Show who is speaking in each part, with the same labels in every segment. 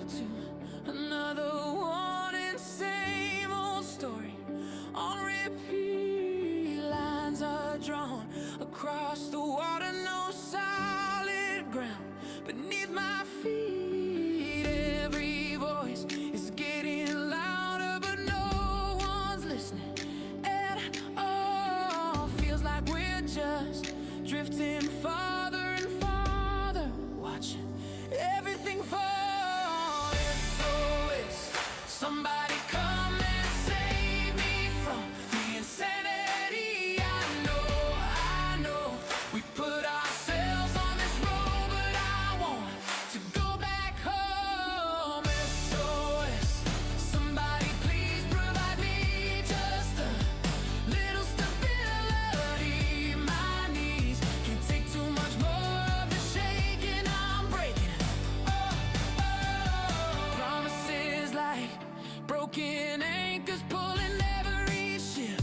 Speaker 1: up to another one and same old story on repeat. Lines are drawn across the water, no solid ground beneath my feet. Every voice is getting louder, but no one's listening at all. Feels like we're just drifting farther and farther, watching everything fall. SOS, somebody come and save me from the insanity. I know, we put ourselves on this road, but I want to go back home. SOS, somebody please provide me just a little stability. My knees can't take too much more of the shaking. I'm breaking. Promises like broken anchors pulling every ship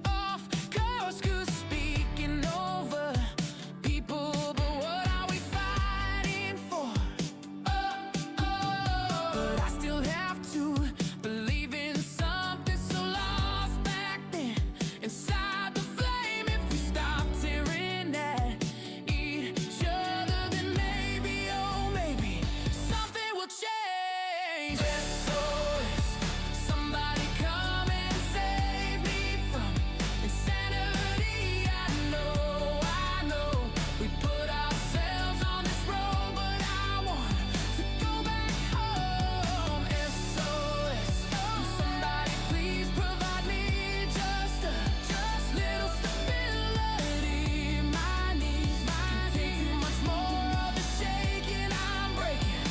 Speaker 1: off course. 'Cause speaking over people, but what are we fighting for? But I still have to believe in something so lost back then inside the flame. If we stop tearing at each other, then maybe, oh maybe, something will change. SOS, somebody come and save me from insanity. I know, we put ourselves on this road, but I want to go back home. SOS, somebody please provide me just a little stability. My knees can't take too much more of the shaking. I'm breaking.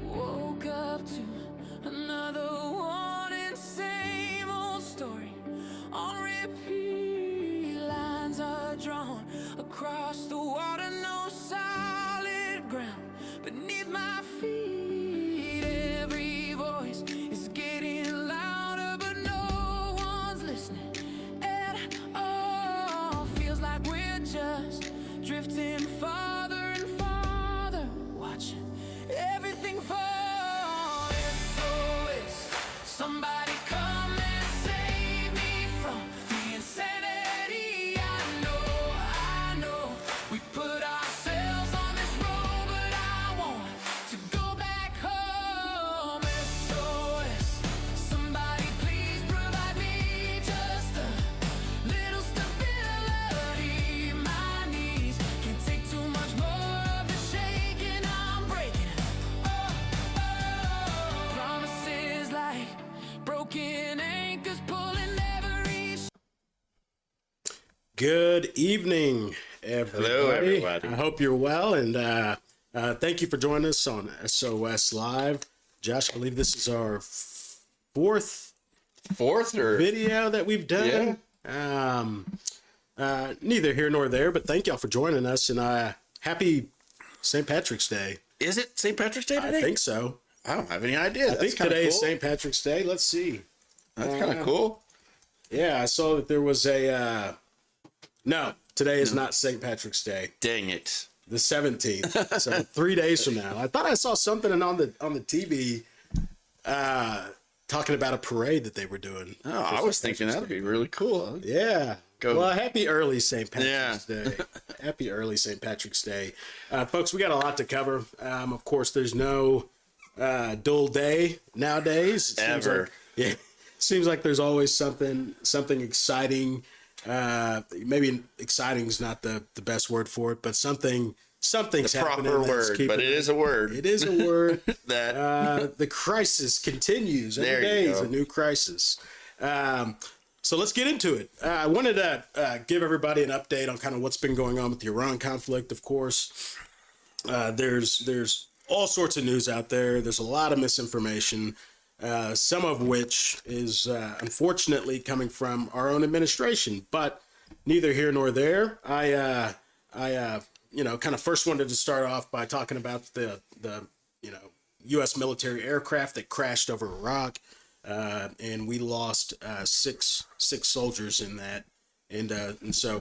Speaker 1: Woke up to another one and same old story on repeat. Lines are drawn across the water, no solid ground beneath my feet. Every voice is getting louder, but no one's listening at all. Feels like we're just drifting farther and farther, watching everything fall. SOS, somebody come and save me from the insanity. I know, we put ourselves on this road, but I want to go back home. SOS, somebody please provide me just a little stability. My knees can't take too much more of the shaking. I'm breaking. Promises like broken anchors pulling every
Speaker 2: Good evening, everybody.
Speaker 3: Hello, everybody.
Speaker 2: I hope you're well, and thank you for joining us on SOS Live. Josh, I believe this is our fourth
Speaker 3: Or
Speaker 2: video that we've done. Neither here nor there, but thank y'all for joining us, and happy St. Patrick's Day.
Speaker 3: is it St. Patrick's Day today?
Speaker 2: I think so.
Speaker 3: I don't have any idea.
Speaker 2: I think today is St. Patrick's Day. Let's see.
Speaker 3: That's kind of cool.
Speaker 2: Yeah, I saw that there was a... no, today is not St. Patrick's Day.
Speaker 3: Dang it.
Speaker 2: The 17th, so 3 days from now. I thought I saw something on the TV talking about a parade that they were doing.
Speaker 3: Oh, I was thinking that'd be really cool.
Speaker 2: Yeah.
Speaker 3: Go.
Speaker 2: Well, happy early St. Patrick's Day. Happy early St. Patrick's Day. Folks, we got a lot to cover. Of course, there's no dull day nowadays. It seems
Speaker 3: Ever.
Speaker 2: like, yeah. Seems like there's always something exciting. Maybe exciting is not the best word for it, but something something's happening.
Speaker 3: Proper
Speaker 2: that's
Speaker 3: word,
Speaker 2: keeping
Speaker 3: but it is a word.
Speaker 2: It is a word.
Speaker 3: That
Speaker 2: The crisis continues. Every
Speaker 3: There you
Speaker 2: day is
Speaker 3: go.
Speaker 2: a new crisis. So let's get into it. I wanted to give everybody an update on kind of what's been going on with the Iran conflict. Of course, there's all sorts of news out there. There's a lot of misinformation, some of which is unfortunately coming from our own administration. But neither here nor there. I kind of first wanted to start off by talking about the U.S. military aircraft that crashed over Iraq, and we lost six soldiers in that, and so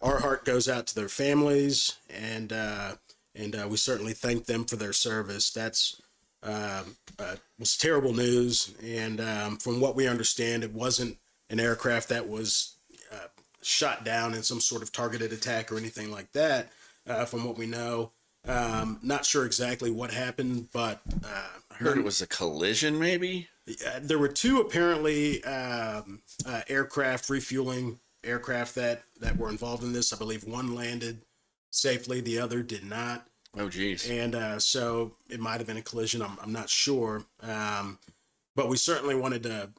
Speaker 2: our heart goes out to their families, and we certainly thank them for their service. That's was terrible news, and from what we understand, it wasn't an aircraft that was shot down in some sort of targeted attack or anything like that. From what we know, not sure exactly what happened, but
Speaker 3: I heard it was a collision, maybe.
Speaker 2: there were two apparently aircraft refueling aircraft that were involved in this. I believe one landed safely, the other did not.
Speaker 3: Oh, geez.
Speaker 2: And so it might have been a collision. I'm not sure. But we certainly wanted to,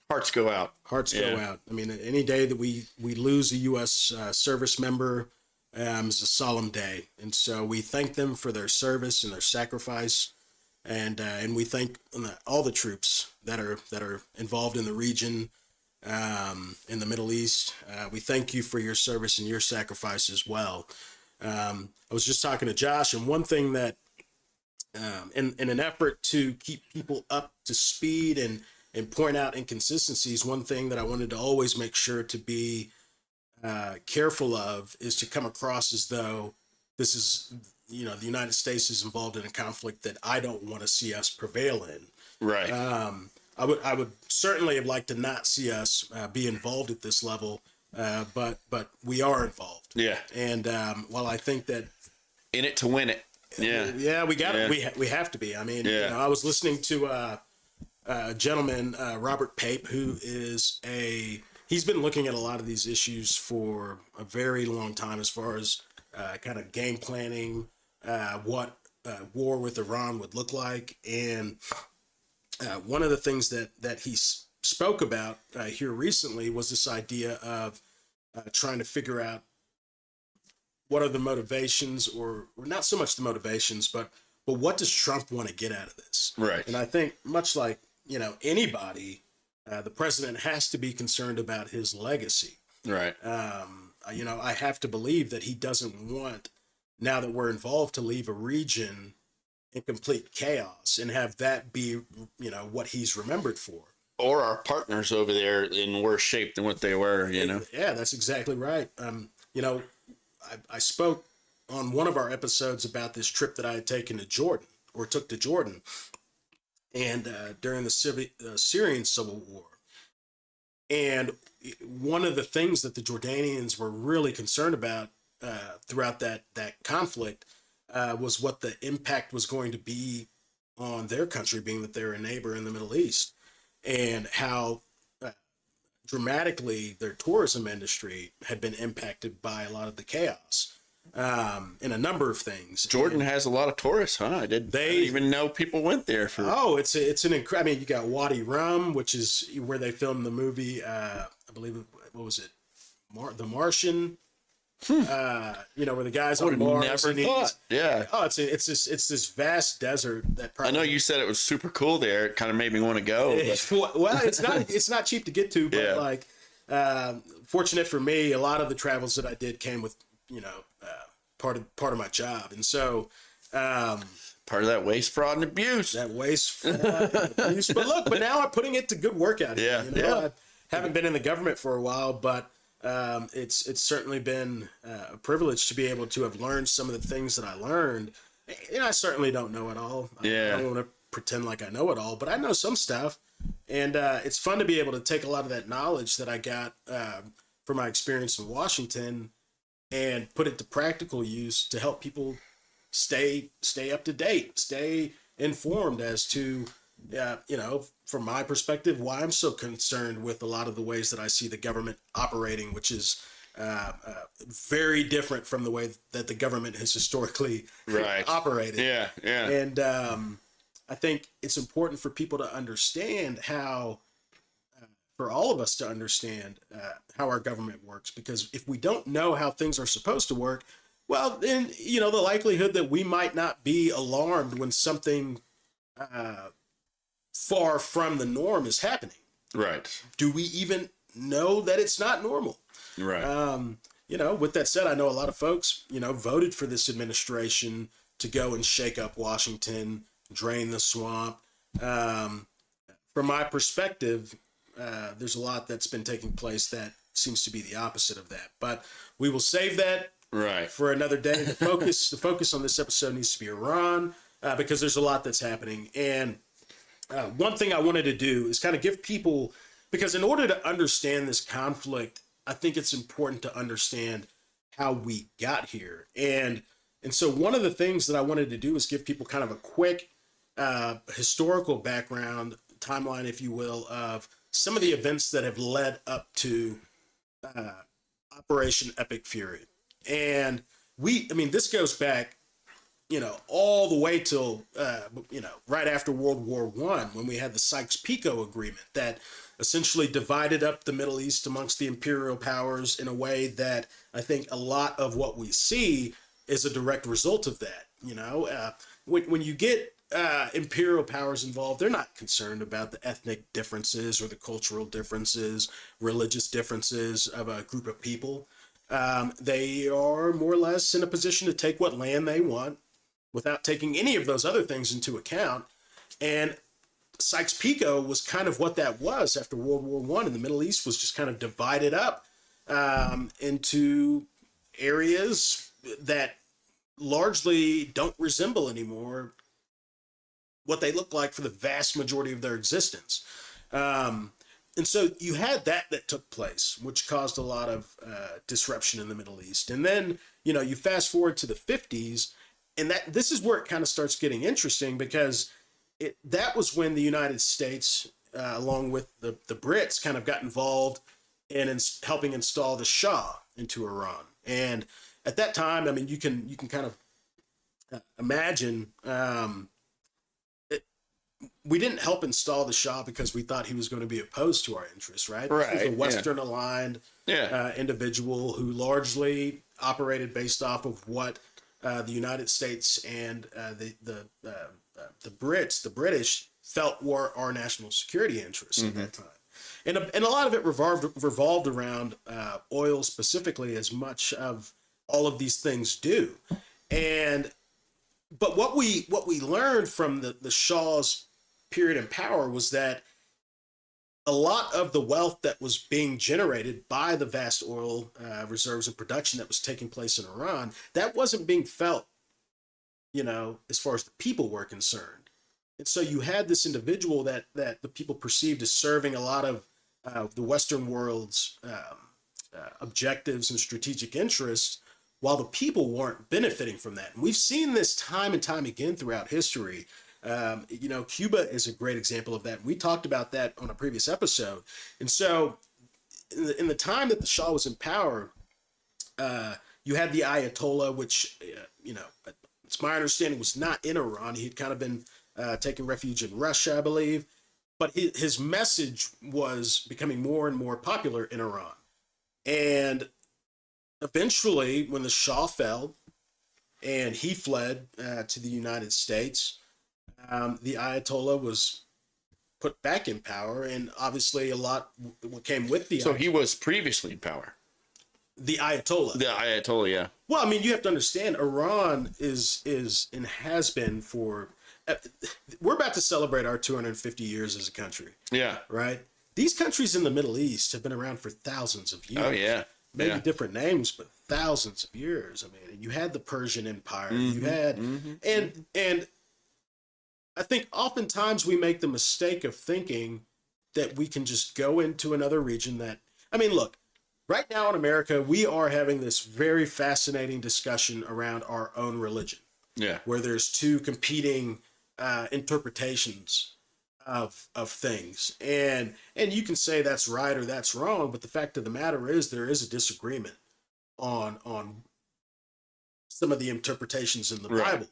Speaker 3: Hearts go out.
Speaker 2: hearts go
Speaker 3: Yeah.
Speaker 2: out. I mean, any day that we lose a U.S. Service member is a solemn day. And so we thank them for their service and their sacrifice. And we thank all the troops that are involved in the region, in the Middle East. We thank you for your service and your sacrifice as well. I was just talking to Josh, and one thing that, in an effort to keep people up to speed and point out inconsistencies, one thing that I wanted to always make sure to be careful of is to come across as though this is, the United States is involved in a conflict that I don't want to see us prevail in.
Speaker 3: Right.
Speaker 2: I would certainly have liked to not see us be involved at this level, but we are involved.
Speaker 3: Yeah.
Speaker 2: And while I think that
Speaker 3: In it to win it. Yeah.
Speaker 2: we got it,
Speaker 3: Yeah.
Speaker 2: we have to be. I mean,
Speaker 3: Yeah.
Speaker 2: I was listening to a gentleman, Robert Pape, who is he's been looking at a lot of these issues for a very long time, as far as kind of game planning, what war with Iran would look like. And one of the things that he spoke about here recently was this idea of trying to figure out what are the motivations, or not so much the motivations, but what does Trump want to get out of this?
Speaker 3: Right.
Speaker 2: And I think much like, anybody, the president has to be concerned about his legacy.
Speaker 3: Right.
Speaker 2: I have to believe that he doesn't want, now that we're involved, to leave a region in complete chaos and have that be, what he's remembered for.
Speaker 3: Or our partners over there in worse shape than what they were,
Speaker 2: Yeah, that's exactly right. I spoke on one of our episodes about this trip that I had taken to Jordan, or took to Jordan, and during the Syrian civil war. And one of the things that the Jordanians were really concerned about throughout that conflict was what the impact was going to be on their country, being that they're a neighbor in the Middle East, and how dramatically their tourism industry had been impacted by a lot of the chaos in a number of things.
Speaker 3: Jordan has a lot of tourists, huh? I didn't even know people went there for.
Speaker 2: Oh, it's an incredible. I mean, you got Wadi Rum, which is where they filmed the movie. I believe, what was it, The Martian? Where the guys on Mars.
Speaker 3: Never thought. Yeah.
Speaker 2: Oh, it's this vast desert that.
Speaker 3: I know you said it was super cool there. It kind of made me want to go.
Speaker 2: Well, it's not cheap to get to, but
Speaker 3: Yeah.
Speaker 2: fortunate for me, a lot of the travels that I did came with part of my job, and so
Speaker 3: Part of that waste, fraud, and abuse.
Speaker 2: that waste. Abuse. But now I'm putting it to good work out here.
Speaker 3: Yeah.
Speaker 2: I haven't been in the government for a while, but it's certainly been a privilege to be able to have learned some of the things that I learned. I certainly don't know it all.
Speaker 3: Yeah.
Speaker 2: I don't want to pretend like I know it all, but I know some stuff. And it's fun to be able to take a lot of that knowledge that I got from my experience in Washington and put it to practical use to help people stay up to date, stay informed as to, from my perspective, why I'm so concerned with a lot of the ways that I see the government operating, which is very different from the way that the government has historically operated.
Speaker 3: Yeah, yeah.
Speaker 2: And I think it's important for people to understand how, for all of us to understand how our government works, because if we don't know how things are supposed to work, well, then, you know, the likelihood that we might not be alarmed when something far from the norm is happening.
Speaker 3: Right.
Speaker 2: Do we even know that it's not normal?
Speaker 3: Right.
Speaker 2: You know, with that said, I know a lot of folks, you know, voted for this administration to go and shake up Washington, drain the swamp. From my perspective, there's a lot that's been taking place that seems to be the opposite of that. But we will save that for another day. The focus on this episode needs to be Iran, because there's a lot that's happening. And one thing I wanted to do is kind of give people, because in order to understand this conflict, I think it's important to understand how we got here. And so one of the things that I wanted to do is give people kind of a quick historical background, timeline, if you will, of some of the events that have led up to Operation Epic Fury. And this goes back, you know, all the way till, you know, right after World War I, when we had the Sykes-Picot Agreement that essentially divided up the Middle East amongst the imperial powers in a way that I think a lot of what we see is a direct result of that. You know, when you get imperial powers involved, they're not concerned about the ethnic differences or the cultural differences, religious differences of a group of people. They are more or less in a position to take what land they want without taking any of those other things into account. And Sykes-Picot was kind of what that was after World War I, and the Middle East was just kind of divided up into areas that largely don't resemble anymore what they look like for the vast majority of their existence. And so you had that took place, which caused a lot of disruption in the Middle East. And then, you know, you fast forward to the 50s, and this is where it kind of starts getting interesting, because that was when the United States, along with the Brits, kind of got involved in helping install the Shah into Iran. And at that time, I mean, you can kind of imagine, we didn't help install the Shah because we thought he was going to be opposed to our interests, right?
Speaker 3: Right.
Speaker 2: He was a Western-aligned individual who largely operated based off of what the United States and the British felt were our national security interests at that time. And a lot of it revolved around oil specifically, as much of all of these things do. But what we learned from the Shah's period in power was that a lot of the wealth that was being generated by the vast oil reserves and production that was taking place in Iran, that wasn't being felt, you know, as far as the people were concerned. And so you had this individual that the people perceived as serving a lot of the Western world's objectives and strategic interests, while the people weren't benefiting from that. And we've seen this time and time again throughout history. You know, Cuba is a great example of that. We talked about that on a previous episode. And so in the time that the Shah was in power, you had the Ayatollah, which, you know, it's my understanding was not in Iran. He'd kind of been taking refuge in Russia, I believe. But his message was becoming more and more popular in Iran. And eventually, when the Shah fell and he fled to the United States, the Ayatollah was put back in power, and obviously a lot came with the.
Speaker 3: So he was previously in power.
Speaker 2: The Ayatollah.
Speaker 3: The Ayatollah, yeah.
Speaker 2: Well, I mean, you have to understand, Iran is and has been for. We're about to celebrate our 250 years as a country.
Speaker 3: Yeah.
Speaker 2: Right. These countries in the Middle East have been around for thousands of years.
Speaker 3: Oh yeah.
Speaker 2: Maybe different names, but thousands of years. I mean, you had the Persian Empire. You had, and I think oftentimes we make the mistake of thinking that we can just go into another region that, I mean, look, right now in America, we are having this very fascinating discussion around our own religion.
Speaker 3: Yeah.
Speaker 2: Where there's two competing interpretations of things. And you can say that's right or that's wrong, but the fact of the matter is there is a disagreement on some of the interpretations in the
Speaker 3: Right.
Speaker 2: Bible.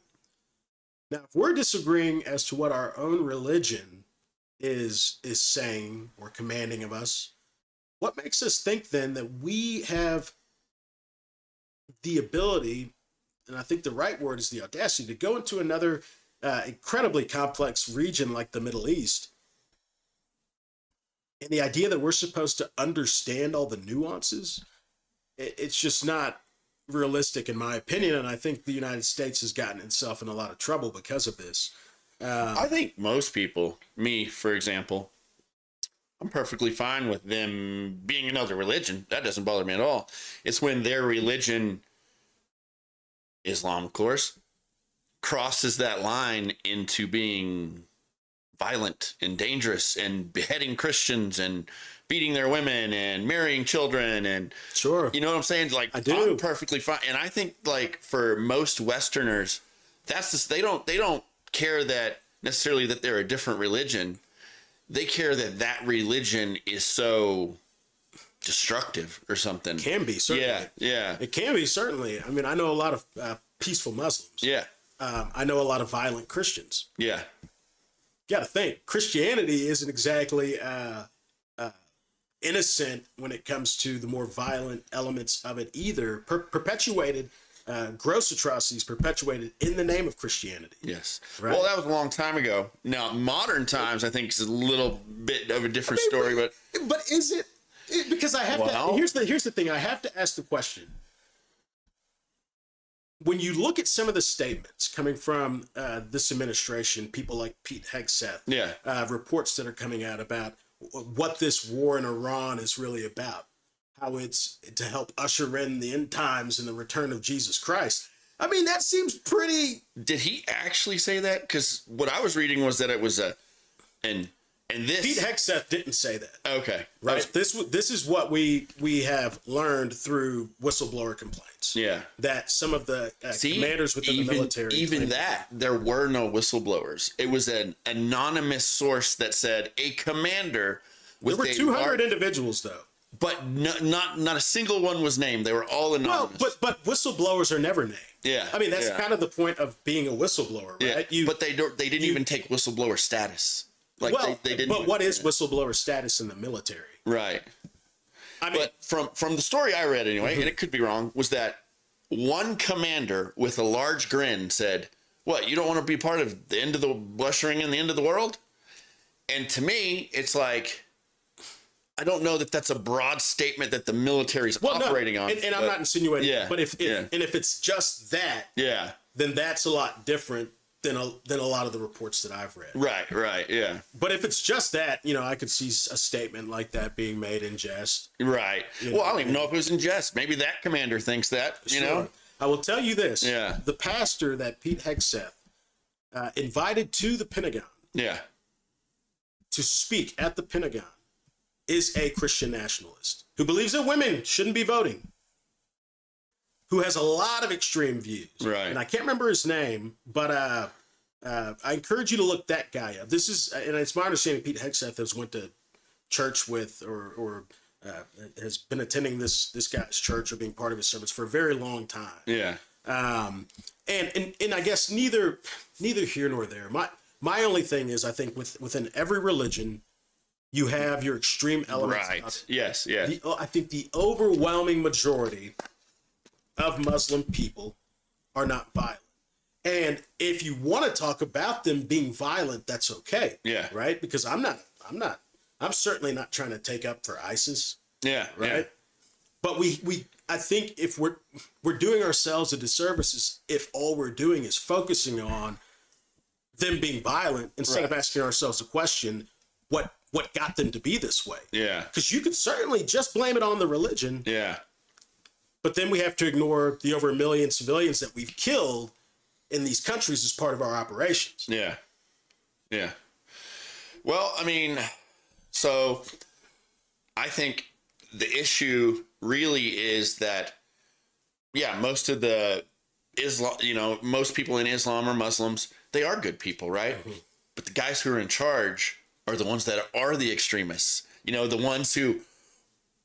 Speaker 2: Now, if we're disagreeing as to what our own religion is saying or commanding of us, what makes us think then that we have the ability, and I think the right word is the audacity, to go into another incredibly complex region like the Middle East, and the idea that we're supposed to understand all the nuances, it's just not realistic in my opinion, and I think the United States has gotten itself in a lot of trouble because of this.
Speaker 3: I think most people, me for example, I'm perfectly fine with them being another religion. That doesn't bother me at all. It's when their religion, Islam of course, crosses that line into being violent and dangerous and beheading Christians and beating their women and marrying children, and
Speaker 2: Sure.
Speaker 3: you know what I'm saying? Like,
Speaker 2: I do.
Speaker 3: I'm perfectly fine. And I think like for most Westerners, that's just, they don't care that necessarily that they're a different religion. They care that that religion is so destructive or something.
Speaker 2: Can be, certainly.
Speaker 3: Yeah.
Speaker 2: It can be, certainly. I mean, I know a lot of peaceful Muslims.
Speaker 3: Yeah.
Speaker 2: I know a lot of violent Christians.
Speaker 3: Yeah.
Speaker 2: You got to think, Christianity isn't exactly innocent when it comes to the more violent elements of it either. Perpetuated, gross atrocities perpetuated in the name of Christianity.
Speaker 3: Yes.
Speaker 2: Right.
Speaker 3: Well, that was a long time ago. Now, modern times, I think is a little bit of a different story, but
Speaker 2: is it? Because I have
Speaker 3: Well-
Speaker 2: to. Here's the thing. I have to ask the question. When you look at some of the statements coming from this administration, people like Pete Hegseth,
Speaker 3: Yeah.
Speaker 2: Reports that are coming out about what this war in Iran is really about, how it's to help usher in the end times and the return of Jesus Christ. I mean, that seems pretty.
Speaker 3: did he actually say that? Because what I was reading was that it was and this.
Speaker 2: Pete Hegseth didn't say that,
Speaker 3: Okay.
Speaker 2: right? This is what we have learned through whistleblower complaints.
Speaker 3: Yeah.
Speaker 2: That some of the
Speaker 3: See,
Speaker 2: commanders within the military,
Speaker 3: even
Speaker 2: claimed-
Speaker 3: that, there were no whistleblowers. It was an anonymous source that said a commander with
Speaker 2: there were 200 individuals though.
Speaker 3: but not a single one was named. They were all
Speaker 2: Well,
Speaker 3: anonymous.
Speaker 2: but whistleblowers are never named.
Speaker 3: Yeah,
Speaker 2: I mean, that's
Speaker 3: yeah.
Speaker 2: kind of the point of being a whistleblower,
Speaker 3: yeah,
Speaker 2: right?
Speaker 3: but they didn't even take whistleblower status. Like
Speaker 2: well,
Speaker 3: they didn't.
Speaker 2: but what is whistleblower status in the military?
Speaker 3: right?
Speaker 2: I mean,
Speaker 3: But from the story I read anyway, and it could be wrong, was that one commander with a large grin said, "What, you don't want to be part of the end of the ushering in the end of the world?" And to me, it's like, I don't know that that's a broad statement that the military's operating on.
Speaker 2: and I'm not insinuating,
Speaker 3: Yeah,
Speaker 2: but if
Speaker 3: yeah.
Speaker 2: and if it's just that,
Speaker 3: Yeah.
Speaker 2: then that's a lot different than a lot of the reports that I've read.
Speaker 3: Right. Yeah.
Speaker 2: But if it's just that, I could see a statement like that being made in jest.
Speaker 3: Right. Well, I don't even know if it was in jest. Maybe that commander thinks that, you know?
Speaker 2: Sure. I will tell you this.
Speaker 3: Yeah.
Speaker 2: The pastor that Pete Hegseth invited to the Pentagon
Speaker 3: Yeah.
Speaker 2: to speak at the Pentagon is a Christian nationalist who believes that women shouldn't be voting, who has a lot of extreme views.
Speaker 3: Right.
Speaker 2: And I can't remember his name, but I encourage you to look that guy up. This is, and it's my understanding Pete Hegseth has went to church with or has been attending this guy's church or being part of his service for a very long time.
Speaker 3: Yeah.
Speaker 2: And I guess neither here nor there. My only thing is, I think within every religion, you have your extreme elements.
Speaker 3: Right. Yes. Yeah.
Speaker 2: I think the overwhelming majority of Muslim people are not violent. And if you want to talk about them being violent, that's okay.
Speaker 3: Yeah.
Speaker 2: Right? Because I'm certainly not trying to take up for ISIS.
Speaker 3: Yeah.
Speaker 2: Right. But I think if we're doing ourselves a disservice if all we're doing is focusing on them being violent instead of asking ourselves the question, what got them to be this way?
Speaker 3: Yeah.
Speaker 2: Because you could certainly just blame it on the religion,
Speaker 3: Yeah.
Speaker 2: but then we have to ignore the over 1 million civilians that we've killed in these countries as part of our operations.
Speaker 3: Yeah. Yeah. Well, I mean, so I think the issue really is that, yeah, most of the Islam, most people in Islam are Muslims. They are good people, right? Mm-hmm. But the guys who are in charge are the ones that are the extremists. The ones who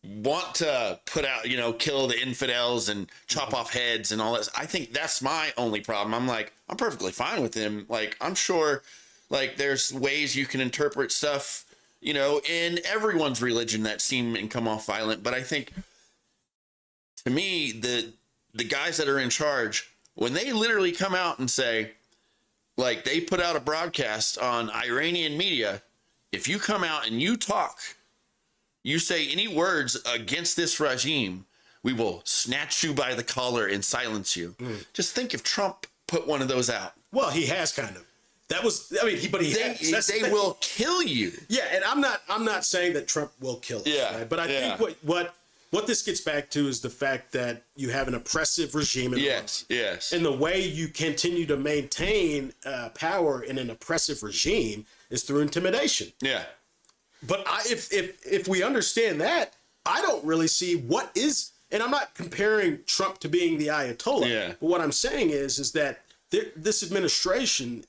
Speaker 3: want to put out, kill the infidels and chop off heads and all that. I think that's my only problem. I'm like, I'm perfectly fine with him. Like, I'm sure, like, there's ways you can interpret stuff, in everyone's religion that seem and come off violent. But I think, to me, the guys that are in charge, when they literally come out and say, like, they put out a broadcast on Iranian media, if you come out and you talk, you say any words against this regime, we will snatch you by the collar and silence you. Just think if Trump put one of those out.
Speaker 2: Well, he has kind of. That was, I mean,
Speaker 3: they will kill you.
Speaker 2: Yeah, and I'm not saying that Trump will kill us.
Speaker 3: Yeah,
Speaker 2: right? But I think what this gets back to is the fact that you have an oppressive regime in Iran.
Speaker 3: Yes.
Speaker 2: And the way you continue to maintain power in an oppressive regime is through intimidation.
Speaker 3: Yeah.
Speaker 2: But if we understand that, I don't really see what is, and I'm not comparing Trump to being the Ayatollah.
Speaker 3: Yeah.
Speaker 2: But what I'm saying is that this administration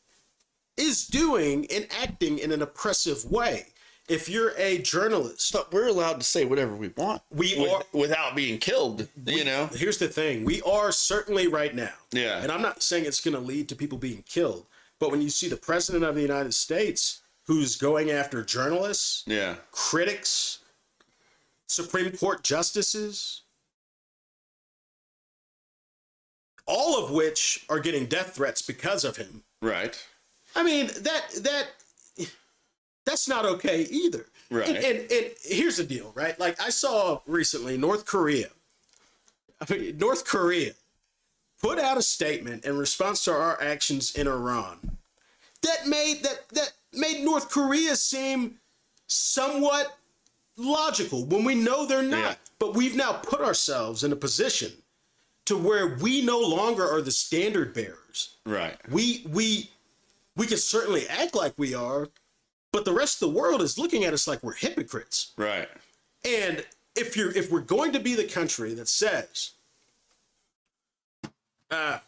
Speaker 2: is doing and acting in an oppressive way. If you're a journalist,
Speaker 3: But we're allowed to say whatever we want. Without being killed,
Speaker 2: Here's the thing. We are certainly right now.
Speaker 3: Yeah.
Speaker 2: And I'm not saying it's going to lead to people being killed. But when you see the president of the United States who's going after journalists,
Speaker 3: Yeah.
Speaker 2: critics, Supreme Court justices, all of which are getting death threats because of him.
Speaker 3: Right.
Speaker 2: I mean, that's not okay either.
Speaker 3: Right.
Speaker 2: And here's the deal, right? Like I saw recently North Korea put out a statement in response to our actions in Iran that made North Korea seem somewhat logical when we know they're not.
Speaker 3: Yeah.
Speaker 2: But we've now put ourselves in a position to where we no longer are the standard bearers.
Speaker 3: Right.
Speaker 2: We can certainly act like we are, but the rest of the world is looking at us like we're hypocrites.
Speaker 3: Right.
Speaker 2: And if we're going to be the country that says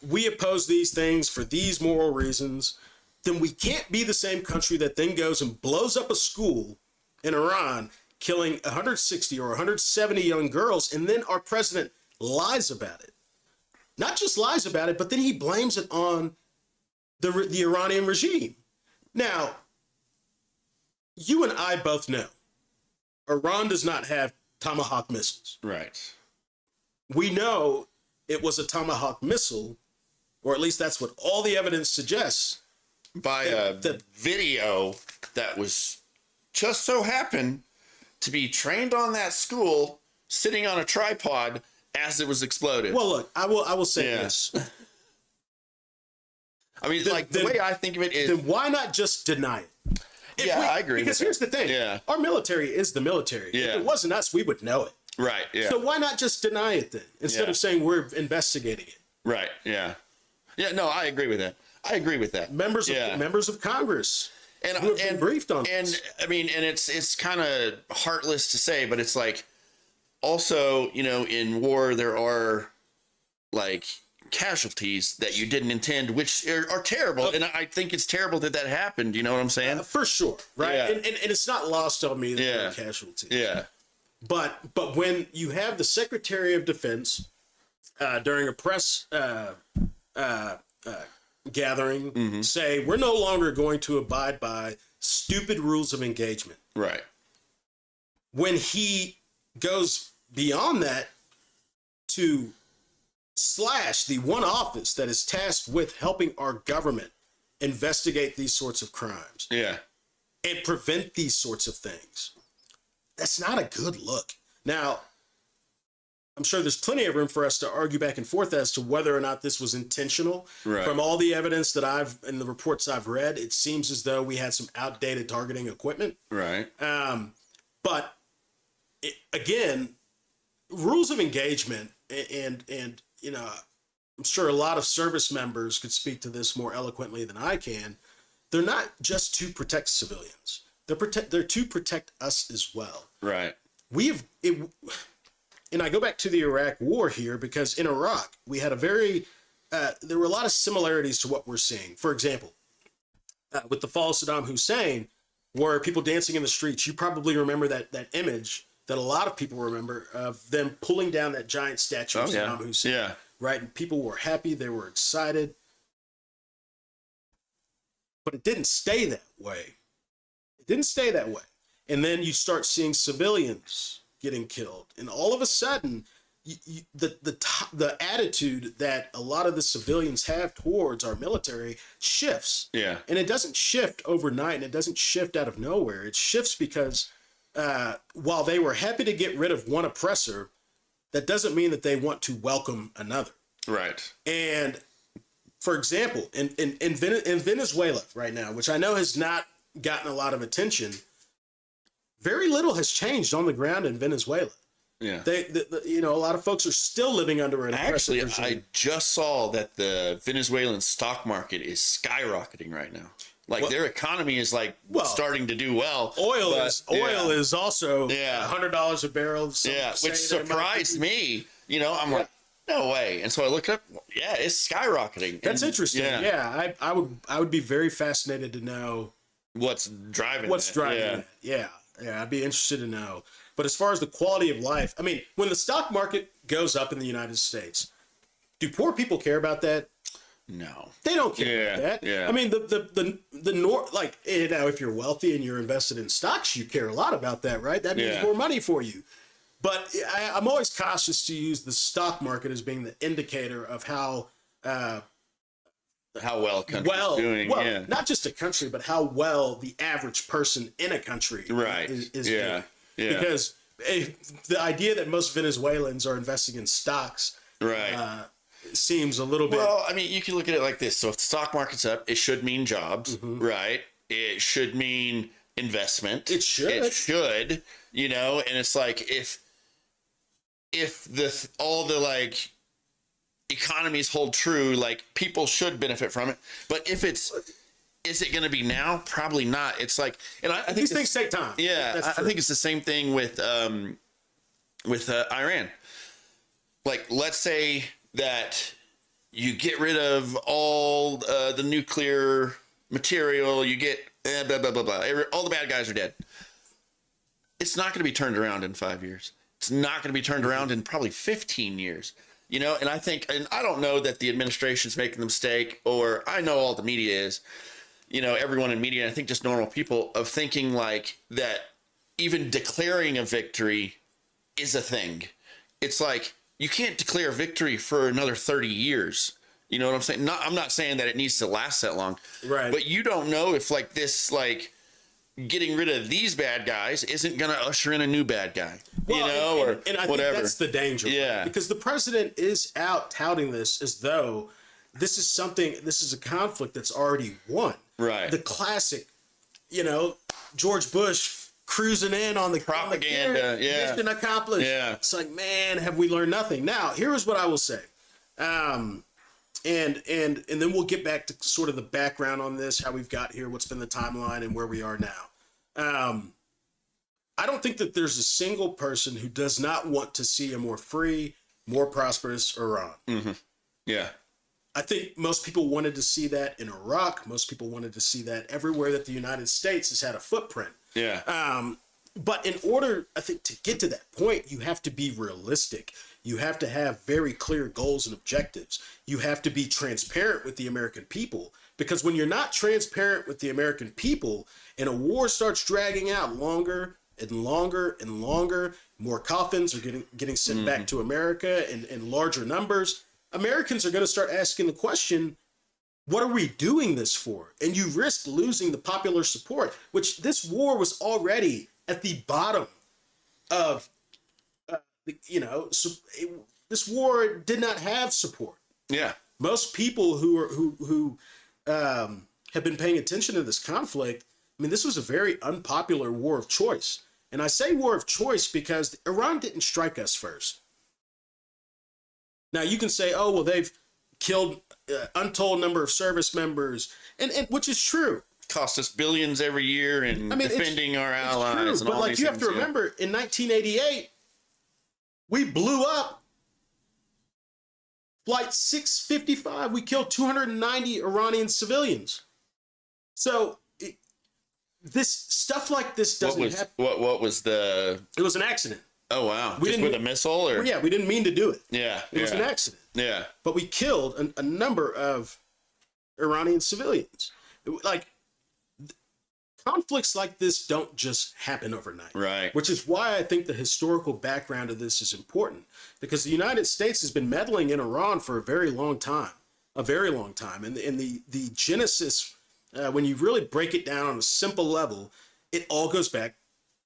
Speaker 2: we oppose these things for these moral reasons, then we can't be the same country that then goes and blows up a school in Iran, killing 160 or 170 young girls, and then our president lies about it. Not just lies about it, but then he blames it on the Iranian regime. Now, you and I both know Iran does not have Tomahawk missiles.
Speaker 3: Right.
Speaker 2: We know it was a Tomahawk missile, or at least that's what all the evidence suggests.
Speaker 3: By the video that was just so happened to be trained on that school, sitting on a tripod as it was exploded.
Speaker 2: Well, look, I will say
Speaker 3: Yeah.
Speaker 2: this.
Speaker 3: I mean, the way I think of it is,
Speaker 2: Then why not just deny it?
Speaker 3: I agree.
Speaker 2: Because here's the thing.
Speaker 3: Yeah.
Speaker 2: Our military is the military.
Speaker 3: Yeah.
Speaker 2: If it wasn't us, we would know it.
Speaker 3: Right. Yeah.
Speaker 2: So why not just deny it then, instead
Speaker 3: Yeah.
Speaker 2: of saying we're investigating it?
Speaker 3: Right. Yeah. Yeah. No, I agree with that.
Speaker 2: Members of Congress
Speaker 3: And
Speaker 2: who have been briefed on
Speaker 3: and
Speaker 2: this.
Speaker 3: I mean, and it's kind of heartless to say, but it's like also, in war there are like casualties that you didn't intend, which are terrible, and I think it's terrible that happened. You know what I'm saying?
Speaker 2: For sure, right?
Speaker 3: Yeah.
Speaker 2: And it's not lost on me that there
Speaker 3: Yeah.
Speaker 2: are casualties.
Speaker 3: Yeah.
Speaker 2: But when you have the Secretary of Defense during a press gathering say we're no longer going to abide by stupid rules of engagement,
Speaker 3: Right.
Speaker 2: when he goes beyond that to slash the one office that is tasked with helping our government investigate these sorts of crimes
Speaker 3: Yeah.
Speaker 2: and prevent these sorts of things, that's not a good look. Now, I'm sure there's plenty of room for us to argue back and forth as to whether or not this was intentional.
Speaker 3: Right.
Speaker 2: From all the evidence that and the reports I've read, it seems as though we had some outdated targeting equipment.
Speaker 3: Right.
Speaker 2: But again, rules of engagement, and I'm sure a lot of service members could speak to this more eloquently than I can. They're not just to protect civilians. They're to protect us as well.
Speaker 3: Right.
Speaker 2: And I go back to the Iraq War here because in Iraq we had there were a lot of similarities to what we're seeing. For example, with the fall of Saddam Hussein, were people dancing in the streets. You probably remember that image that a lot of people remember of them pulling down that giant statue of Saddam Hussein.
Speaker 3: Yeah.
Speaker 2: Right? And people were happy, they were excited. But it didn't stay that way. It didn't stay that way. And then you start seeing civilians getting killed. And all of a sudden, the attitude that a lot of the civilians have towards our military shifts.
Speaker 3: Yeah.
Speaker 2: And it doesn't shift overnight, and it doesn't shift out of nowhere. It shifts because while they were happy to get rid of one oppressor, that doesn't mean that they want to welcome another.
Speaker 3: Right.
Speaker 2: And for example, in Venezuela right now, which I know has not gotten a lot of attention, very little has changed on the ground in Venezuela.
Speaker 3: Yeah.
Speaker 2: You know, a lot of folks are still living under an oppressive
Speaker 3: Actually,
Speaker 2: regime.
Speaker 3: I just saw that the Venezuelan stock market is skyrocketing right now. Like their economy is like starting to do well.
Speaker 2: Oil is also $100 a barrel.
Speaker 3: Which surprised me. You know, I'm like, no way. And so I looked up. Yeah, it's skyrocketing.
Speaker 2: That's interesting. Yeah, I would be very fascinated to know
Speaker 3: what's driving
Speaker 2: that. Yeah, I'd be interested to know. But as far as the quality of life, I mean, when the stock market goes up in the United States, do poor people care about that?
Speaker 3: No,
Speaker 2: they don't care about that. Yeah. I mean, like, you know, if you're wealthy and you're invested in stocks, you care a lot about that, right? That means more money for you. But I'm always cautious to use the stock market as being the indicator of how well
Speaker 3: a country's doing.
Speaker 2: Well, not just a country, but how well the average person in a country is doing. Yeah. Because the idea that most Venezuelans are investing in stocks, seems a little bit.
Speaker 3: Well, I mean, you can look at it like this. So if the stock market's up, it should mean jobs, right? It should mean investment.
Speaker 2: It should.
Speaker 3: You know, and it's like if all the like economies hold true, like people should benefit from it. But if is it going to be now? Probably not. It's like, and I think
Speaker 2: these things take time.
Speaker 3: Yeah, I think it's the same thing with Iran. Like, let's say that you get rid of all the nuclear material, you get blah, blah, blah, blah. All the bad guys are dead. It's not going to be turned around in 5 years. It's not going to be turned around in probably 15 years. You know, and I don't know that the administration's making the mistake, or I know all the media is, you know, everyone in media, I think just normal people, of thinking like that even declaring a victory is a thing. It's like, you can't declare victory for another 30 years. You know what I'm saying? I'm not saying that it needs to last that long.
Speaker 2: Right.
Speaker 3: But you don't know if like this, like getting rid of these bad guys isn't going to usher in a new bad guy, you know,
Speaker 2: and I
Speaker 3: whatever.
Speaker 2: think that's the danger.
Speaker 3: Yeah.
Speaker 2: Because the president is out touting this as though this is a conflict that's already won.
Speaker 3: Right.
Speaker 2: The classic, you know, George Bush cruising in on the
Speaker 3: propaganda,
Speaker 2: mission accomplished.
Speaker 3: Yeah.
Speaker 2: It's like, man, have we learned nothing? Now, here's what I will say. And then we'll get back to sort of the background on this, how we've got here, what's been the timeline, and where we are now. I don't think that there's a single person who does not want to see a more free, more prosperous Iran.
Speaker 3: Mm-hmm. Yeah.
Speaker 2: I think most people wanted to see that in Iraq. Most people wanted to see that everywhere that the United States has had a footprint.
Speaker 3: Yeah.
Speaker 2: But in order, I think, to get to that point, you have to be realistic. You have to have very clear goals and objectives. You have to be transparent with the American people. Because when you're not transparent with the American people and a war starts dragging out longer and longer and longer, more coffins are getting sent back to America in larger numbers, Americans are going to start asking the question, what are we doing this for? And you risk losing the popular support, which this war was already at the bottom of, this war did not have support.
Speaker 3: Yeah.
Speaker 2: Most people who have been paying attention to this conflict, I mean, this was a very unpopular war of choice. And I say war of choice because Iran didn't strike us first. Now you can say, oh, well, they've killed untold number of service members, and which is true.
Speaker 3: Cost us billions every year in defending our allies.
Speaker 2: And but like you have to remember, in 1988, we blew up Flight 655. We killed 290 Iranian civilians. So this stuff like this doesn't happen.
Speaker 3: What was the?
Speaker 2: It was an accident.
Speaker 3: Oh wow!
Speaker 2: We
Speaker 3: Just
Speaker 2: didn't-
Speaker 3: with a missile, or
Speaker 2: Well, yeah, we didn't mean to do it.
Speaker 3: yeah,
Speaker 2: It was an accident.
Speaker 3: Yeah,
Speaker 2: But we killed a number of Iranian civilians. Like, conflicts like this don't just happen overnight.
Speaker 3: right.
Speaker 2: Which is why I think the historical background of this is important, because the United States has been meddling in Iran for a very long time, and the genesis, when you really break it down on a simple level, it all goes back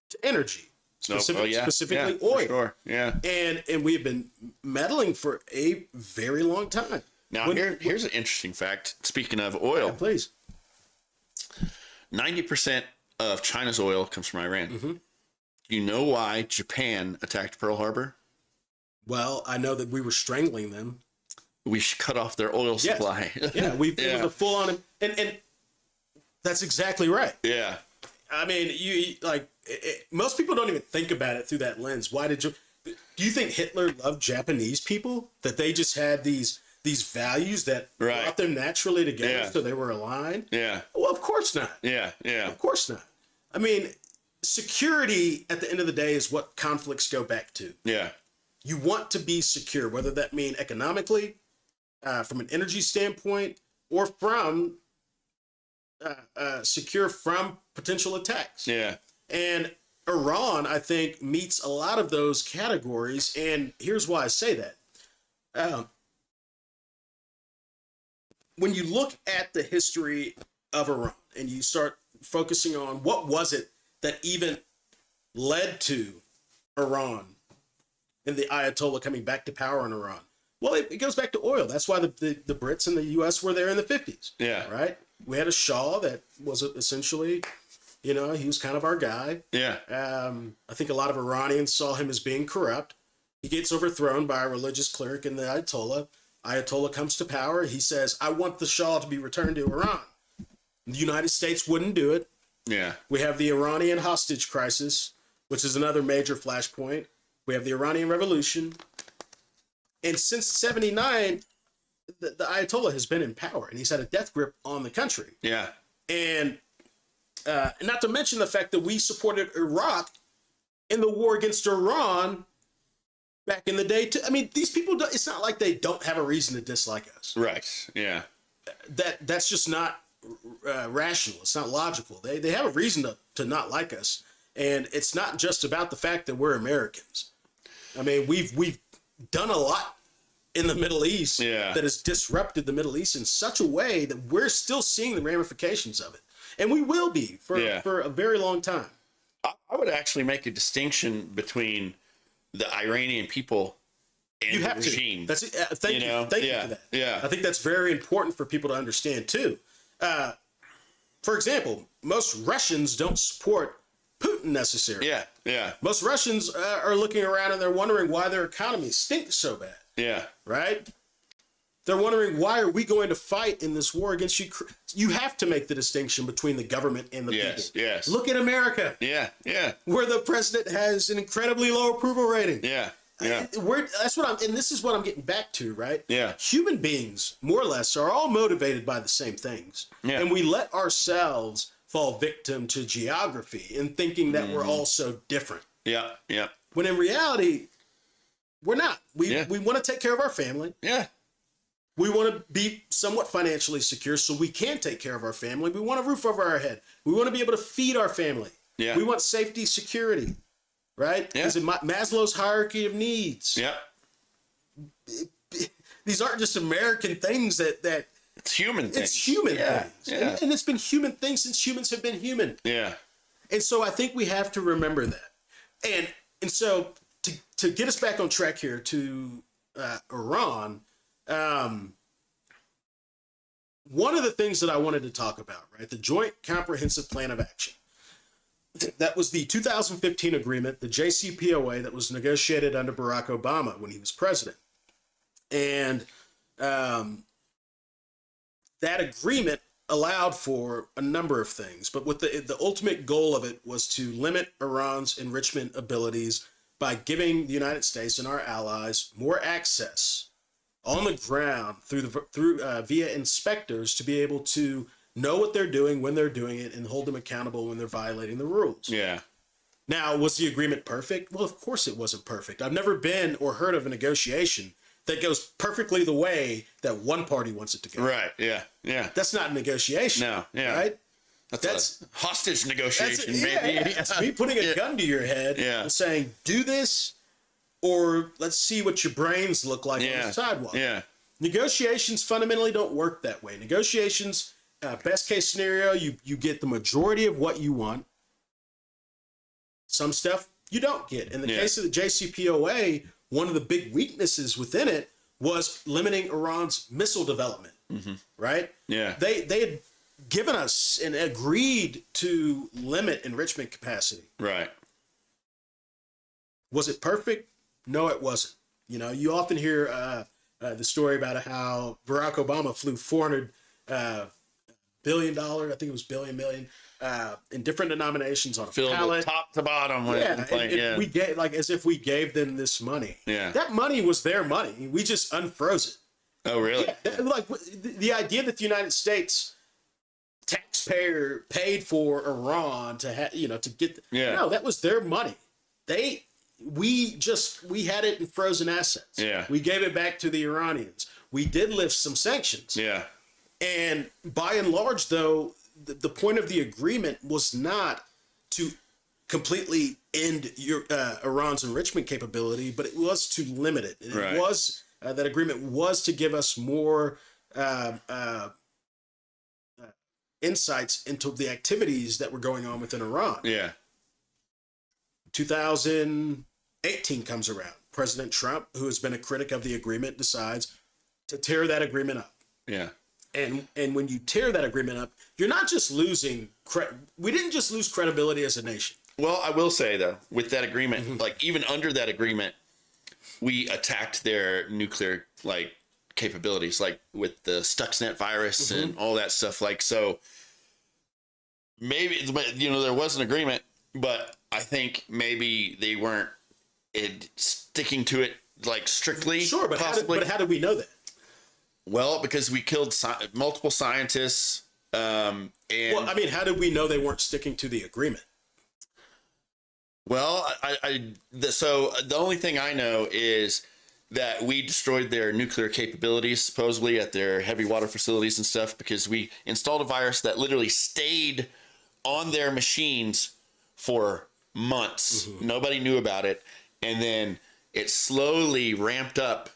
Speaker 2: to energy, specifically
Speaker 3: for
Speaker 2: oil.
Speaker 3: Sure. Yeah.
Speaker 2: And we have been meddling for a very long time.
Speaker 3: Now here's an interesting fact. Speaking of oil,
Speaker 2: Please.
Speaker 3: 90% of China's oil comes from Iran.
Speaker 2: Mm-hmm.
Speaker 3: You know why Japan attacked Pearl Harbor?
Speaker 2: Well, I know that we were strangling them.
Speaker 3: We should cut off their oil
Speaker 2: Yes.
Speaker 3: supply.
Speaker 2: Yeah, it was a full on, and that's exactly right.
Speaker 3: Yeah.
Speaker 2: I mean, most people don't even think about it through that lens. Do you think Hitler loved Japanese people? That they just had these values that
Speaker 3: Right.
Speaker 2: brought them naturally together,
Speaker 3: Yeah.
Speaker 2: so they were aligned?
Speaker 3: Yeah.
Speaker 2: Well, of course not.
Speaker 3: Yeah. Yeah.
Speaker 2: Of course not. I mean, security at the end of the day is what conflicts go back to.
Speaker 3: Yeah.
Speaker 2: You want to be secure, whether that mean economically, from an energy standpoint, or from secure from potential attacks.
Speaker 3: Yeah.
Speaker 2: And Iran, I think, meets a lot of those categories. And here's why I say that. When you look at the history of Iran and you start focusing on what was it that even led to Iran and the Ayatollah coming back to power in Iran, well, it goes back to oil. That's why the Brits and the U.S. were there in the 50s.
Speaker 3: Yeah.
Speaker 2: Right? We had a Shah that was essentially, he was kind of our guy.
Speaker 3: Yeah.
Speaker 2: I think a lot of Iranians saw him as being corrupt. He gets overthrown by a religious cleric in the Ayatollah. Ayatollah comes to power. He says, I want the Shah to be returned to Iran. The United States wouldn't do it.
Speaker 3: Yeah.
Speaker 2: We have the Iranian hostage crisis, which is another major flashpoint. We have the Iranian Revolution. And since 79, the Ayatollah has been in power, and he's had a death grip on the country.
Speaker 3: Yeah.
Speaker 2: And not to mention the fact that we supported Iraq in the war against Iran back in the day. I mean, these people, it's not like they don't have a reason to dislike us.
Speaker 3: Right. Yeah.
Speaker 2: That's just not rational. It's not logical. They have a reason to not like us. And it's not just about the fact that we're Americans. I mean, we've done a lot in the Middle East that has disrupted the Middle East in such a way that we're still seeing the ramifications of it. And we will be for a very long time.
Speaker 3: I would actually make a distinction between the Iranian people and
Speaker 2: You
Speaker 3: the
Speaker 2: have
Speaker 3: regime.
Speaker 2: to. That's it. Thank you for that.
Speaker 3: Yeah.
Speaker 2: I think that's very important for people to understand too. For example, most Russians don't support Putin necessarily.
Speaker 3: Yeah. Yeah.
Speaker 2: Most Russians are looking around and they're wondering why their economy stinks so bad.
Speaker 3: Yeah.
Speaker 2: Right? They're wondering, why are we going to fight in this war against Ukraine? You have to make the distinction between the government and the people.
Speaker 3: Yes.
Speaker 2: Look at America,
Speaker 3: Yeah. Yeah.
Speaker 2: where the president has an incredibly low approval rating.
Speaker 3: Yeah. Yeah.
Speaker 2: And this is what I'm getting back to, right?
Speaker 3: Yeah.
Speaker 2: Human beings, more or less, are all motivated by the same things.
Speaker 3: Yeah.
Speaker 2: And we let ourselves fall victim to geography in thinking that we're all so different.
Speaker 3: Yeah. Yeah.
Speaker 2: When in reality, we're not. We want to take care of our family.
Speaker 3: Yeah.
Speaker 2: We want to be somewhat financially secure so we can take care of our family. We want a roof over our head. We want to be able to feed our family.
Speaker 3: Yeah.
Speaker 2: We want safety, security, right?
Speaker 3: Yeah.
Speaker 2: Is it Maslow's hierarchy of needs?
Speaker 3: Yeah.
Speaker 2: These aren't just American things that
Speaker 3: It's human things.
Speaker 2: it's human
Speaker 3: Yeah.
Speaker 2: things.
Speaker 3: Yeah.
Speaker 2: And it's been human things since humans have been human.
Speaker 3: Yeah.
Speaker 2: And so I think we have to remember that. And so to get us back on track here to Iran, one of the things that I wanted to talk about, right, the Joint Comprehensive Plan of Action. That was the 2015 agreement, the JCPOA, that was negotiated under Barack Obama when he was president. And that agreement allowed for a number of things, but with the ultimate goal of it was to limit Iran's enrichment abilities by giving the United States and our allies more access on the ground via inspectors to be able to know what they're doing when they're doing it, and hold them accountable when they're violating the rules.
Speaker 3: Yeah.
Speaker 2: Now, was the agreement perfect? Well, of course it wasn't perfect. I've never been or heard of a negotiation that goes perfectly the way that one party wants it to go.
Speaker 3: Right. Yeah. Yeah.
Speaker 2: That's not a negotiation.
Speaker 3: No. Yeah.
Speaker 2: Right?
Speaker 3: That's a hostage negotiation,
Speaker 2: yeah,
Speaker 3: maybe.
Speaker 2: That's me putting a gun to your head
Speaker 3: Yeah.
Speaker 2: and saying, do this, or let's see what your brains look like on
Speaker 3: Yeah.
Speaker 2: the sidewalk.
Speaker 3: Yeah.
Speaker 2: Negotiations fundamentally don't work that way. Negotiations, best case scenario, you get the majority of what you want. Some stuff you don't get. In the
Speaker 3: Yeah.
Speaker 2: case of the JCPOA, one of the big weaknesses within it was limiting Iran's missile development. Right?
Speaker 3: Yeah.
Speaker 2: They had given us and agreed to limit enrichment capacity.
Speaker 3: Right.
Speaker 2: Was it perfect? No, it wasn't. You know, you often hear the story about how Barack Obama flew $400 billion, I think it was million, in different denominations on a
Speaker 3: Filled
Speaker 2: pallet.
Speaker 3: it top to bottom.
Speaker 2: Yeah,
Speaker 3: Yeah.
Speaker 2: we gave, like, as if we gave them this money.
Speaker 3: Yeah.
Speaker 2: That money was their money. We just unfroze it.
Speaker 3: Oh, really?
Speaker 2: Like the idea that the United States taxpayer paid for Iran to have, to get,
Speaker 3: Yeah.
Speaker 2: no, that was their money. We had it in frozen assets.
Speaker 3: Yeah.
Speaker 2: We gave it back to the Iranians. We did lift some sanctions.
Speaker 3: Yeah.
Speaker 2: And by and large, though, the point of the agreement was not to completely end Iran's enrichment capability, but it was to limit it. And
Speaker 3: Right.
Speaker 2: it was that agreement was to give us more insights into the activities that were going on within Iran.
Speaker 3: Yeah.
Speaker 2: 2018 comes around. President Trump, who has been a critic of the agreement, decides to tear that agreement up.
Speaker 3: Yeah.
Speaker 2: And when you tear that agreement up, you're not just losing we didn't just lose credibility as a nation.
Speaker 3: Well, I will say though, with that agreement, like even under that agreement, we attacked their nuclear capabilities, like with the Stuxnet virus and all that stuff. Like, so maybe, there was an agreement, but I think maybe they weren't sticking to it strictly.
Speaker 2: Sure, but
Speaker 3: possibly.
Speaker 2: how did we know that?
Speaker 3: Well, because we killed multiple scientists. And
Speaker 2: Well, I mean, how did we know they weren't sticking to the agreement?
Speaker 3: well, so the only thing I know is that we destroyed their nuclear capabilities, supposedly at their heavy water facilities and stuff, because we installed a virus that literally stayed on their machines for months. Nobody knew about it. And then it slowly ramped up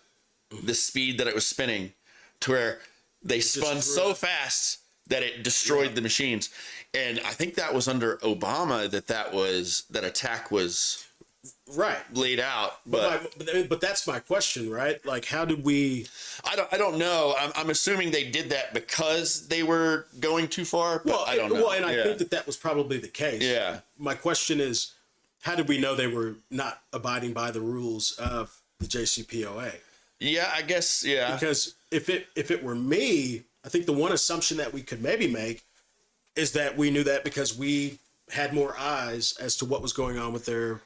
Speaker 3: the speed that it was spinning to where they spun so fast that it destroyed the machines. And I think that was under Obama that attack was
Speaker 2: Right.
Speaker 3: laid out. But
Speaker 2: that's my question, right? Like, how did we?
Speaker 3: I don't know. I'm assuming they did that because they were going too far. But
Speaker 2: Well,
Speaker 3: I don't know.
Speaker 2: Well, and I think that was probably the case.
Speaker 3: Yeah.
Speaker 2: My question is, how did we know they were not abiding by the rules of the JCPOA?
Speaker 3: Yeah, I guess. Yeah.
Speaker 2: Because if it were me, I think the one assumption that we could maybe make is that we knew that because we had more eyes as to what was going on with their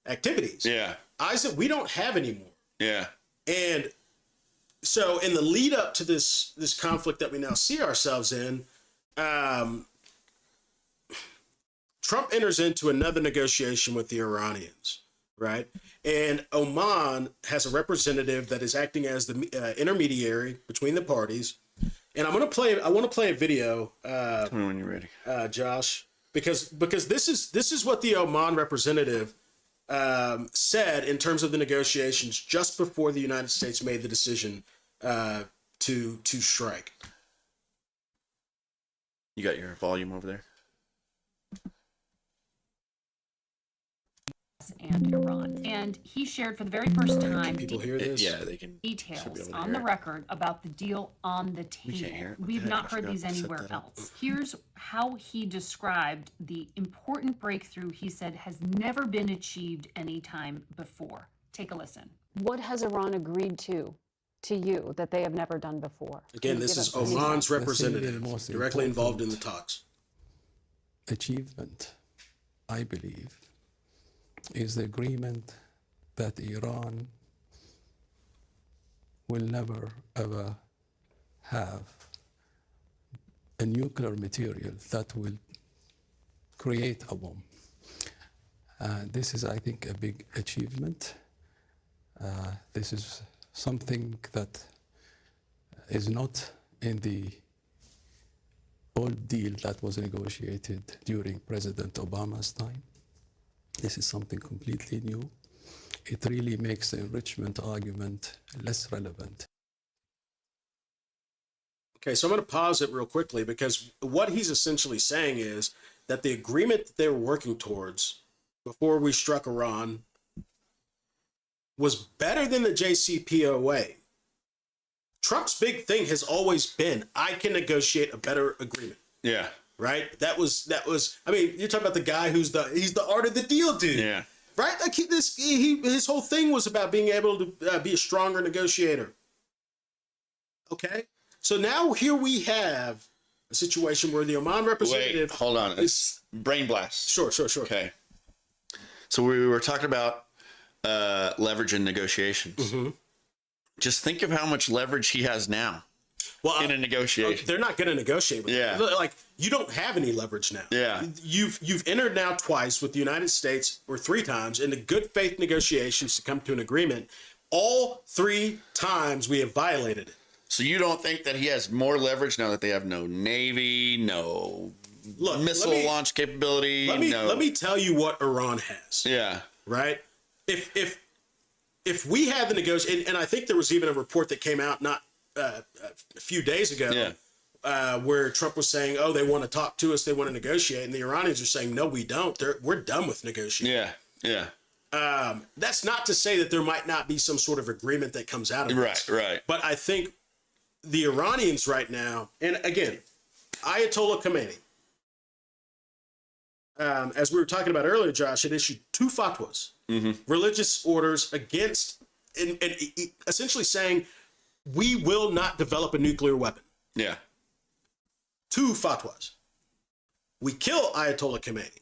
Speaker 2: activities.
Speaker 3: Yeah.
Speaker 2: Eyes that we don't have anymore.
Speaker 3: Yeah.
Speaker 2: And so in the lead up to this conflict that we now see ourselves in, Trump enters into another negotiation with the Iranians, right? And Oman has a representative that is acting as the intermediary between the parties. And I want to play a video,
Speaker 3: Tell me when you're ready.
Speaker 2: Josh, because this is what the Oman representative said in terms of the negotiations just before the United States made the decision to strike.
Speaker 3: You got your volume over there?
Speaker 4: And Iran. And he shared for the very first time
Speaker 2: People hear this?
Speaker 3: Yeah, they can.
Speaker 4: details on the record about the deal on the table.
Speaker 3: can't hear it.
Speaker 4: We've
Speaker 3: Okay,
Speaker 4: not
Speaker 3: I
Speaker 4: heard
Speaker 3: forgot
Speaker 4: these
Speaker 3: to set
Speaker 4: anywhere
Speaker 3: that up.
Speaker 4: else. Here's how he described the important breakthrough he said has never been achieved any time before. Take a listen.
Speaker 5: What has Iran agreed to you that they have never done before?
Speaker 2: Again,
Speaker 5: Can you
Speaker 2: this
Speaker 5: give
Speaker 2: is
Speaker 5: us any-
Speaker 2: Oman's
Speaker 6: the
Speaker 2: representative
Speaker 6: most
Speaker 2: directly involved in
Speaker 6: important
Speaker 2: the talks.
Speaker 6: achievement, I believe, is the agreement that Iran will never ever have a nuclear material that will create a bomb. This is, I think, a big achievement. This is something that is not in the old deal that was negotiated during President Obama's time. This is something completely new. It really makes the enrichment argument less relevant.
Speaker 2: Okay, so I'm going to pause it real quickly because what he's essentially saying is that the agreement that they were working towards before we struck Iran was better than the JCPOA. Trump's big thing has always been, I can negotiate a better agreement.
Speaker 3: Yeah.
Speaker 2: Right? That was. I mean, you're talking about the guy he's the art of the deal dude.
Speaker 3: Yeah.
Speaker 2: Right? Like his whole thing was about being able to be a stronger negotiator. Okay. So now here we have a situation where the Oman representative.
Speaker 3: Wait, hold on. It's brain blast.
Speaker 2: Sure.
Speaker 3: Okay. So we were talking about leverage in negotiations.
Speaker 2: Mm-hmm.
Speaker 3: Just think of how much leverage he has now in a negotiation.
Speaker 2: They're not going to negotiate with
Speaker 3: Yeah.
Speaker 2: you. Like, you don't have any leverage now.
Speaker 3: Yeah.
Speaker 2: You've entered now twice with the United States, or 3 times, into good faith negotiations to come to an agreement. All 3 times we have violated it.
Speaker 3: So you don't think that he has more leverage now that they have no Navy, no missile launch capability?
Speaker 2: Let me tell you what Iran has.
Speaker 3: Yeah.
Speaker 2: Right? If we had the negotiation, and I think there was even a report that came out not a few days ago, where Trump was saying, "Oh, they want to talk to us, they want to negotiate," and the Iranians are saying, "No, we don't. We're done with negotiating."
Speaker 3: Yeah.
Speaker 2: That's not to say that there might not be some sort of agreement that comes out of this.
Speaker 3: Right.
Speaker 2: But I think the Iranians right now, and again, Ayatollah Khamenei, as we were talking about earlier, Josh, had issued 2 fatwas, religious orders against, and essentially saying, we will not develop a nuclear weapon.
Speaker 3: Yeah.
Speaker 2: 2 fatwas. We kill Ayatollah Khamenei.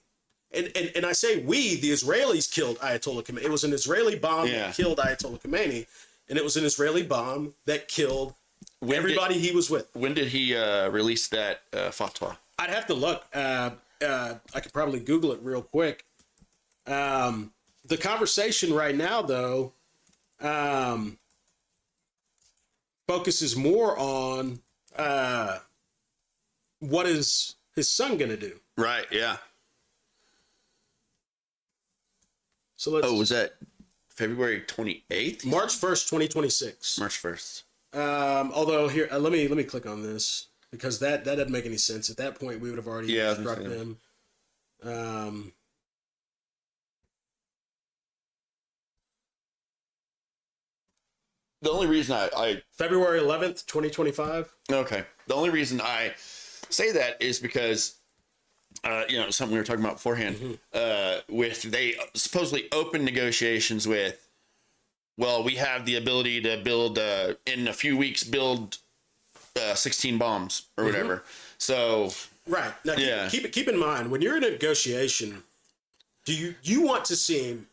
Speaker 2: And I say we, the Israelis killed Ayatollah Khamenei. It was an Israeli bomb that killed Ayatollah Khamenei, and it was an Israeli bomb that killed everybody he was with.
Speaker 3: When did he release that fatwa?
Speaker 2: I'd have to look. I could probably Google it real quick. The conversation right now, though, focuses more on what is his son going to do.
Speaker 3: Right, yeah.
Speaker 2: So let's.
Speaker 3: Oh, was that February 28th?
Speaker 2: March 1st, 2026.
Speaker 3: March 1st.
Speaker 2: Although here, let me click on this because that doesn't make any sense. At that point, we would have already struck them.
Speaker 3: The only reason I
Speaker 2: February 11th, 2025.
Speaker 3: okay. The only reason I say that is because something we were talking about beforehand. With they supposedly open negotiations with. Well, we have the ability to build in a few weeks 16 bombs or whatever. So
Speaker 2: right now, keep in mind when you're in a negotiation, do you want to seem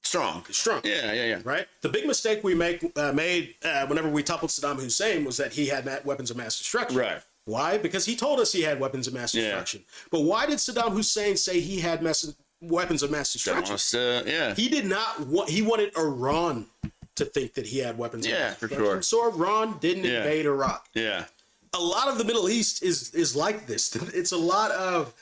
Speaker 3: strong? Yeah.
Speaker 2: Right. The big mistake we made whenever we toppled Saddam Hussein was that he had weapons of mass destruction.
Speaker 3: Right.
Speaker 2: Why? Because he told us he had weapons of mass destruction. But why did Saddam Hussein say he had weapons of mass destruction? He did not want. He wanted Iran to think that he had weapons of mass destruction.
Speaker 3: For sure.
Speaker 2: So Iran didn't invade Iraq.
Speaker 3: Yeah.
Speaker 2: A lot of the Middle East is like this. It's a lot of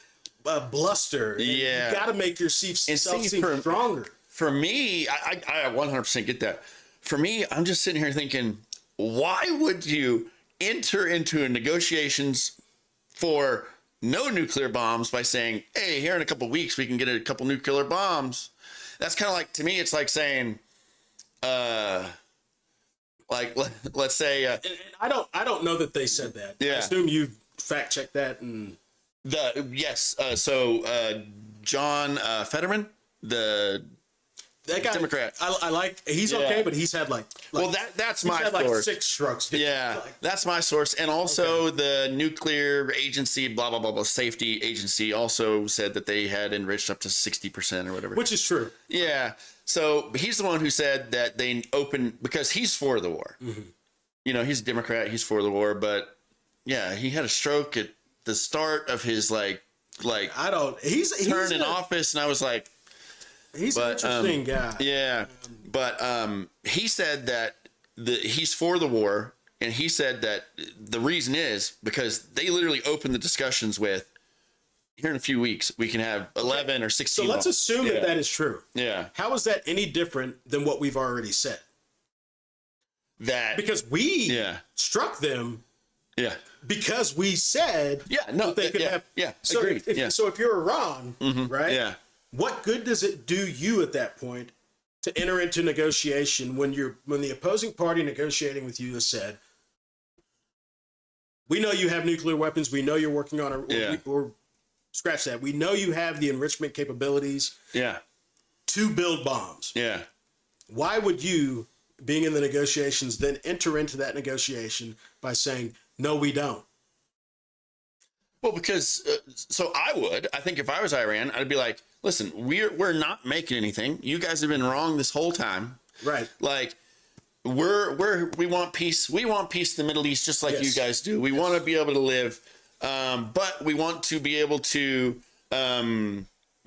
Speaker 2: bluster. You got to make yourself seem stronger.
Speaker 3: For me, I 100% get that. For me, I'm just sitting here thinking, why would you enter into negotiations for no nuclear bombs by saying, hey, here in a couple of weeks, we can get a couple nuclear bombs? That's kind of like, to me, it's like saying, let's say,
Speaker 2: and I don't know that they said that.
Speaker 3: Yeah.
Speaker 2: I assume you fact checked that and
Speaker 3: John Fetterman, that guy, Democrat.
Speaker 2: I like. He's okay, but he's had
Speaker 3: that's my
Speaker 2: had
Speaker 3: source.
Speaker 2: 6 strokes.
Speaker 3: Yeah, that's my source, and also the nuclear agency, blah blah blah blah, safety agency, also said that they had enriched up to 60% or whatever.
Speaker 2: Which is true.
Speaker 3: Yeah. So he's the one who said that they opened because he's for the war. Mm-hmm. He's a Democrat. He's for the war, but yeah, he had a stroke at the start of his like
Speaker 2: I don't. He's
Speaker 3: turn in office, and I was like,
Speaker 2: he's an interesting guy.
Speaker 3: yeah. But he said that he's for the war, and he said that the reason is because they literally opened the discussions with, here in a few weeks we can have 11 or 16.
Speaker 2: So let's
Speaker 3: bombs.
Speaker 2: assume that that is true.
Speaker 3: Yeah.
Speaker 2: How is that any different than what we've already said?
Speaker 3: That
Speaker 2: Because we
Speaker 3: Yeah.
Speaker 2: struck them
Speaker 3: yeah.
Speaker 2: because we said
Speaker 3: No,
Speaker 2: that they could
Speaker 3: yeah,
Speaker 2: have.
Speaker 3: yeah,
Speaker 2: So
Speaker 3: agreed.
Speaker 2: if,
Speaker 3: Yeah.
Speaker 2: so if you're Iran, right?
Speaker 3: Yeah.
Speaker 2: What good does it do you at that point to enter into negotiation when the opposing party negotiating with you has said, we know you have nuclear weapons, we know you're working on or scratch that, we know you have the enrichment capabilities
Speaker 3: Yeah.
Speaker 2: to build bombs.
Speaker 3: Yeah.
Speaker 2: Why would you, being in the negotiations, then enter into that negotiation by saying, no, we don't?
Speaker 3: Well, because so I think if I was Iran, I'd be like, listen, we're not making anything. You guys have been wrong this whole time.
Speaker 2: Right.
Speaker 3: Like we want peace. We want peace in the Middle East, just like
Speaker 2: Yes.
Speaker 3: you guys do. We want to be able to live, but we want to be able to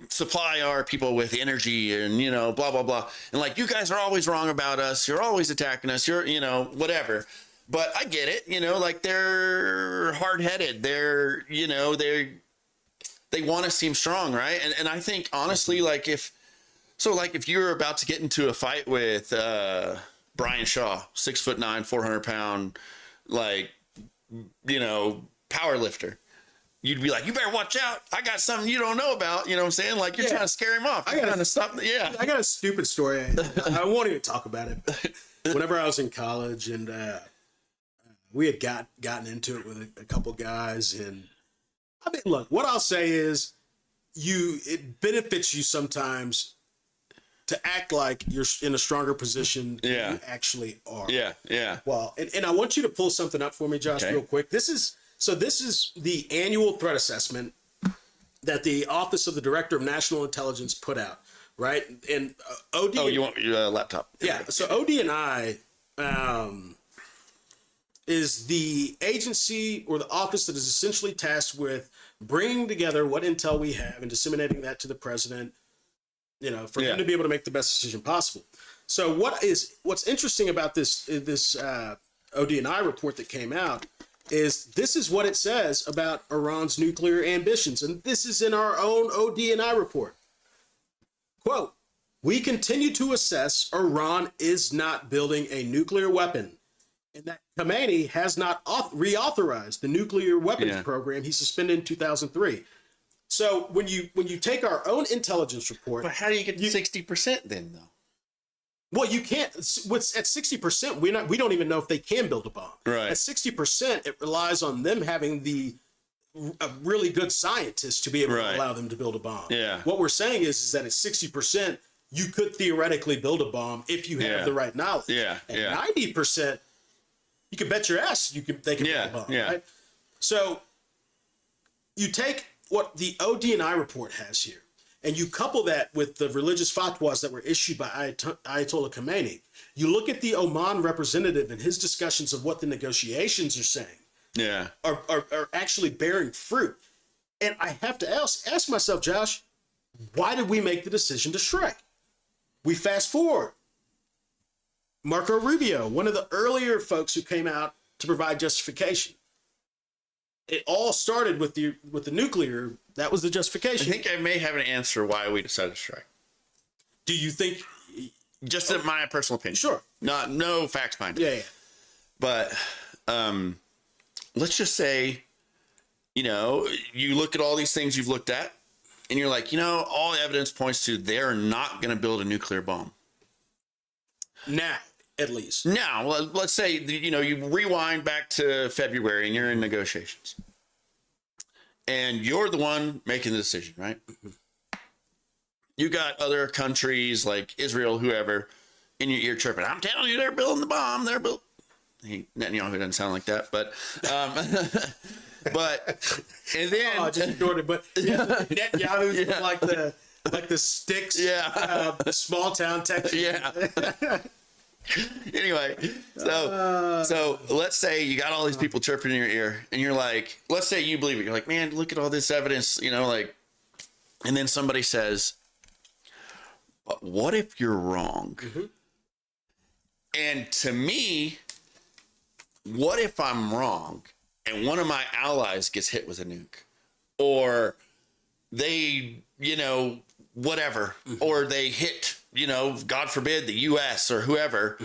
Speaker 3: supply our people with energy and, blah, blah, blah. And like, you guys are always wrong about us. You're always attacking us. You're, whatever. But I get it, like they're hard-headed. They're, they want to seem strong, right? And I think honestly, like if you're about to get into a fight with Brian Shaw, 6'9", 400 pound, power lifter, you'd be like, you better watch out. I got something you don't know about. You know what I'm saying? Like you're trying to scare him off. You're trying to stop. Yeah.
Speaker 2: I got a stupid story. I won't even talk about it. But whenever I was in college and we had gotten into it with a couple guys, and I mean, look, what I'll say is it benefits you sometimes to act like you're in a stronger position than you actually are.
Speaker 3: Yeah. Yeah.
Speaker 2: Well, and I want you to pull something up for me, Josh, real quick. This is the annual threat assessment that the Office of the Director of National Intelligence put out, right? And OD.
Speaker 3: Oh, you want your laptop?
Speaker 2: Yeah. So ODNI is the agency or the office that is essentially tasked with bringing together what intel we have and disseminating that to the president, for him to be able to make the best decision possible. So what's interesting about this ODNI report that came out is this is what it says about Iran's nuclear ambitions. And this is in our own ODNI report. Quote, we continue to assess Iran is not building a nuclear weapon, and that Khamenei has not reauthorized the nuclear weapons program he suspended in 2003. So when you take our own intelligence report,
Speaker 3: But how do you get 60% then, though?
Speaker 2: well, you can't. What's at 60%? We don't even know if they can build a bomb.
Speaker 3: Right.
Speaker 2: At 60%, it relies on them having a really good scientist to be able to allow them to build a bomb.
Speaker 3: Yeah.
Speaker 2: What we're saying is that at 60%, you could theoretically build a bomm if you have the right knowledge.
Speaker 3: Yeah.
Speaker 2: At
Speaker 3: Yeah.
Speaker 2: 90%, you can bet your ass they can build a bomb.
Speaker 3: Yeah.
Speaker 2: Right? So you take what the ODNI report has here, and you couple that with the religious fatwas that were issued by Ayatollah Khamenei. You look at the Oman representative and his discussions of what the negotiations are saying
Speaker 3: Yeah.
Speaker 2: are actually bearing fruit. And I have to ask myself, Josh, why did we make the decision to strike? We fast forward. Marco Rubio, one of the earlier folks who came out to provide justification. It all started with the nuclear. That was the
Speaker 3: I
Speaker 2: justification.
Speaker 3: think I may have an answer why we decided to strike.
Speaker 2: Do you think?
Speaker 3: Just in my personal opinion.
Speaker 2: Sure.
Speaker 3: No facts behind it.
Speaker 2: Yeah.
Speaker 3: But let's just say, you look at all these things you've looked at, and you're like, all the evidence points to they're not going to build a nuclear bomb.
Speaker 2: Now, at least.
Speaker 3: Now, let's say, you rewind back to February and you're in negotiations. And you're the one making the decision, right? You got other countries like Israel, whoever, in your ear chirping, I'm telling you, they're building the bomb. They're building. Netanyahu doesn't sound like that, but and then
Speaker 2: I just ignored it. But Netanyahu's like the sticks, the small town Texas.
Speaker 3: Yeah. Anyway, so let's say you got all these people chirping in your ear, and you're like, let's say you believe it. You're like, man, look at all this evidence, like, and then somebody says, but what if you're wrong?
Speaker 2: Mm-hmm.
Speaker 3: And to me, what if I'm wrong and one of my allies gets hit with a nuke, or they, whatever, or they hit, God forbid, the US or whoever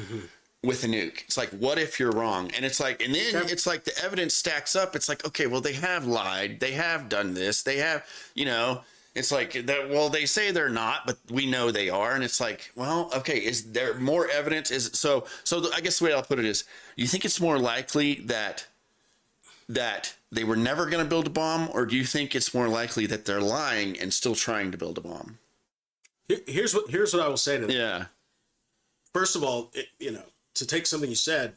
Speaker 3: with a nuke. It's like, what if you're wrong? And it's like, and then it's like the evidence stacks up. It's like, okay, well, they have lied. They have done this. They have, it's like that. Well, they say they're not, but we know they are. And it's like, well, okay, is there more evidence? So I guess the way I'll put it is, you think it's more likely that they were never going to build a bomb, or do you think it's more likely that they're lying and still trying to build a bomb?
Speaker 2: Here's what I will say to that.
Speaker 3: Yeah.
Speaker 2: First of all, to take something you said,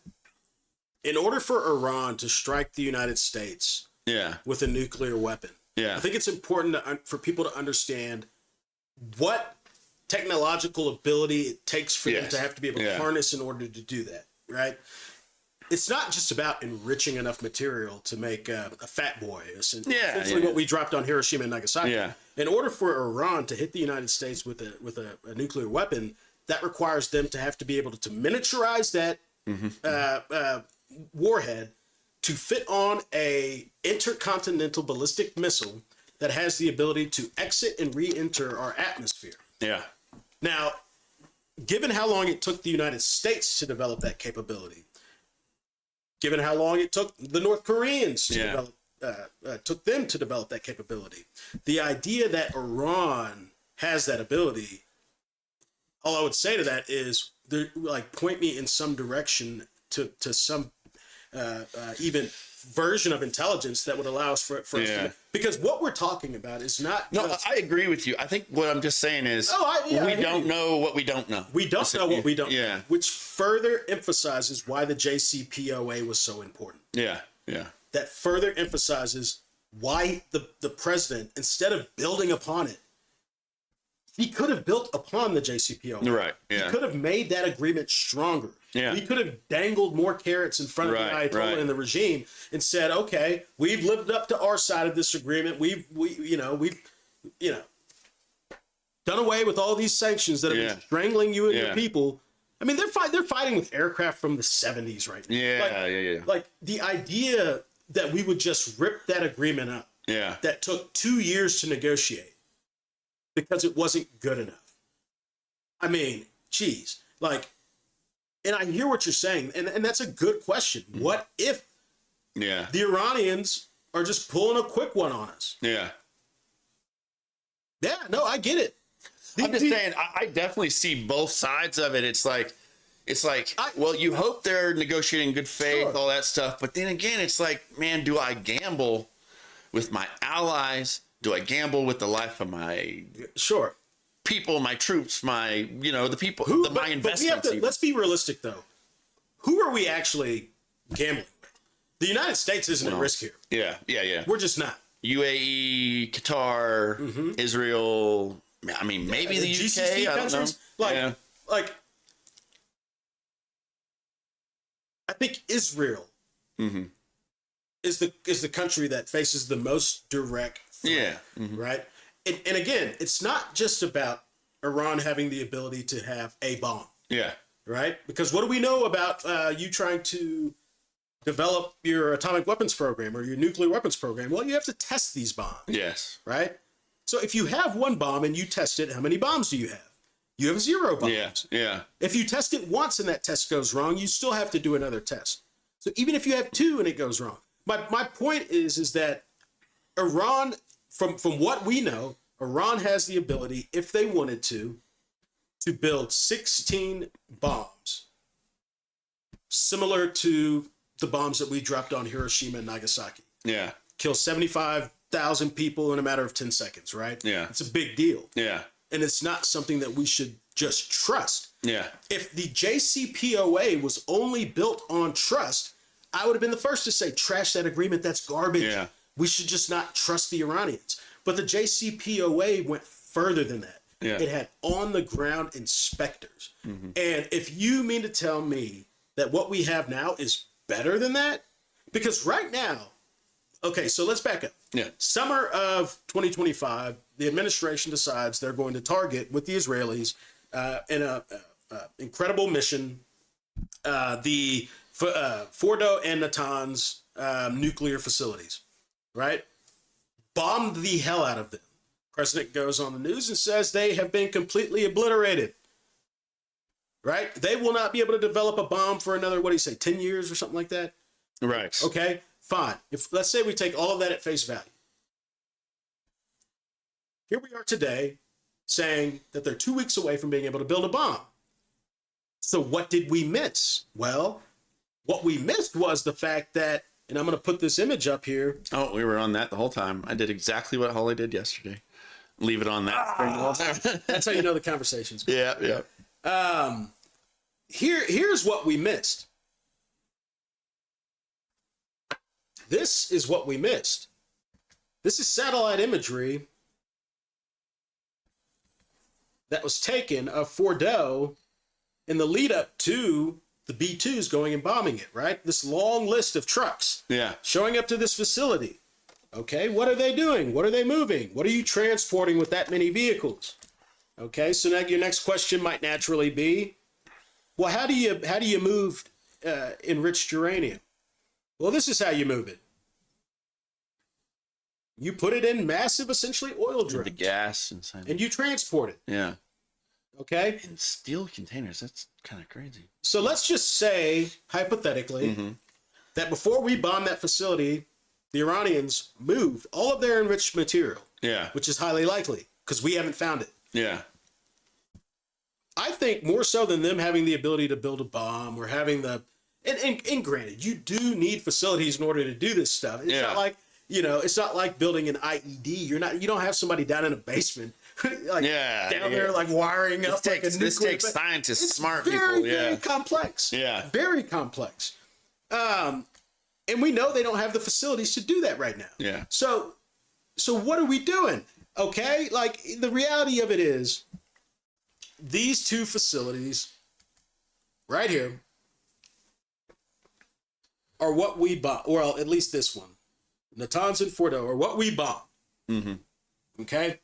Speaker 2: in order for Iran to strike the United States with a nuclear weapon, I think it's important for people to understand what technological ability it takes for them to have to be able to harness in order to do that, right? It's not just about enriching enough material to make a fat boy, essentially what we dropped on Hiroshima and Nagasaki.
Speaker 3: Yeah.
Speaker 2: In order for Iran to hit the United States with a nuclear weapon, that requires them to have to be able to miniaturize that warhead to fit on a intercontinental ballistic missile that has the ability to exit and re-enter our atmosphere.
Speaker 3: Yeah.
Speaker 2: Now, given how long it took the United States to develop that capability, given how long it took the North Koreans to develop that capability, the idea that Iran has that ability, all I would say to that is, point me in some direction to some even version of intelligence that would allow us for us to, because what we're talking about is not.
Speaker 3: No, I agree with you. I think what I'm just saying is, we don't know what we don't know.
Speaker 2: We don't know what we don't know,
Speaker 3: Yeah.
Speaker 2: which further emphasizes why the JCPOA was so important.
Speaker 3: Yeah. Yeah.
Speaker 2: That further emphasizes why the president, instead of building upon it, he could have built upon the JCPOA.
Speaker 3: Right. Yeah.
Speaker 2: He could have made that agreement stronger.
Speaker 3: Yeah.
Speaker 2: He could have dangled more carrots in front of the Ayatollah and the regime and said, okay, we've lived up to our side of this agreement. We've done away with all these sanctions that have been strangling you and your people. I mean, they're fighting with aircraft from the 70s right now.
Speaker 3: Yeah.
Speaker 2: Like the idea that we would just rip that agreement up.
Speaker 3: Yeah.
Speaker 2: That took 2 years to negotiate because it wasn't good enough. I mean, geez, and I hear what you're saying, and that's a good question. What if the Iranians are just pulling a quick one on us?
Speaker 3: Yeah.
Speaker 2: Yeah, no, I get it.
Speaker 3: I'm just saying, I definitely see both sides of it. It's like, well, you hope they're negotiating in good faith, all that stuff. But then again, it's like, man, do I gamble with my allies? Do I gamble with the life of my people, my troops, my, the people, my investments?
Speaker 2: Let's be realistic, though. Who are we actually gambling with? The United States isn't at risk here.
Speaker 3: Yeah.
Speaker 2: We're just not.
Speaker 3: UAE, Qatar, Israel. I mean, maybe the UK.
Speaker 2: GCC
Speaker 3: I don't know.
Speaker 2: I think Israel is the country that faces the most direct threat, right? And again, it's not just about Iran having the ability to have a bomb.
Speaker 3: Yeah.
Speaker 2: Right? Because what do we know about you trying to develop your atomic weapons program or your nuclear weapons program? Well, you have to test these bombs.
Speaker 3: Yes.
Speaker 2: Right? So if you have one bomb and you test it, how many bombs do you have? You have 0 bombs.
Speaker 3: Yeah.
Speaker 2: If you test it once and that test goes wrong, you still have to do another test. So even if you have 2 and it goes wrong, my point is that Iran, from what we know, Iran has the ability, if they wanted to build 16 bombs similar to the bombs that we dropped on Hiroshima and Nagasaki.
Speaker 3: Yeah.
Speaker 2: Kill 75,000 people in a matter of 10 seconds, right?
Speaker 3: Yeah.
Speaker 2: It's a big deal.
Speaker 3: Yeah.
Speaker 2: And it's not something that we should just trust.
Speaker 3: Yeah.
Speaker 2: If the JCPOA was only built on trust, I would have been the first to say, trash that agreement. That's garbage.
Speaker 3: Yeah.
Speaker 2: We should just not trust the Iranians. But the JCPOA went further than that.
Speaker 3: Yeah.
Speaker 2: It had on the ground inspectors. And if you mean to tell me that what we have now is better than that, because right now, okay, so let's back up.
Speaker 3: Yeah.
Speaker 2: Summer of 2025, the administration decides they're going to target with the Israelis in a incredible mission, the Fordo and Natanz nuclear facilities, right? Bombed the hell out of them. President goes on the news and says they have been completely obliterated, right? They will not be able to develop a bomb for another, what do you say, 10 years or something like that?
Speaker 3: Right.
Speaker 2: Okay, fine. If let's say we take all of that at face value. Here we are today saying that they're 2 weeks away from being able to build a bomb. So what did we miss? Well, what we missed was the fact that, and I'm going to put this image up here.
Speaker 3: Oh, we were on that the whole time. I did exactly what Holly did yesterday. Leave it on that screen the whole time.
Speaker 2: That's how you know the conversation's going.
Speaker 3: Yeah.
Speaker 2: Here's what we missed. This is what we missed. This is satellite imagery that was taken of Fordo in the lead up to the B-2s going and bombing it, right? This long list of trucks
Speaker 3: Yeah.
Speaker 2: showing up to this facility. Okay, what are they doing? What are they moving? What are you transporting with that many vehicles? Okay, so now your next question might naturally be, well, how do you move enriched uranium? Well, this is how you move it. You put it in massive, essentially oil
Speaker 3: The
Speaker 2: drums,
Speaker 3: gas inside.
Speaker 2: and you transport it.
Speaker 3: Yeah.
Speaker 2: Okay,
Speaker 3: In steel containers. That's kind of crazy.
Speaker 2: so let's just say hypothetically that before we bomb that facility, the Iranians moved all of their enriched material,
Speaker 3: Yeah.
Speaker 2: which is highly likely because we haven't found it.
Speaker 3: Yeah.
Speaker 2: I think more so than them having the ability to build a bomb or having the, and granted, you do need facilities in order to do this stuff. It's
Speaker 3: Yeah.
Speaker 2: not like, it's not like building an IED. You don't have somebody down in a basement, like
Speaker 3: Yeah,
Speaker 2: down
Speaker 3: yeah.
Speaker 2: there, like wiring up like a
Speaker 3: This
Speaker 2: nuclear.
Speaker 3: takes scientists,
Speaker 2: It's
Speaker 3: smart
Speaker 2: very,
Speaker 3: people. Yeah.
Speaker 2: very complex.
Speaker 3: Yeah.
Speaker 2: Very complex. And we know they don't have the facilities to do that right now.
Speaker 3: Yeah.
Speaker 2: So what are we doing? Okay, like the reality of it is, these two facilities right here are what we bought. Well, at least this one, Natanz and Fordo, are what we bought. Okay.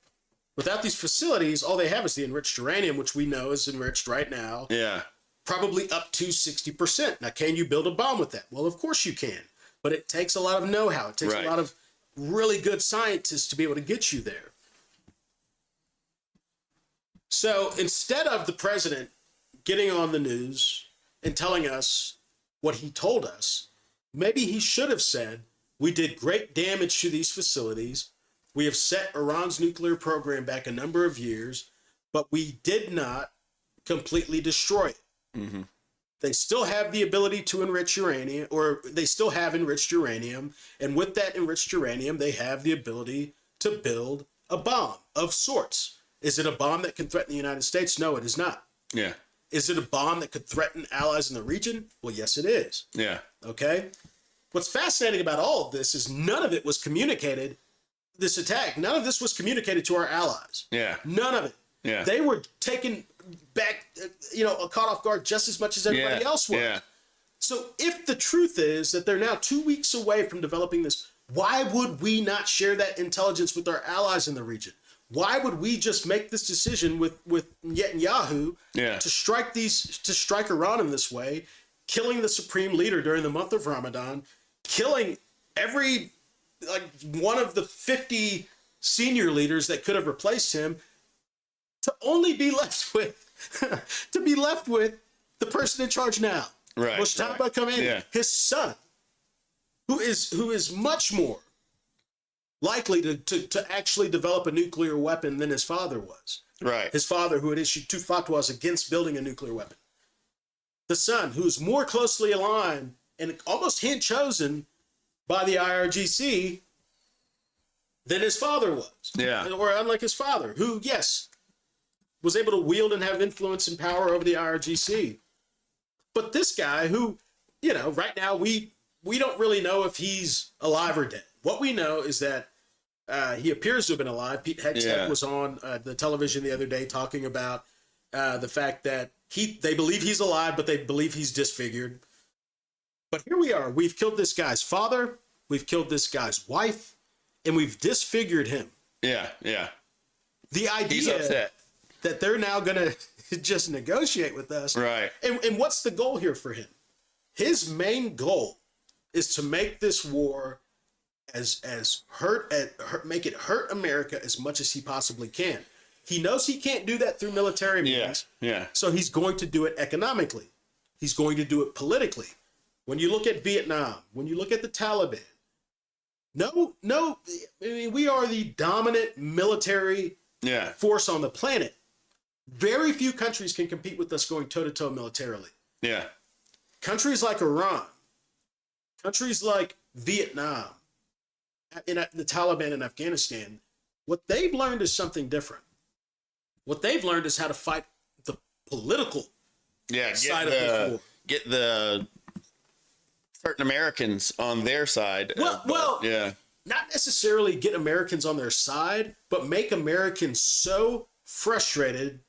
Speaker 2: Without these facilities, all they have is the enriched uranium, which we know is enriched right now,
Speaker 3: Yeah.
Speaker 2: probably up to 60%. Now, can you build a bomb with that? Well, of course you can, but it takes a lot of know-how. It takes
Speaker 3: Right.
Speaker 2: a lot of really good scientists to be able to get you there. So instead of the president getting on the news and telling us what he told us, maybe he should have said, we did great damage to these facilities. We have set Iran's nuclear program back a number of years, but we did not completely destroy it. They still have the ability to enrich uranium, or they still have enriched uranium. And with that enriched uranium, they have the ability to build a bomb of sorts. Is it a bomb that can threaten the United States? No, it is not.
Speaker 3: Yeah.
Speaker 2: Is it a bomb that could threaten allies in the region? Well, yes, it is.
Speaker 3: Yeah.
Speaker 2: Okay. What's fascinating about all of this is none of it was communicated. This attack, none of this was communicated to our allies.
Speaker 3: Yeah.
Speaker 2: None of it.
Speaker 3: Yeah.
Speaker 2: They were taken back, caught off guard just as much as everybody else was.
Speaker 3: Yeah.
Speaker 2: So if the truth is that they're now 2 weeks away from developing this, why would we not share that intelligence with our allies in the region? Why would we just make this decision with Netanyahu
Speaker 3: Yeah.
Speaker 2: to strike Iran in this way, killing the supreme leader during the month of Ramadan, killing every one of the 50 senior leaders that could have replaced him, to only be left with the person in charge now,
Speaker 3: Right,
Speaker 2: Mustafa
Speaker 3: right.
Speaker 2: Khamenei,
Speaker 3: Yeah.
Speaker 2: his son, who is much more likely to actually develop a nuclear weapon than his father was.
Speaker 3: Right.
Speaker 2: His father, who had issued 2 fatwas against building a nuclear weapon. The son, who's more closely aligned and almost hand-chosen by the IRGC than his father was.
Speaker 3: Yeah.
Speaker 2: Or unlike his father, who, yes, was able to wield and have influence and power over the IRGC. But this guy who, right now we don't really know if he's alive or dead. What we know is that He appears to have been alive. Pete Hegseth
Speaker 3: Yeah.
Speaker 2: was on the television the other day talking about the fact that they believe he's alive, but they believe he's disfigured. But here we are. We've killed this guy's father. We've killed this guy's wife, and we've disfigured him.
Speaker 3: Yeah, yeah.
Speaker 2: The
Speaker 3: He's
Speaker 2: idea
Speaker 3: upset.
Speaker 2: that they're now going to just negotiate with us.
Speaker 3: Right.
Speaker 2: And what's the goal here for him? His main goal is to make this war make it hurt America as much as he possibly can. He knows he can't do that through military means.
Speaker 3: Yeah.
Speaker 2: So he's going to do it economically. He's going to do it politically. When you look at Vietnam, when you look at the Taliban, I mean, we are the dominant military
Speaker 3: Yeah.
Speaker 2: force on the planet. Very few countries can compete with us going toe-to-toe militarily.
Speaker 3: Yeah.
Speaker 2: Countries like Iran, countries like Vietnam, and the Taliban in Afghanistan, what they've learned is something different. What they've learned is how to fight the political
Speaker 3: Yeah.
Speaker 2: side of this war.
Speaker 3: Get the certain Americans on their side.
Speaker 2: Well,
Speaker 3: yeah.
Speaker 2: Not necessarily get Americans on their side, but make Americans so frustrated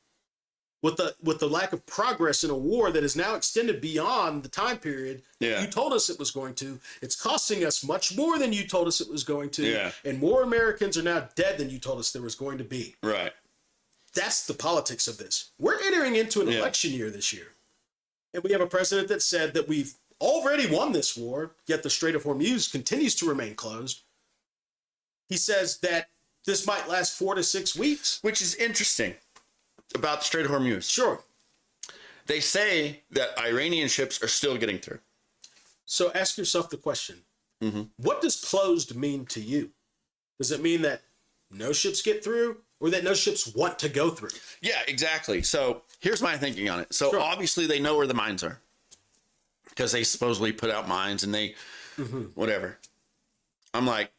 Speaker 2: with the lack of progress in a war that is now extended beyond the time period
Speaker 3: Yeah.
Speaker 2: you told us it was going to. It's costing us much more than you told us it was going to.
Speaker 3: Yeah.
Speaker 2: And more Americans are now dead than you told us there was going to be.
Speaker 3: Right.
Speaker 2: That's the politics of this. We're entering into an election year this year. And we have a president that said that we've already won this war, yet the Strait of Hormuz continues to remain closed. He says that this might last 4 to 6 weeks.
Speaker 3: Which is interesting about the Strait of Hormuz.
Speaker 2: Sure.
Speaker 3: They say that Iranian ships are still getting through.
Speaker 2: So ask yourself the question,
Speaker 3: Mm-hmm.
Speaker 2: what does closed mean to you? Does it mean that no ships get through or that no ships want to go through?
Speaker 3: Yeah, exactly. So here's my thinking on it. So
Speaker 2: Sure.
Speaker 3: obviously they know where the mines are because they supposedly put out mines and they, whatever. I'm like,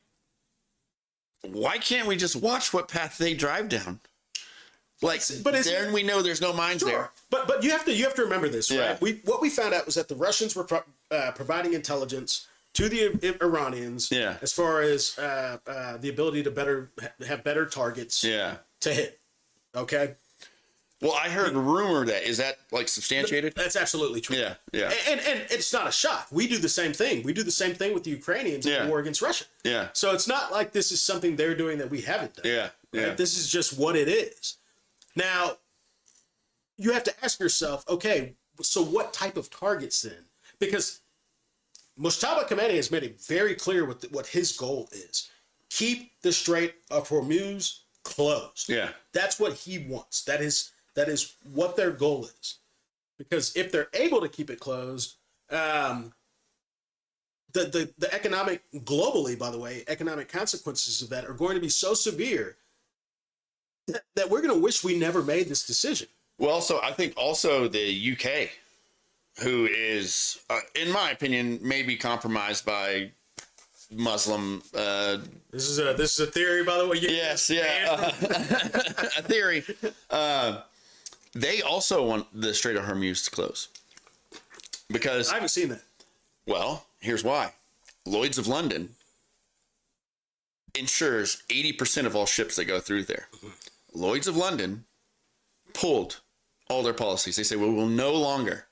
Speaker 3: why can't we just watch what path they drive down? Like,
Speaker 2: But is
Speaker 3: then
Speaker 2: it-
Speaker 3: we know there's no mines there.
Speaker 2: But you have to remember this, right?
Speaker 3: Yeah.
Speaker 2: What we found out was that the Russians were providing intelligence to the Iranians
Speaker 3: Yeah.
Speaker 2: as far as the ability to have better targets
Speaker 3: Yeah.
Speaker 2: to hit. Okay,
Speaker 3: Well, I heard a rumor that is that like substantiated?
Speaker 2: that's absolutely true.
Speaker 3: Yeah, yeah.
Speaker 2: And it's not a shock. We do the same thing. We do the same thing with the Ukrainians in
Speaker 3: Yeah.
Speaker 2: the war against Russia.
Speaker 3: Yeah.
Speaker 2: So it's not like this is something they're doing that we haven't done.
Speaker 3: Yeah. Yeah.
Speaker 2: Right? This is just what it is. Now, you have to ask yourself, okay, so what type of targets then? Because Mustafa Khamenei has made it very clear what his goal is. Keep the Strait of Hormuz closed.
Speaker 3: Yeah.
Speaker 2: That's what he wants. That is what their goal is. Because if they're able to keep it closed, the economic, globally, by the way, economic consequences of that are going to be so severe that we're going to wish we never made this decision.
Speaker 3: Well, so I think also the UK, who is, in my opinion, maybe compromised by Muslim.
Speaker 2: This is a theory, by the way.
Speaker 3: Yes, yeah, a theory. They also want the Strait of Hormuz to close because,
Speaker 2: I haven't seen that.
Speaker 3: well, here's why: Lloyd's of London insures 80% of all ships that go through there. Lloyd's of London pulled all their policies. They say, well, we'll no longer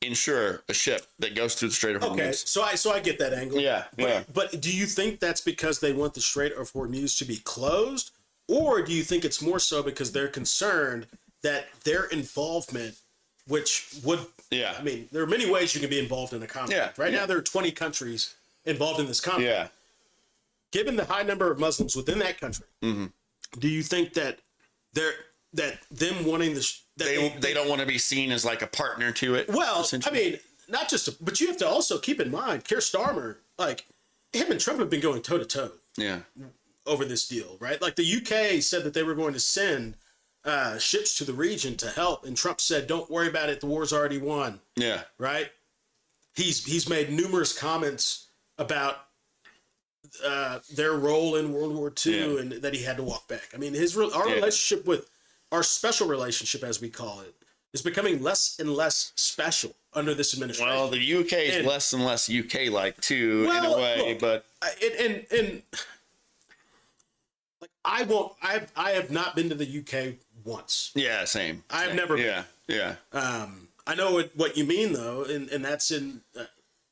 Speaker 3: insure a ship that goes through the Strait of Hormuz.
Speaker 2: Okay, so I get that angle.
Speaker 3: Yeah, yeah.
Speaker 2: But do you think that's because they want the Strait of Hormuz to be closed, or do you think it's more so because they're concerned that their involvement, which would,
Speaker 3: Yeah.
Speaker 2: I mean, there are many ways you can be involved in a conflict.
Speaker 3: Yeah,
Speaker 2: Right
Speaker 3: yeah.
Speaker 2: now, there are 20 countries involved in this conflict.
Speaker 3: Yeah.
Speaker 2: Given the high number of Muslims within that country, do you think that them wanting this,
Speaker 3: They don't want to be seen as like a partner to it.
Speaker 2: well, I
Speaker 3: essentially.
Speaker 2: mean, not just, but you have to also keep in mind, Keir Starmer, like him and Trump have been going toe to toe
Speaker 3: Yeah.
Speaker 2: over this deal, right? Like the UK said that they were going to send ships to the region to help, and Trump said, "Don't worry about it. The war's already won."
Speaker 3: Yeah.
Speaker 2: Right? He's made numerous comments about their role in World War II
Speaker 3: Yeah.
Speaker 2: and that he had to walk back. I mean, our
Speaker 3: Yeah.
Speaker 2: relationship with our special relationship, as we call it, is becoming less and less special under this administration.
Speaker 3: Well, the UK is
Speaker 2: And-
Speaker 3: less and less UK like too in a
Speaker 2: Well,
Speaker 3: way,
Speaker 2: look,
Speaker 3: but
Speaker 2: and I won't. I have not been to the UK once.
Speaker 3: Yeah, same.
Speaker 2: I've
Speaker 3: Same.
Speaker 2: never been.
Speaker 3: Yeah.
Speaker 2: I know what you mean though, and that's in.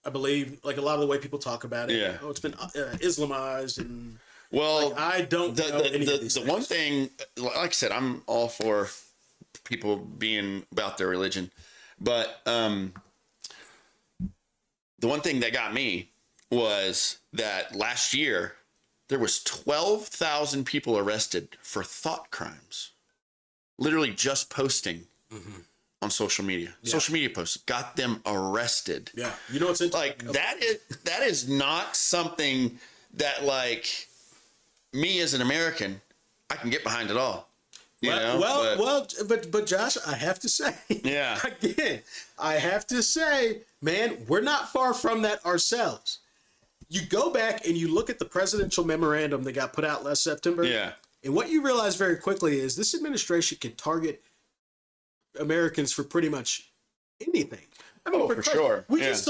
Speaker 2: I believe like a lot of the way people talk about it.
Speaker 3: Yeah.
Speaker 2: Oh, it's been Islamized and.
Speaker 3: Well,
Speaker 2: Like, I don't know any of these
Speaker 3: the
Speaker 2: things.
Speaker 3: one thing, like I said, I'm all for people being about their religion, but the one thing that got me was that last year there was 12,000 people arrested for thought crimes, literally just posting on social media. Social media posts got them arrested.
Speaker 2: Yeah, you know what's
Speaker 3: Like that is not something that like me as an American, I can get behind at all. You know?
Speaker 2: But Josh, I have to say,
Speaker 3: Yeah.
Speaker 2: again, I have to say, man, we're not far from that ourselves. You go back and you look at the presidential memorandum that got put out last September.
Speaker 3: Yeah.
Speaker 2: And what you realize very quickly is this administration can target Americans for pretty much anything. I mean,
Speaker 3: Oh, for sure.
Speaker 2: We
Speaker 3: Yeah.
Speaker 2: just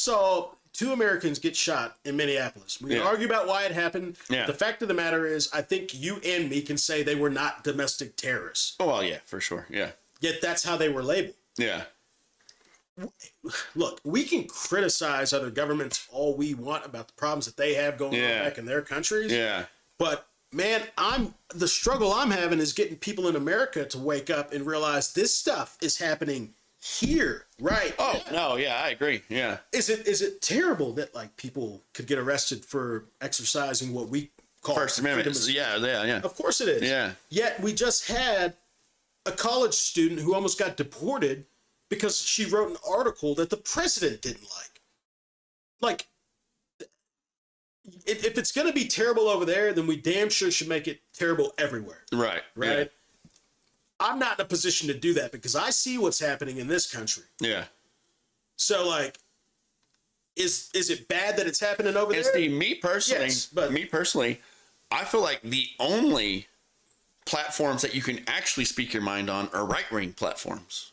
Speaker 2: saw 2 Americans get shot in Minneapolis. We can
Speaker 3: Yeah.
Speaker 2: argue about why it happened.
Speaker 3: Yeah.
Speaker 2: The fact of the matter is, I think you and me can say they were not domestic terrorists.
Speaker 3: Oh, well, yeah, for sure. Yeah.
Speaker 2: Yet that's how they were labeled.
Speaker 3: Yeah.
Speaker 2: Look, we can criticize other governments all we want about the problems that they have going
Speaker 3: Yeah.
Speaker 2: on back in their countries.
Speaker 3: Yeah.
Speaker 2: But man, the struggle I'm having is getting people in America to wake up and realize this stuff is happening here, right?
Speaker 3: Oh, no, yeah, I agree. Yeah.
Speaker 2: Is it terrible that like people could get arrested for exercising what we call
Speaker 3: First Amendment.
Speaker 2: freedom of-
Speaker 3: Yeah.
Speaker 2: Of course it is.
Speaker 3: Yeah.
Speaker 2: Yet we just had a college student who almost got deported because she wrote an article that the president didn't like. Like, if it's going to be terrible over there, then we damn sure should make it terrible everywhere.
Speaker 3: Right.
Speaker 2: Right? I'm not in a position to do that because I see what's happening in this country.
Speaker 3: Yeah.
Speaker 2: So, like, is it bad that it's happening over
Speaker 3: And
Speaker 2: there?
Speaker 3: see, me personally, I feel like the only platforms that you can actually speak your mind on are right-wing platforms.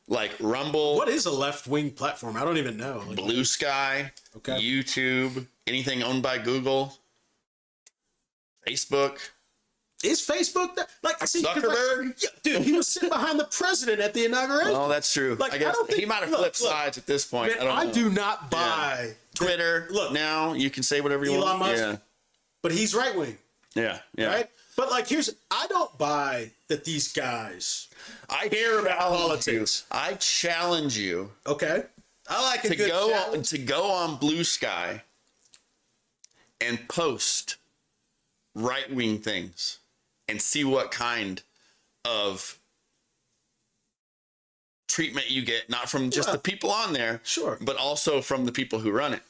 Speaker 3: Like Rumble,
Speaker 2: What is a left-wing platform? I don't even know. Like,
Speaker 3: Blue Sky,
Speaker 2: Okay.
Speaker 3: YouTube, anything owned by Google, Facebook.
Speaker 2: is Facebook that, like, see, 'cause, like,
Speaker 3: Zuckerberg?
Speaker 2: yeah, dude, he was sitting behind the president at the inauguration.
Speaker 3: Oh, that's true.
Speaker 2: Like,
Speaker 3: I
Speaker 2: I
Speaker 3: guess
Speaker 2: don't think-
Speaker 3: he might have
Speaker 2: look,
Speaker 3: flipped
Speaker 2: look,
Speaker 3: sides at this point.
Speaker 2: Man, I
Speaker 3: don't know.
Speaker 2: do not buy
Speaker 3: Twitter.
Speaker 2: Look,
Speaker 3: Now you can say whatever you
Speaker 2: Elon
Speaker 3: want.
Speaker 2: Musk, but he's right-wing,
Speaker 3: Yeah.
Speaker 2: right? But like, I don't buy that these guys
Speaker 3: I
Speaker 2: care about
Speaker 3: challenge
Speaker 2: politics.
Speaker 3: you. I challenge you
Speaker 2: Okay, I like a
Speaker 3: to
Speaker 2: good
Speaker 3: go
Speaker 2: challenge.
Speaker 3: to go on Blue Sky and post right wing things and see what kind of treatment you get, not from just
Speaker 2: Well,
Speaker 3: the people on there,
Speaker 2: sure.
Speaker 3: but also from the people who run it.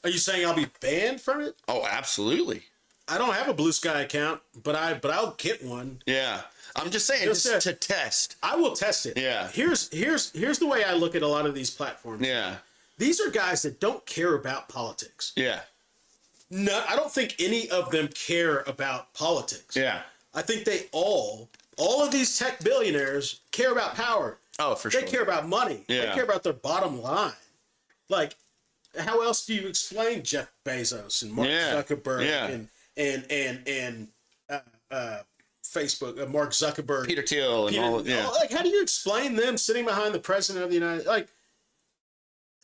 Speaker 2: Are you saying I'll be banned from it?
Speaker 3: Oh, absolutely.
Speaker 2: I don't have a Blue Sky account, but I'll get one.
Speaker 3: Yeah. I'm just saying,
Speaker 2: Just
Speaker 3: just
Speaker 2: there.
Speaker 3: to test.
Speaker 2: I will test it.
Speaker 3: Yeah.
Speaker 2: Here's the way I look at a lot of these platforms.
Speaker 3: Yeah.
Speaker 2: These are guys that don't care about politics.
Speaker 3: Yeah.
Speaker 2: No, I don't think any of them care about politics.
Speaker 3: Yeah.
Speaker 2: I think they all of these tech billionaires care about power.
Speaker 3: Oh, for
Speaker 2: They
Speaker 3: sure.
Speaker 2: care about money. They
Speaker 3: Yeah.
Speaker 2: care about their bottom line. Like, how else do you explain Jeff Bezos and Mark
Speaker 3: Yeah.
Speaker 2: Zuckerberg
Speaker 3: Yeah.
Speaker 2: and Facebook, Mark Zuckerberg,
Speaker 3: Peter Thiel and
Speaker 2: Peter-
Speaker 3: all. Yeah.
Speaker 2: like, how do you explain them sitting behind the president of the United? Like,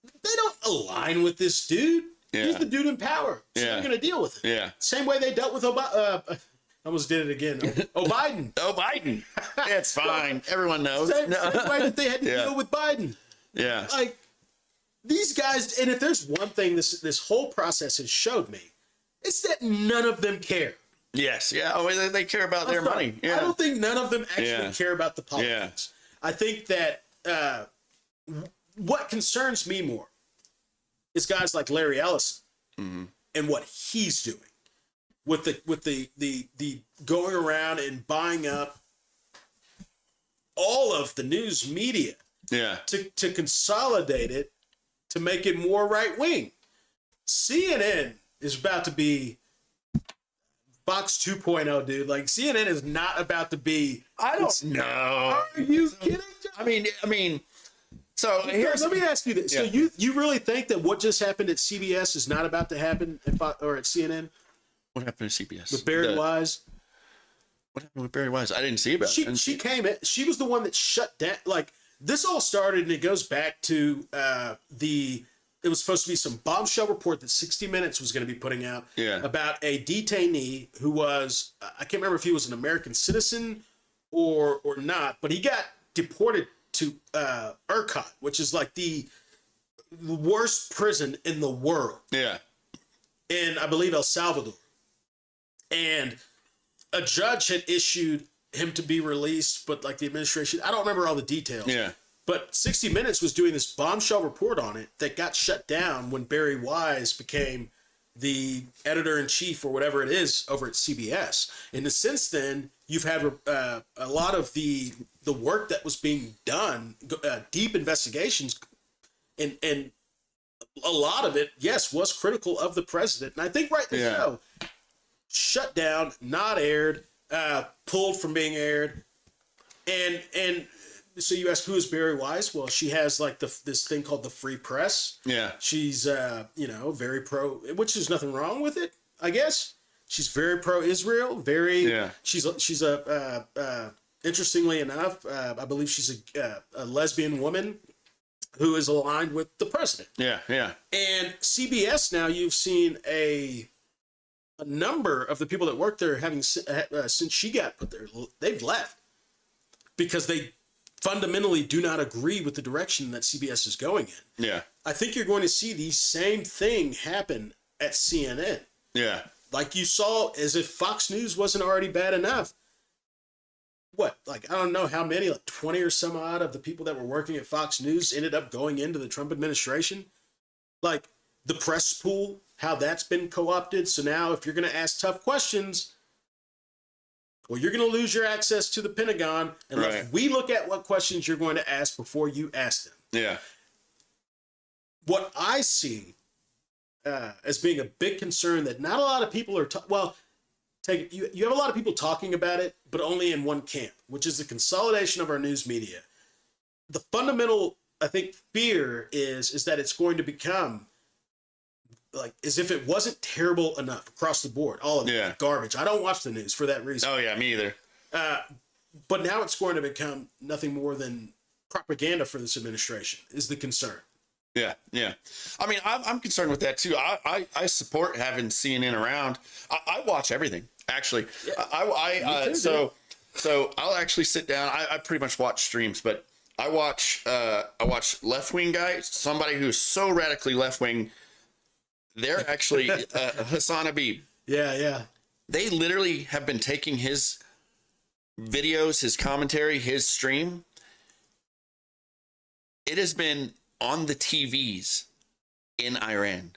Speaker 2: they don't align with this dude. He's
Speaker 3: Yeah.
Speaker 2: the dude in power. So
Speaker 3: Yeah.
Speaker 2: they're going to deal with it.
Speaker 3: Yeah.
Speaker 2: Same way they dealt with Obama. I almost did it again. Biden.
Speaker 3: Oh, Biden. It's fine. Everyone knows.
Speaker 2: Same way that they had to
Speaker 3: Yeah.
Speaker 2: deal with Biden.
Speaker 3: Yeah.
Speaker 2: Like, these guys, and if there's one thing this whole process has showed me, it's that none of them care.
Speaker 3: Yes. Yeah. Oh, they care about their
Speaker 2: I'm sorry.
Speaker 3: money. Yeah.
Speaker 2: I don't think none of them actually
Speaker 3: Yeah.
Speaker 2: care about the politics. I think that what concerns me more is guys like Larry Ellison and what he's doing with the going around and buying up all of the news media
Speaker 3: Yeah.
Speaker 2: to consolidate it to make it more right wing. CNN is about to be Fox 2.0, dude. Like, CNN is not about to be.
Speaker 3: I don't know.
Speaker 2: Are you kidding?
Speaker 3: I mean. So here's
Speaker 2: Let me ask you this: So
Speaker 3: Yeah.
Speaker 2: you really think that what just happened at CBS is not about to happen at CNN
Speaker 3: what happened to CBS
Speaker 2: with Barry Wise?
Speaker 3: What happened with Barry Wise? I didn't see about it.
Speaker 2: She came in. She was the one that shut down. Like this all started, and it goes back to It was supposed to be some bombshell report that 60 Minutes was going to be putting out about a detainee who was I can't remember if he was an American citizen or not, but he got deported to ERCOT, which is like the worst prison in the world.
Speaker 3: Yeah.
Speaker 2: In, I believe, El Salvador. And a judge had issued him to be released, but like the administration, I don't remember all the details.
Speaker 3: Yeah.
Speaker 2: But 60 Minutes was doing this bombshell report on it that got shut down when Barry Wise became the editor-in-chief or whatever it is over at CBS. And since then, you've had a lot of the work that was being done, deep investigations, and a lot of it, yes, was critical of the president. And I think rightly so. Shut down, not aired, pulled from being aired. And so you ask, who is Barry Wise? Well, she has like this thing called the Free Press.
Speaker 3: Yeah.
Speaker 2: She's, very pro, which there's nothing wrong with it, I guess. She's very pro-Israel, she's interestingly enough, I believe she's a lesbian woman who is aligned with the president.
Speaker 3: Yeah, yeah.
Speaker 2: And CBS now, you've seen a number of the people that work there having since she got put there, they've left because they fundamentally do not agree with the direction that CBS is going in.
Speaker 3: Yeah.
Speaker 2: I think you're going to see the same thing happen at CNN.
Speaker 3: Yeah.
Speaker 2: Like you saw, as if Fox News wasn't already bad enough. What, like, I don't know how many, like 20 or some odd of the people that were working at Fox News ended up going into the Trump administration. Like the press pool, how that's been co-opted. So now if you're going to ask tough questions, well, you're going to lose your access to the Pentagon unless we look at what questions you're going to ask before you ask them.
Speaker 3: Yeah.
Speaker 2: What I see as being a big concern that not a lot of people are, you have a lot of people talking about it, but only in one camp, which is the consolidation of our news media. The fundamental, I think, fear is that it's going to become like as if it wasn't terrible enough across the board. All of it, garbage. I don't watch the news for that reason.
Speaker 3: Oh, yeah, me either.
Speaker 2: But now it's going to become nothing more than propaganda for this administration is the concern.
Speaker 3: Yeah, yeah. I mean, I'm concerned with that too. I support having CNN around. I watch everything actually.
Speaker 2: Yeah.
Speaker 3: So I'll actually sit down. I pretty much watch streams, but I watch left wing guys. Somebody who's so radically left wing. They're actually Hassan Habib.
Speaker 2: Yeah, yeah.
Speaker 3: They literally have been taking his videos, his commentary, his stream. It has been on the TVs in Iran.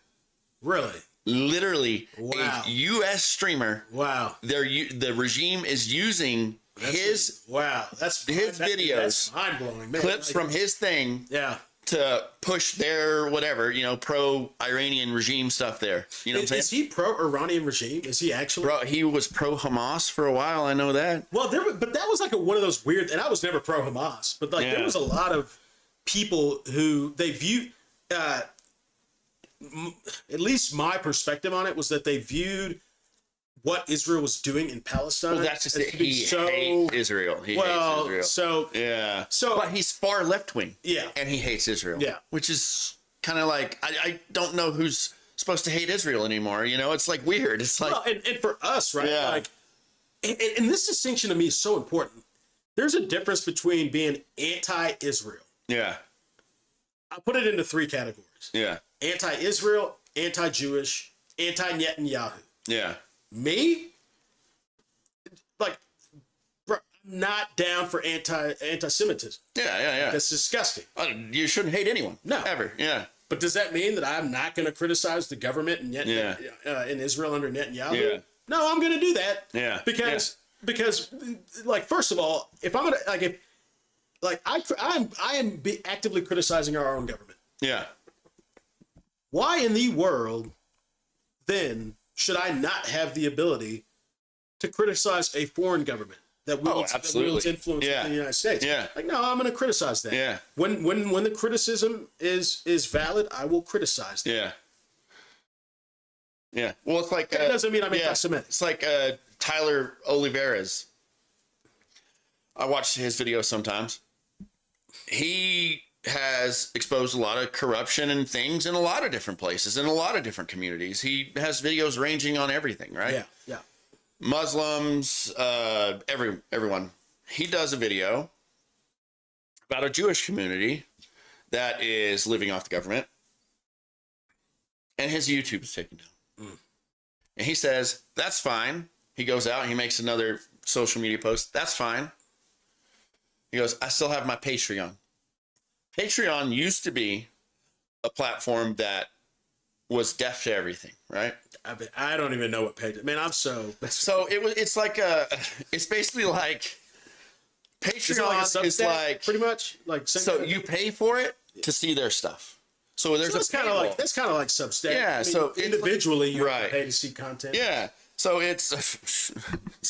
Speaker 2: Really?
Speaker 3: Literally,
Speaker 2: wow.
Speaker 3: A U.S. streamer.
Speaker 2: Wow.
Speaker 3: The regime is using his videos.
Speaker 2: That's mind blowing.
Speaker 3: Clips from his thing.
Speaker 2: Yeah.
Speaker 3: To push their whatever, pro-Iranian regime stuff there. You know what I'm saying?
Speaker 2: Is he pro-Iranian regime? Is he actually?
Speaker 3: Bro, he was pro-Hamas for a while. I know that.
Speaker 2: Well, but that was like one of those weird, and I was never pro-Hamas, but like there was a lot of people who they viewed, at least my perspective on it was that they viewed what Israel was doing in Palestine.
Speaker 3: Well, that's just it. He hates Israel. He hates Israel. But he's far left wing.
Speaker 2: Yeah.
Speaker 3: And he hates Israel.
Speaker 2: Yeah.
Speaker 3: Which is kind of like, I don't know who's supposed to hate Israel anymore. It's like weird. It's like.
Speaker 2: Well, and for us, right?
Speaker 3: Yeah.
Speaker 2: Like, and this distinction to me is so important. There's a difference between being anti-Israel.
Speaker 3: Yeah.
Speaker 2: I'll put it into three categories.
Speaker 3: Yeah.
Speaker 2: Anti-Israel, anti-Jewish, anti-Netanyahu.
Speaker 3: Yeah.
Speaker 2: Me, like, bro, I'm not down for anti-Semitism.
Speaker 3: Yeah.
Speaker 2: That's disgusting.
Speaker 3: You shouldn't hate anyone.
Speaker 2: No.
Speaker 3: Ever. Yeah.
Speaker 2: But does that mean that I'm not going to criticize the government in Israel under Netanyahu?
Speaker 3: Yeah.
Speaker 2: No, I'm going to do that.
Speaker 3: Yeah.
Speaker 2: Because, like, first of all, if I'm going to, I am actively criticizing our own government.
Speaker 3: Yeah.
Speaker 2: Why in the world, then, should I not have the ability to criticize a foreign government that wields influence in the United States?
Speaker 3: Yeah.
Speaker 2: Like, no, I'm going to criticize that.
Speaker 3: Yeah.
Speaker 2: When the criticism is valid, I will criticize that.
Speaker 3: Yeah. Yeah. Well, it's like
Speaker 2: That doesn't mean I'm anti-Semitic.
Speaker 3: It's like Tyler Oliveras. I watch his videos sometimes. He has exposed a lot of corruption and things in a lot of different places, in a lot of different communities. He has videos ranging on everything, right?
Speaker 2: Yeah, yeah.
Speaker 3: Muslims, everyone. He does a video about a Jewish community that is living off the government, and his YouTube is taken down. And he says, that's fine. He goes out and he makes another social media post. That's fine. He goes, I still have my Patreon. Patreon used to be a platform that was deaf to everything, right?
Speaker 2: I don't even know what page. Man, I'm so.
Speaker 3: So it's basically like
Speaker 2: Is it like a
Speaker 3: Patreon is
Speaker 2: Substack,
Speaker 3: like,
Speaker 2: pretty much like.
Speaker 3: so you pay for it to see their stuff. So there's
Speaker 2: That's kind of
Speaker 3: paywall.
Speaker 2: like Substack.
Speaker 3: Yeah,
Speaker 2: I mean,
Speaker 3: so it's
Speaker 2: individually you have
Speaker 3: right.
Speaker 2: to pay to see content.
Speaker 3: Yeah. So it's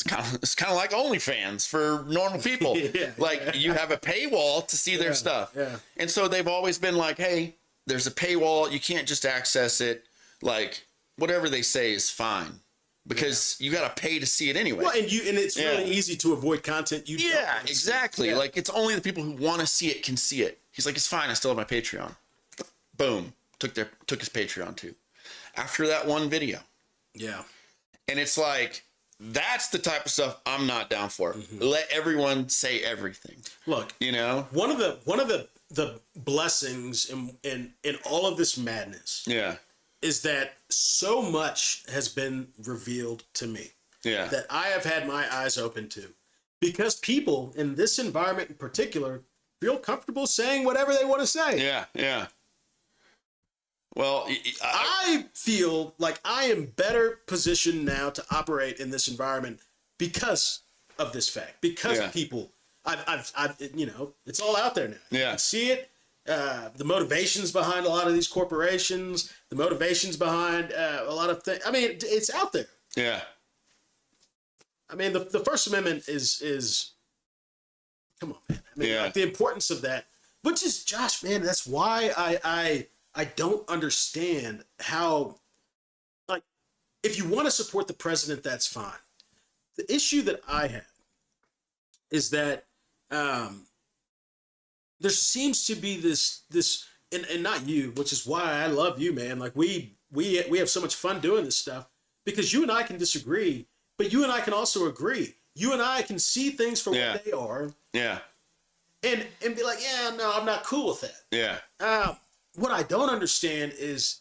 Speaker 3: kind of like OnlyFans for normal people.
Speaker 2: Yeah,
Speaker 3: like you have a paywall to see their stuff.
Speaker 2: yeah.
Speaker 3: And so they've always been like, hey, there's a paywall. You can't just access it. Like whatever they say is fine because you got to pay to see it anyway.
Speaker 2: Well, and it's really easy to avoid content. You don't
Speaker 3: Yeah,
Speaker 2: wanna see.
Speaker 3: exactly.
Speaker 2: Yeah.
Speaker 3: Like it's only the people who want to see it can see it. He's like, it's fine. I still have my Patreon. Boom. Took his Patreon too. After that one video.
Speaker 2: Yeah.
Speaker 3: And it's like, that's the type of stuff I'm not down for. Let everyone say everything.
Speaker 2: Look,
Speaker 3: You know?
Speaker 2: one of the blessings in all of this madness
Speaker 3: Yeah.
Speaker 2: is that so much has been revealed to me
Speaker 3: Yeah.
Speaker 2: that I have had my eyes open to, because people in this environment in particular feel comfortable saying whatever they want to say.
Speaker 3: Yeah. Yeah. Well,
Speaker 2: I feel like I am better positioned now to operate in this environment because of this fact. Because
Speaker 3: Yeah.
Speaker 2: people, I've, you know, it's all out there now. You
Speaker 3: Yeah.
Speaker 2: can see it. The motivations behind a lot of these corporations, the motivations behind a lot of things. I mean, it's out there.
Speaker 3: yeah.
Speaker 2: I mean, the First Amendment is. Come on, man. I mean,
Speaker 3: Yeah.
Speaker 2: like the importance of that, which is, Josh, man. That's why I don't understand how, like, if you want to support the president, that's fine. The issue that I have is that there seems to be this and not you, which is why I love you, man. Like we have so much fun doing this stuff because you and I can disagree, but you and I can also agree. You and I can see things for
Speaker 3: Yeah.
Speaker 2: what they are
Speaker 3: Yeah.
Speaker 2: and be like, yeah, no, I'm not cool with that.
Speaker 3: Yeah.
Speaker 2: What I don't understand is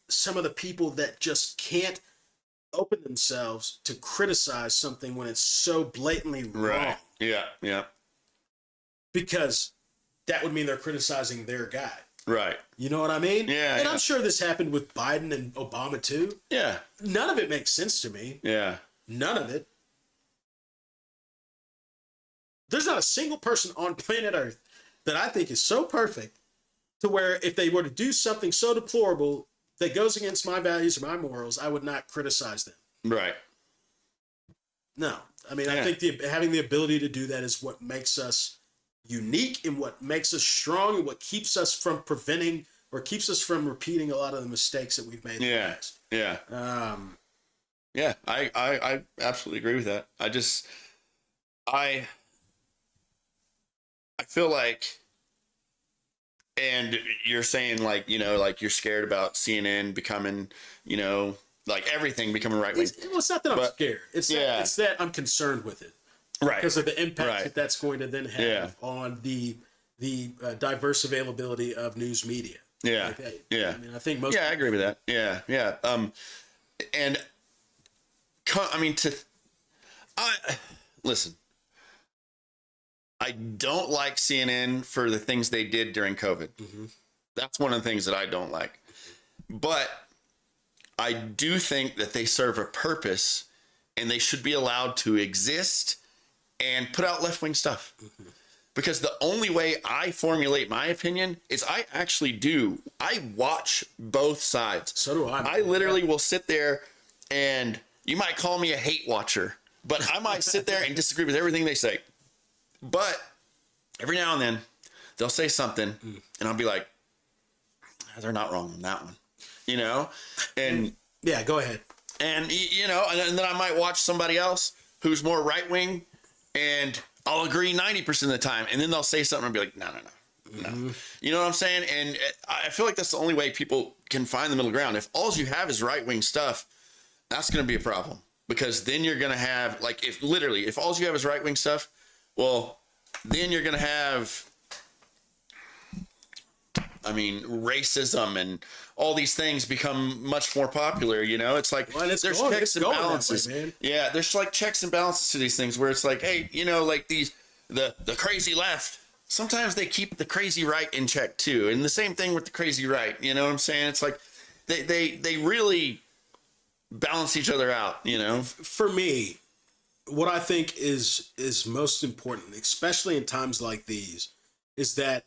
Speaker 2: some of the people that just can't open themselves to criticize something when it's so blatantly wrong,
Speaker 3: Right. Yeah. Yeah.
Speaker 2: because that would mean they're criticizing their guy.
Speaker 3: Right.
Speaker 2: You know what I mean?
Speaker 3: Yeah,
Speaker 2: And
Speaker 3: yeah.
Speaker 2: I'm sure this happened with Biden and Obama too.
Speaker 3: Yeah.
Speaker 2: None of it makes sense to me.
Speaker 3: Yeah.
Speaker 2: None of it. There's not a single person on planet Earth that I think is so perfect to where if they were to do something so deplorable that goes against my values or my morals, I would not criticize them.
Speaker 3: Right.
Speaker 2: No. I mean, I
Speaker 3: Yeah.
Speaker 2: think having the ability to do that is what makes us unique and what makes us strong and what keeps us from preventing or keeps us from repeating a lot of the mistakes that we've made in the
Speaker 3: Yeah.
Speaker 2: past.
Speaker 3: Yeah. Yeah. I absolutely agree with that. I feel like, and you're saying like, you know, like you're scared about CNN becoming, you know, like everything becoming right wing.
Speaker 2: It's not that I'm
Speaker 3: But-
Speaker 2: scared. It's that I'm concerned with it
Speaker 3: Right.
Speaker 2: because of the impact
Speaker 3: Right.
Speaker 2: that that's going to then have
Speaker 3: Yeah.
Speaker 2: on the diverse availability of news media.
Speaker 3: Yeah.
Speaker 2: Like, hey,
Speaker 3: Yeah.
Speaker 2: I mean, I think most.
Speaker 3: Yeah, I agree with that. Yeah. Yeah. And I mean, listen, I don't like CNN for the things they did during COVID. That's one of the things that I don't like. But I do think that they serve a purpose and they should be allowed to exist and put out left-wing stuff. Because the only way I formulate my opinion is I watch both sides.
Speaker 2: So do I.
Speaker 3: I literally will sit there and you might call me a hate watcher, but I might sit there and disagree with everything they say. But every now and then they'll say something and I'll be like, they're not wrong on that one, you know? And,
Speaker 2: Yeah, go ahead.
Speaker 3: and you know, and then I might watch somebody else who's more right wing and I'll agree 90% of the time, and then they'll say something and be like, no. You know what I'm saying? And I feel like that's the only way people can find the middle ground. If all you have is right-wing stuff, that's going to be a problem, because then you're going to have, like, if all you have is right-wing stuff, well, then you're going to have, I mean, racism and all these things become much more popular. You know, it's like, there's checks and balances.
Speaker 2: Man.
Speaker 3: Yeah, there's like checks and balances to these things where it's like, hey, you know, like the crazy left, sometimes they keep the crazy right in check too. And the same thing with the crazy right. You know what I'm saying? It's like they really balance each other out, you know?
Speaker 2: For me, what I think is most important, especially in times like these, is that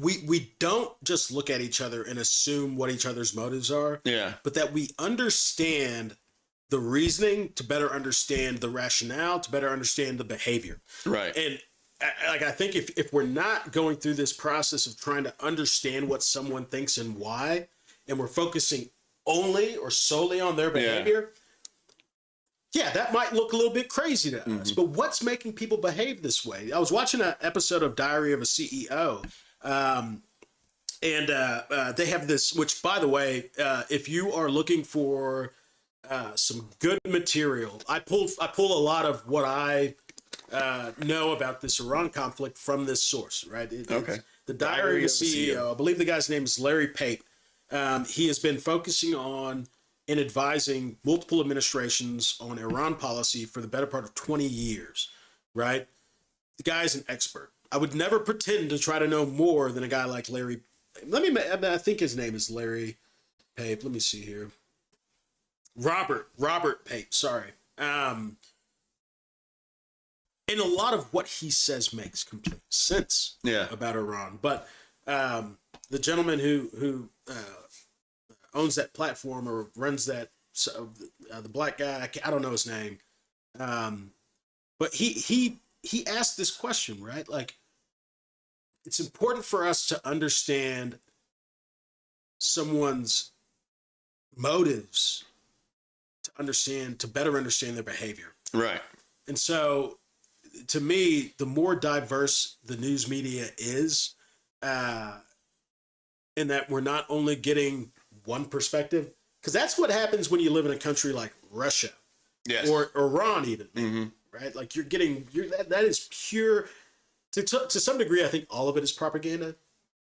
Speaker 2: we don't just look at each other and assume what each other's motives are.
Speaker 3: Yeah.
Speaker 2: But that we understand the reasoning to better understand the rationale, to better understand the behavior.
Speaker 3: Right.
Speaker 2: And like, I think if we're not going through this process of trying to understand what someone thinks and why, and we're focusing only or solely on their behavior, yeah, that might look a little bit crazy to us. But what's making people behave this way? I was watching an episode of Diary of a CEO, and they have this, which, by the way, if you are looking for some good material, I pull a lot of what I know about this Iran conflict from this source, right?
Speaker 3: Okay.
Speaker 2: It's the Diary of a CEO. I believe the guy's name is Larry Pape. He has been focusing on and advising multiple administrations on Iran policy for the better part of 20 years, right? The guy's an expert. I would never pretend to try to know more than a guy like Larry. I think his name is Larry Pape. Let me see here. Robert Pape, sorry. And a lot of what he says makes complete sense about Iran. But the gentleman who owns that platform or runs that, the black guy, I don't know his name, but he asked this question, right? Like, it's important for us to understand someone's motives, to better understand their behavior.
Speaker 3: Right.
Speaker 2: And so, to me, the more diverse the news media is, in that we're not only getting one perspective, because that's what happens when you live in a country like Russia, or Iran, even, right? Like that is pure. To some degree, I think all of it is propaganda.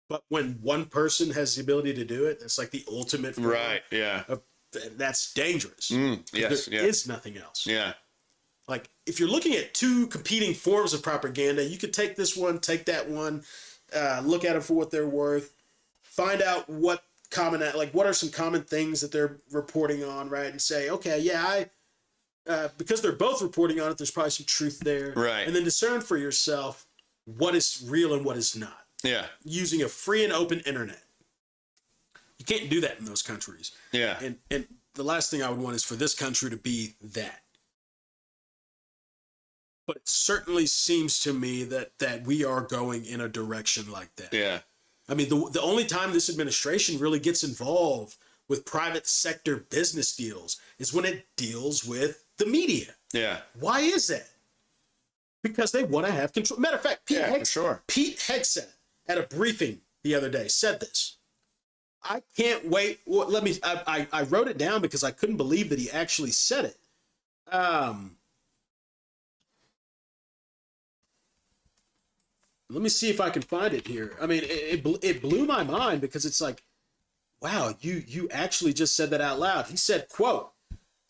Speaker 2: But when one person has the ability to do it, it's like the ultimate form.
Speaker 3: Right. Yeah.
Speaker 2: That's dangerous.
Speaker 3: Yes.
Speaker 2: There is nothing else.
Speaker 3: Yeah.
Speaker 2: Like, if you're looking at two competing forms of propaganda, you could take this one, take that one, look at them for what they're worth, find out what are some common things that they're reporting on, right? And say, okay, yeah, because they're both reporting on it, there's probably some truth there.
Speaker 3: Right.
Speaker 2: And then discern for yourself what is real and what is not.
Speaker 3: Yeah.
Speaker 2: Using a free and open internet. You can't do that in those countries.
Speaker 3: Yeah.
Speaker 2: And the last thing I would want is for this country to be that. But it certainly seems to me that we are going in a direction like that.
Speaker 3: Yeah.
Speaker 2: I mean, the only time this administration really gets involved with private sector business deals is when it deals with the media.
Speaker 3: Yeah.
Speaker 2: Why is that? Because they want to have control. Matter of fact, Pete Hegseth at a briefing the other day said this. I can't wait. Well, I wrote it down because I couldn't believe that he actually said it. Let me see if I can find it here. I mean, it blew my mind because it's like, wow, you actually just said that out loud. He said, quote,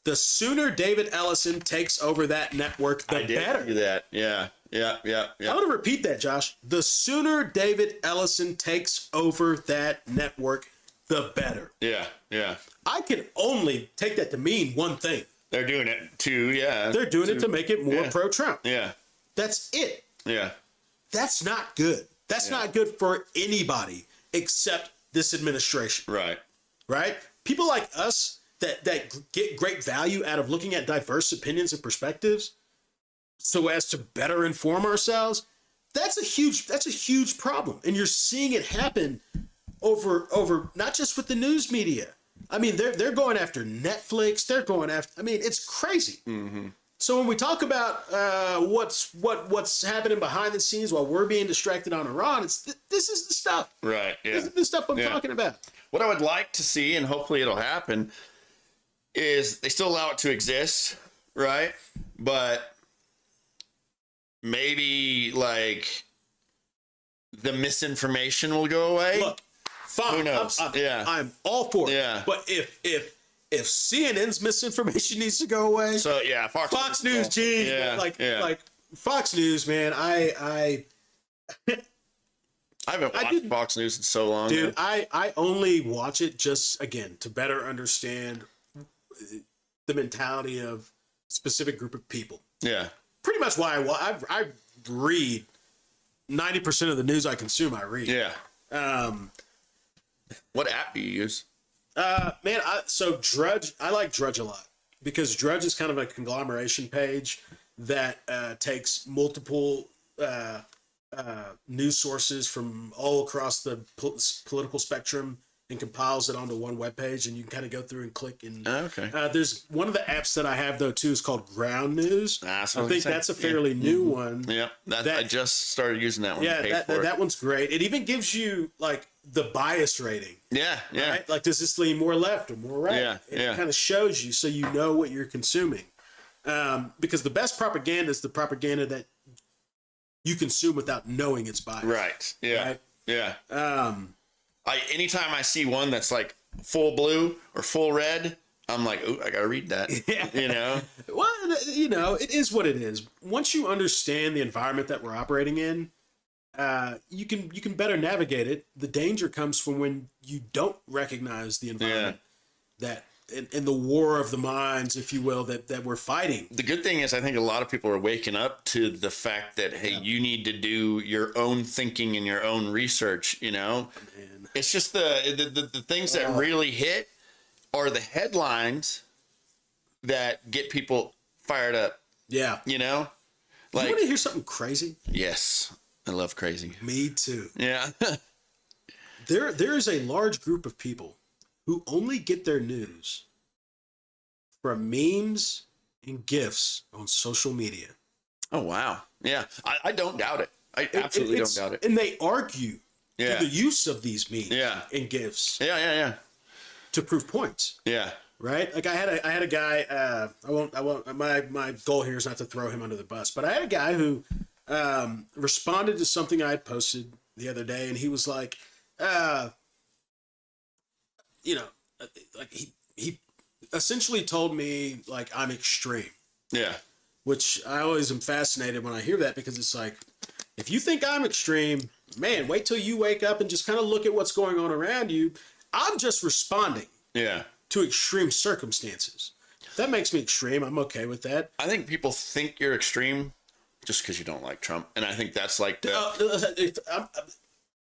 Speaker 2: "The sooner David Ellison takes over that network, the better."
Speaker 3: Do that. Yeah.
Speaker 2: I want to repeat that, Josh. The sooner David Ellison takes over that network, the better.
Speaker 3: Yeah.
Speaker 2: I can only take that to mean one thing.
Speaker 3: They're doing it They're
Speaker 2: doing it to make it more pro-Trump.
Speaker 3: Yeah.
Speaker 2: That's it.
Speaker 3: Yeah.
Speaker 2: That's not good. That's not good for anybody except this administration. Right? People like us that get great value out of looking at diverse opinions and perspectives so as to better inform ourselves, that's a huge problem. And you're seeing it happen over not just with the news media. I mean, they're going after Netflix. They're going after, I mean, it's crazy. So when we talk about what's happening behind the scenes while we're being distracted on Iran, this is the stuff.
Speaker 3: Right. Yeah.
Speaker 2: This is the stuff I'm
Speaker 3: Yeah.
Speaker 2: talking about.
Speaker 3: What I would like to see, and hopefully it'll happen, is they still allow it to exist, right? But maybe like the misinformation will go away.
Speaker 2: Look, fine.
Speaker 3: Who knows? Yeah.
Speaker 2: I'm all for it.
Speaker 3: Yeah.
Speaker 2: But if CNN's misinformation needs to go away,
Speaker 3: So yeah,
Speaker 2: Fox News, geez,
Speaker 3: Yeah,
Speaker 2: like Fox News, man,
Speaker 3: I haven't watched
Speaker 2: didn't-
Speaker 3: Fox News in so long.
Speaker 2: dude,
Speaker 3: man.
Speaker 2: I only watch it just again to better understand the mentality of a specific group of people.
Speaker 3: Yeah.
Speaker 2: Pretty much why I read 90% of the news I consume. I read.
Speaker 3: Yeah.
Speaker 2: Um,
Speaker 3: What app do you use?
Speaker 2: man, so Drudge, I like Drudge a lot because Drudge is kind of a conglomeration page that takes multiple news sources from all across the political spectrum and compiles it onto one webpage, and you can kind of go through and click. And
Speaker 3: Okay.
Speaker 2: there's one of the apps that I have though too is called Ground News.
Speaker 3: That's
Speaker 2: I
Speaker 3: what
Speaker 2: think
Speaker 3: I'm
Speaker 2: that's a
Speaker 3: saying.
Speaker 2: fairly new one.
Speaker 3: Yeah. I
Speaker 2: That-
Speaker 3: just started using that one.
Speaker 2: Yeah,
Speaker 3: Paid
Speaker 2: that,
Speaker 3: for it.
Speaker 2: that one's great. It even gives you like the bias rating.
Speaker 3: Yeah. Yeah.
Speaker 2: Right? Like, does this lean more left or more right?
Speaker 3: Yeah,
Speaker 2: It
Speaker 3: yeah.
Speaker 2: kind of shows you so you know what you're consuming. Because the best propaganda is the propaganda that you consume without knowing it's biased.
Speaker 3: Right. Yeah.
Speaker 2: Right?
Speaker 3: Yeah. Anytime I see one that's like full blue or full red, I'm like, oh, I gotta read that.
Speaker 2: Yeah.
Speaker 3: You know?
Speaker 2: Well, you know, it is what it is. Once you understand the environment that we're operating in, you can better navigate it. The danger comes from when you don't recognize the environment that in the war of the minds, if you will, that we're fighting.
Speaker 3: The good thing is I think a lot of people are waking up to the fact that, hey, you need to do your own thinking and your own research, you know?
Speaker 2: Man.
Speaker 3: It's just the things that really hit are the headlines that get people fired up,
Speaker 2: Yeah.
Speaker 3: you know?
Speaker 2: You
Speaker 3: Like,
Speaker 2: want to hear something crazy?
Speaker 3: yes, I love crazy.
Speaker 2: Me too.
Speaker 3: Yeah.
Speaker 2: There is a large group of people who only get their news from memes and GIFs on social media.
Speaker 3: Oh, wow. Yeah. I don't doubt it. I absolutely don't doubt it.
Speaker 2: And they argue
Speaker 3: Yeah.
Speaker 2: through the use of these memes
Speaker 3: Yeah.
Speaker 2: and GIFs
Speaker 3: Yeah, yeah, yeah.
Speaker 2: to prove points.
Speaker 3: Yeah.
Speaker 2: Right? Like I had a guy, I won't my goal here is not to throw him under the bus, but I had a guy who responded to something I had posted the other day, and he was like, you know, like he essentially told me like I'm extreme,
Speaker 3: Yeah.
Speaker 2: which I always am fascinated when I hear that, because it's like, if you think I'm extreme, man, wait till you wake up and just kind of look at what's going on around you. I'm just responding
Speaker 3: Yeah.
Speaker 2: to extreme circumstances. If that makes me extreme, I'm okay with that.
Speaker 3: I think people think you're extreme just because you don't like Trump. And I think that's like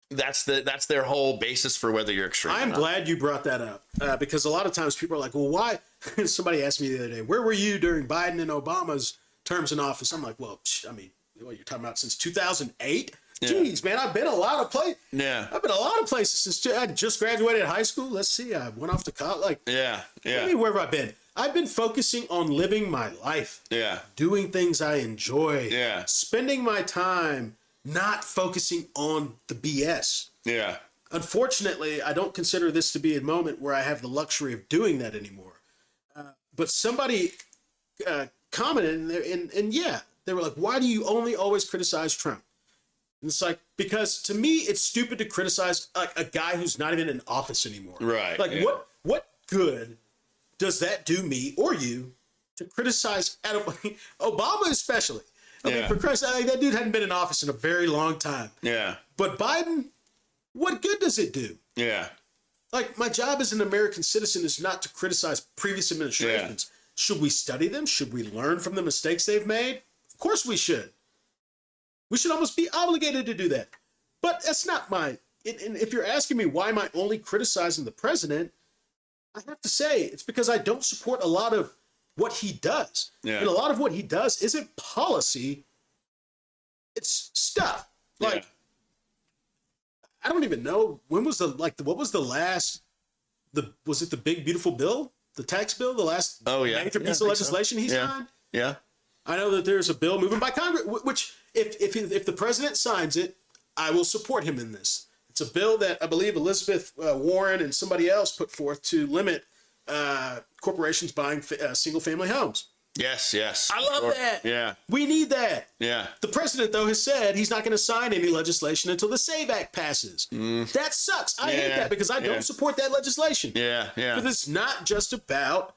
Speaker 3: that's their whole basis for whether you're extreme.
Speaker 2: I'm
Speaker 3: or not.
Speaker 2: glad you brought that up, because a lot of times people are like, well, why? Somebody asked me the other day, where were you during Biden and Obama's terms in office? I'm like, well, I mean, what you're talking about since 2008? Jeez, man, I've been a lot of places.
Speaker 3: Yeah.
Speaker 2: I've been a lot of places since I just graduated high school. Let's see, I went off to college. Like,
Speaker 3: Yeah.
Speaker 2: I mean,
Speaker 3: Yeah.
Speaker 2: where have I been? I've been focusing on living my life.
Speaker 3: Yeah.
Speaker 2: Doing things I enjoy.
Speaker 3: Yeah.
Speaker 2: Spending my time not focusing on the BS.
Speaker 3: Yeah.
Speaker 2: Unfortunately, I don't consider this to be a moment where I have the luxury of doing that anymore. But somebody commented, and yeah, they were like, why do you only always criticize Trump? And it's like, because to me, it's stupid to criticize like a guy who's not even in office anymore.
Speaker 3: Right,
Speaker 2: Like,
Speaker 3: yeah.
Speaker 2: what good does that do me or you to criticize Obama especially? I mean,
Speaker 3: Yeah.
Speaker 2: for Christ's sake, that dude hadn't been in office in a very long time.
Speaker 3: Yeah.
Speaker 2: But Biden, what good does it do?
Speaker 3: Yeah.
Speaker 2: Like, my job as an American citizen is not to criticize previous administrations. Should we study them? Should we learn from the mistakes they've made? Of course we should. We should almost be obligated to do that. But that's not my... And if you're asking me why am I only criticizing the president, I have to say it's because I don't support a lot of what he does.
Speaker 3: Yeah.
Speaker 2: And a lot of what he does isn't policy. It's stuff. Like,
Speaker 3: Yeah.
Speaker 2: I don't even know when was what was the last was it the big beautiful bill, the tax bill, the last
Speaker 3: Oh, yeah.
Speaker 2: major
Speaker 3: Yeah,
Speaker 2: piece
Speaker 3: I
Speaker 2: of
Speaker 3: think so.
Speaker 2: legislation he
Speaker 3: Yeah.
Speaker 2: signed?
Speaker 3: Yeah.
Speaker 2: I know that there's a bill moving by Congress, which if the president signs it, I will support him in this. It's a bill that I believe Elizabeth Warren and somebody else put forth to limit corporations buying single-family homes.
Speaker 3: Yes.
Speaker 2: I love that.
Speaker 3: Yeah.
Speaker 2: We need that.
Speaker 3: Yeah.
Speaker 2: The president, though, has said he's not going to sign any legislation until the SAVE Act passes. That sucks. I hate that because I don't support that legislation.
Speaker 3: Yeah.
Speaker 2: Because it's not just about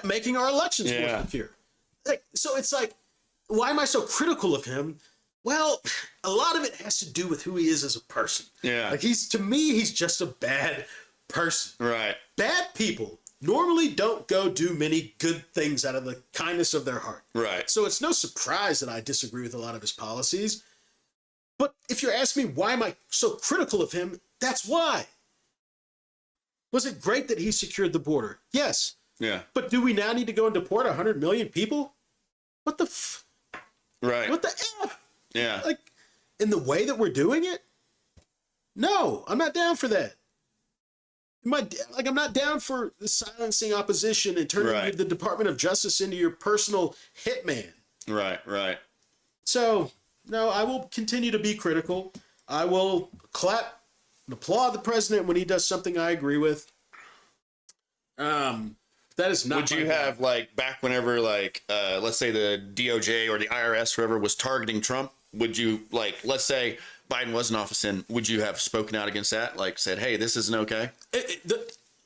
Speaker 2: making our elections more secure. So it's like, why am I so critical of him? Well, a lot of it has to do with who he is as a person.
Speaker 3: Yeah.
Speaker 2: Like to me, he's just a bad person.
Speaker 3: Right.
Speaker 2: Bad people normally don't go do many good things out of the kindness of their heart.
Speaker 3: Right.
Speaker 2: So it's no surprise that I disagree with a lot of his policies. But if you're asking me why am I so critical of him, that's why. Was it great that he secured the border? Yes.
Speaker 3: Yeah.
Speaker 2: But do we now need to go and deport 100 million people? What the
Speaker 3: Right.
Speaker 2: What the F?
Speaker 3: Yeah.
Speaker 2: Like, in the way that we're doing it? No, I'm not down for that. I'm not down for silencing opposition and turning the Department of Justice into your personal hitman.
Speaker 3: Right.
Speaker 2: So, no, I will continue to be critical. I will clap and applaud the president when he does something I agree with. That is not.
Speaker 3: Would you have, like, back whenever, like, let's say the DOJ or the IRS, whoever was targeting Trump, would you, like, let's say Biden was in office, and would you have spoken out against that? Like, said, hey, this isn't okay?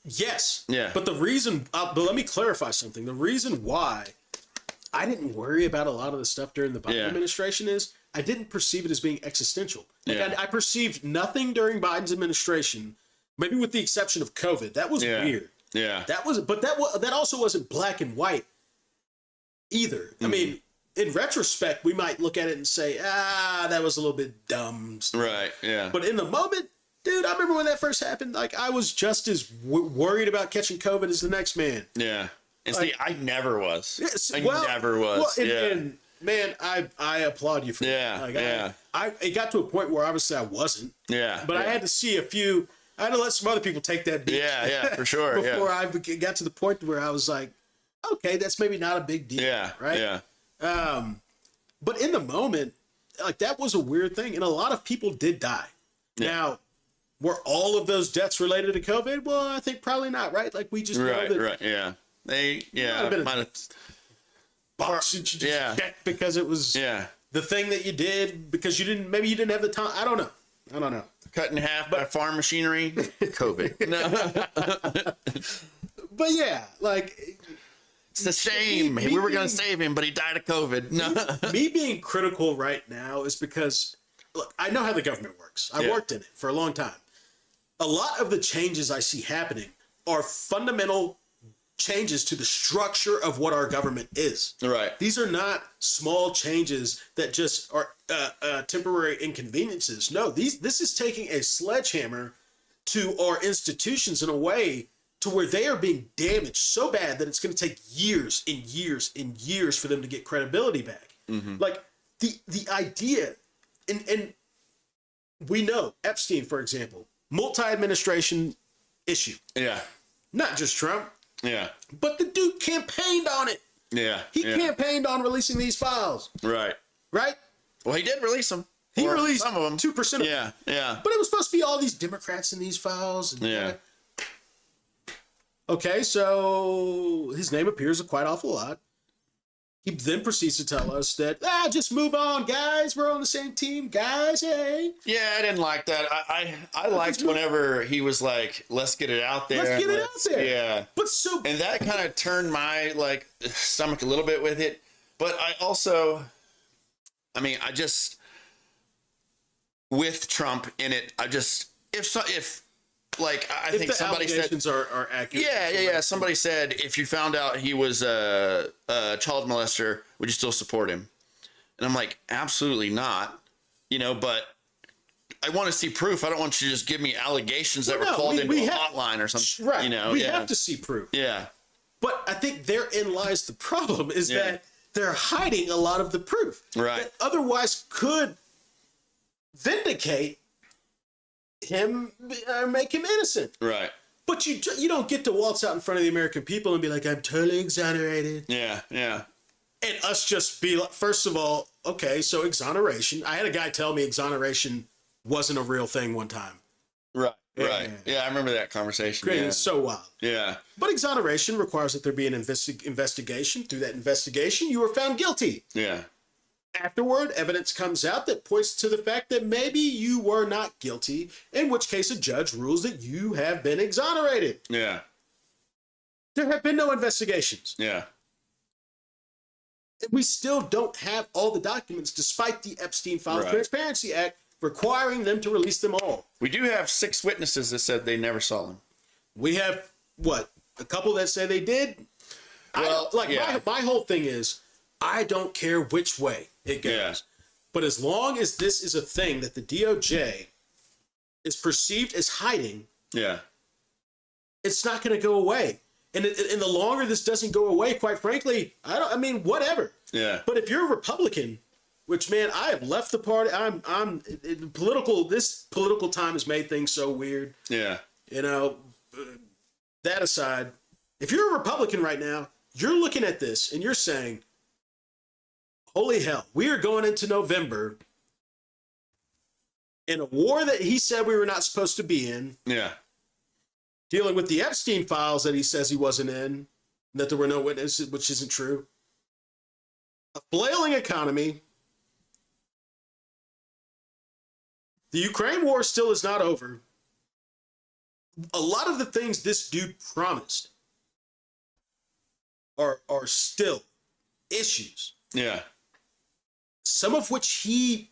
Speaker 2: Yes.
Speaker 3: Yeah.
Speaker 2: But the reason, but let me clarify something. The reason why I didn't worry about a lot of the stuff during the Biden administration is I didn't perceive it as being existential. Like, I perceived nothing during Biden's administration, maybe with the exception of COVID. That was weird.
Speaker 3: Yeah.
Speaker 2: That also wasn't black and white either. I mean, in retrospect, we might look at it and say, that was a little bit dumb.
Speaker 3: Right. Yeah.
Speaker 2: But in the moment, dude, I remember when that first happened. Like, I was just as worried about catching COVID as the next man.
Speaker 3: Yeah. And see, I never was.
Speaker 2: Yes,
Speaker 3: I never was.
Speaker 2: And man, I applaud you for that.
Speaker 3: Yeah.
Speaker 2: It got to a point where obviously I wasn't.
Speaker 3: Yeah.
Speaker 2: But I had to see I had to let some other people take that beat.
Speaker 3: Yeah, for sure.
Speaker 2: Before I got to the point where I was like, okay, that's maybe not a big deal.
Speaker 3: Yeah.
Speaker 2: Right.
Speaker 3: Yeah.
Speaker 2: But in the moment, like, that was a weird thing. And a lot of people did die. Yeah. Now, were all of those deaths related to COVID? Well, I think probably not, right? Like, we just know that.
Speaker 3: Right. Yeah. Might have
Speaker 2: box that you just checked because it was the thing that you did because you didn't have the time. I don't know.
Speaker 3: Cut in half by farm machinery. COVID. No.
Speaker 2: But yeah, like,
Speaker 3: it's the same. We were going to save him, but he died of COVID. No.
Speaker 2: Me being critical right now is because, look, I know how the government works. I worked in it for a long time. A lot of the changes I see happening are fundamental changes to the structure of what our government is.
Speaker 3: Right.
Speaker 2: These are not small changes that just are temporary inconveniences. No, this is taking a sledgehammer to our institutions in a way to where they are being damaged so bad that it's going to take years and years and years for them to get credibility back. Mm-hmm. Like, the idea, and we know Epstein, for example, multi-administration issue.
Speaker 3: Yeah.
Speaker 2: Not just Trump.
Speaker 3: Yeah.
Speaker 2: But the dude campaigned on it.
Speaker 3: Yeah.
Speaker 2: He campaigned on releasing these files.
Speaker 3: Right.
Speaker 2: Right?
Speaker 3: Well, he did release them.
Speaker 2: He released
Speaker 3: some of them.
Speaker 2: 2% of
Speaker 3: them. Yeah.
Speaker 2: But it was supposed to be all these Democrats in these files. And Okay, so his name appears quite an awful lot. He then proceeds to tell us that, just move on, guys. We're on the same team, guys. Hey.
Speaker 3: Yeah, I didn't like that. I liked whenever he was like, let's get it out there.
Speaker 2: Let's get it out there.
Speaker 3: Yeah.
Speaker 2: But
Speaker 3: and that kind of turned my stomach a little bit with it. But I also, I just, with Trump in it, I think somebody said
Speaker 2: are accurate.
Speaker 3: Yeah. Somebody said if you found out he was a child molester, would you still support him? And I'm like, absolutely not. But I want to see proof. I don't want you to just give me allegations that were called into a hotline or something.
Speaker 2: Right. We have to see proof.
Speaker 3: Yeah.
Speaker 2: But I think therein lies the problem is that they're hiding a lot of the proof.
Speaker 3: Right.
Speaker 2: That otherwise could vindicate him or make him innocent.
Speaker 3: Right.
Speaker 2: But you don't get to waltz out in front of the American people and be like, I'm totally exonerated.
Speaker 3: Yeah.
Speaker 2: And us just be like, first of all, okay, so exoneration. I had a guy tell me exoneration wasn't a real thing one time.
Speaker 3: Right.
Speaker 2: Yeah.
Speaker 3: Right. Yeah, I remember that conversation.
Speaker 2: Great,
Speaker 3: Yeah.
Speaker 2: it's so wild.
Speaker 3: Yeah.
Speaker 2: But exoneration requires that there be an investigation. Through that investigation, you were found guilty.
Speaker 3: Yeah.
Speaker 2: Afterward, evidence comes out that points to the fact that maybe you were not guilty, in which case a judge rules that you have been exonerated.
Speaker 3: Yeah.
Speaker 2: There have been no investigations.
Speaker 3: Yeah.
Speaker 2: And we still don't have all the documents, despite the Epstein Files
Speaker 3: Right.
Speaker 2: Transparency Act requiring them to release them all.
Speaker 3: We do have 6 witnesses that said they never saw him.
Speaker 2: We have, what, a couple that say they did?
Speaker 3: Well, yeah.
Speaker 2: my whole thing is, I don't care which way it goes.
Speaker 3: Yeah.
Speaker 2: But as long as this is a thing that the DOJ is perceived as hiding,
Speaker 3: Yeah.
Speaker 2: it's not going to go away. And the longer this doesn't go away, quite frankly, whatever.
Speaker 3: Yeah.
Speaker 2: But if you're a Republican, which, man, I have left the party. This political time has made things so weird.
Speaker 3: Yeah.
Speaker 2: You know, that aside, if you're a Republican right now, you're looking at this and you're saying, holy hell, we are going into November in a war that he said we were not supposed to be in,
Speaker 3: Yeah.
Speaker 2: dealing with the Epstein files that he says he wasn't in, that there were no witnesses, which isn't true. A flailing economy. The Ukraine war still is not over. A lot of the things this dude promised are still issues.
Speaker 3: Yeah.
Speaker 2: Some of which he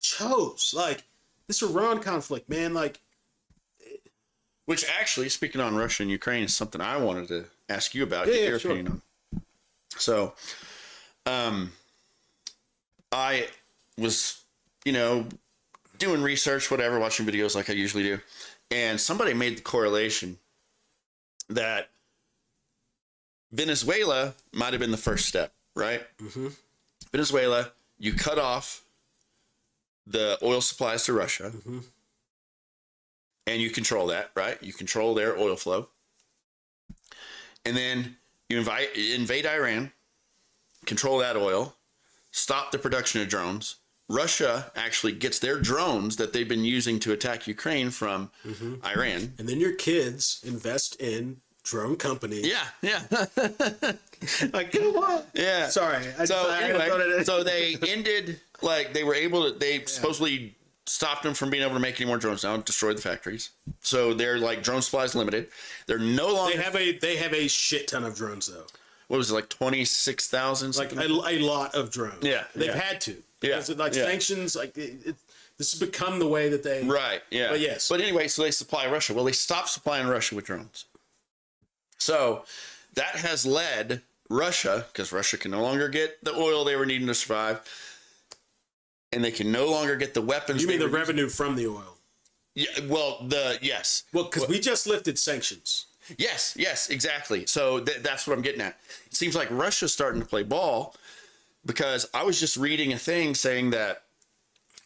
Speaker 2: chose. Like this Iran conflict, man, like
Speaker 3: Which actually, speaking on Russia and Ukraine, is something I wanted to ask you about.
Speaker 2: Yeah,
Speaker 3: Get
Speaker 2: yeah,
Speaker 3: your
Speaker 2: sure.
Speaker 3: opinion on. So, I was, doing research, whatever, watching videos like I usually do, and somebody made the correlation that Venezuela might have been the first step, right?
Speaker 2: Mm-hmm.
Speaker 3: Venezuela, you cut off the oil supplies to Russia.
Speaker 2: Mm-hmm.
Speaker 3: And you control that, right? You control their oil flow. And then you invade Iran, control that oil, stop the production of drones. Russia actually gets their drones that they've been using to attack Ukraine from Iran.
Speaker 2: And then your kids invest in drone companies.
Speaker 3: Yeah, yeah.
Speaker 2: Like, come on.
Speaker 3: Yeah.
Speaker 2: Sorry.
Speaker 3: So
Speaker 2: I
Speaker 3: anyway,
Speaker 2: thought it-
Speaker 3: so they ended, they were able to, they supposedly stopped them from being able to make any more drones now, destroyed the factories. So they're drone supplies limited. They're no longer,
Speaker 2: they have a shit ton of drones though.
Speaker 3: what was it, 26,000?
Speaker 2: Like a lot of drones.
Speaker 3: Yeah,
Speaker 2: They've
Speaker 3: yeah.
Speaker 2: had to.
Speaker 3: Yeah,
Speaker 2: Because
Speaker 3: yeah.
Speaker 2: sanctions, this has become the way that they.
Speaker 3: Right, yeah.
Speaker 2: But yes.
Speaker 3: But anyway, so they supply Russia. Well, they stopped supplying Russia with drones. So that has led Russia, because Russia can no longer get the oil they were needing to survive, and they can no longer get the weapons.
Speaker 2: You mean
Speaker 3: they
Speaker 2: the
Speaker 3: were
Speaker 2: revenue from the oil?
Speaker 3: using. Yeah, yes.
Speaker 2: Well, because we just lifted sanctions.
Speaker 3: Yes, exactly. So that's what I'm getting at. It seems like Russia's starting to play ball, because I was just reading a thing saying that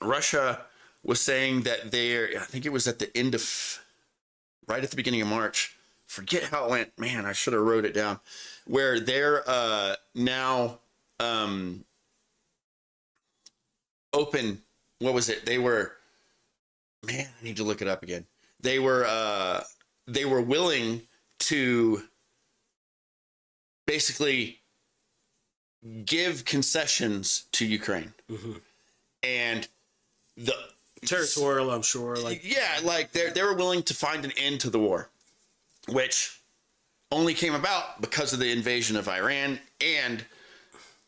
Speaker 3: Russia was saying that I think it was at the end of, right at the beginning of March, forget how it went. Man, I should have wrote it down, where they're now open. What was it? They were, man, I need to look it up again. They were willing to basically give concessions to Ukraine. And the
Speaker 2: Territorial, I'm sure.
Speaker 3: they were willing to find an end to the war, which only came about because of the invasion of Iran and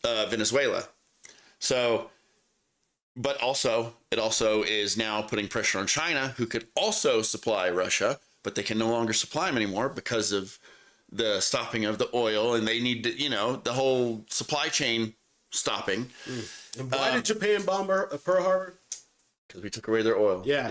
Speaker 3: Venezuela. So, but also, it also is now putting pressure on China, who could also supply Russia, but they can no longer supply them anymore because of the stopping of the oil, and they need to, the whole supply chain stopping.
Speaker 2: And why did Japan bomb Pearl Harbor?
Speaker 3: Because we took away their oil.
Speaker 2: Yeah.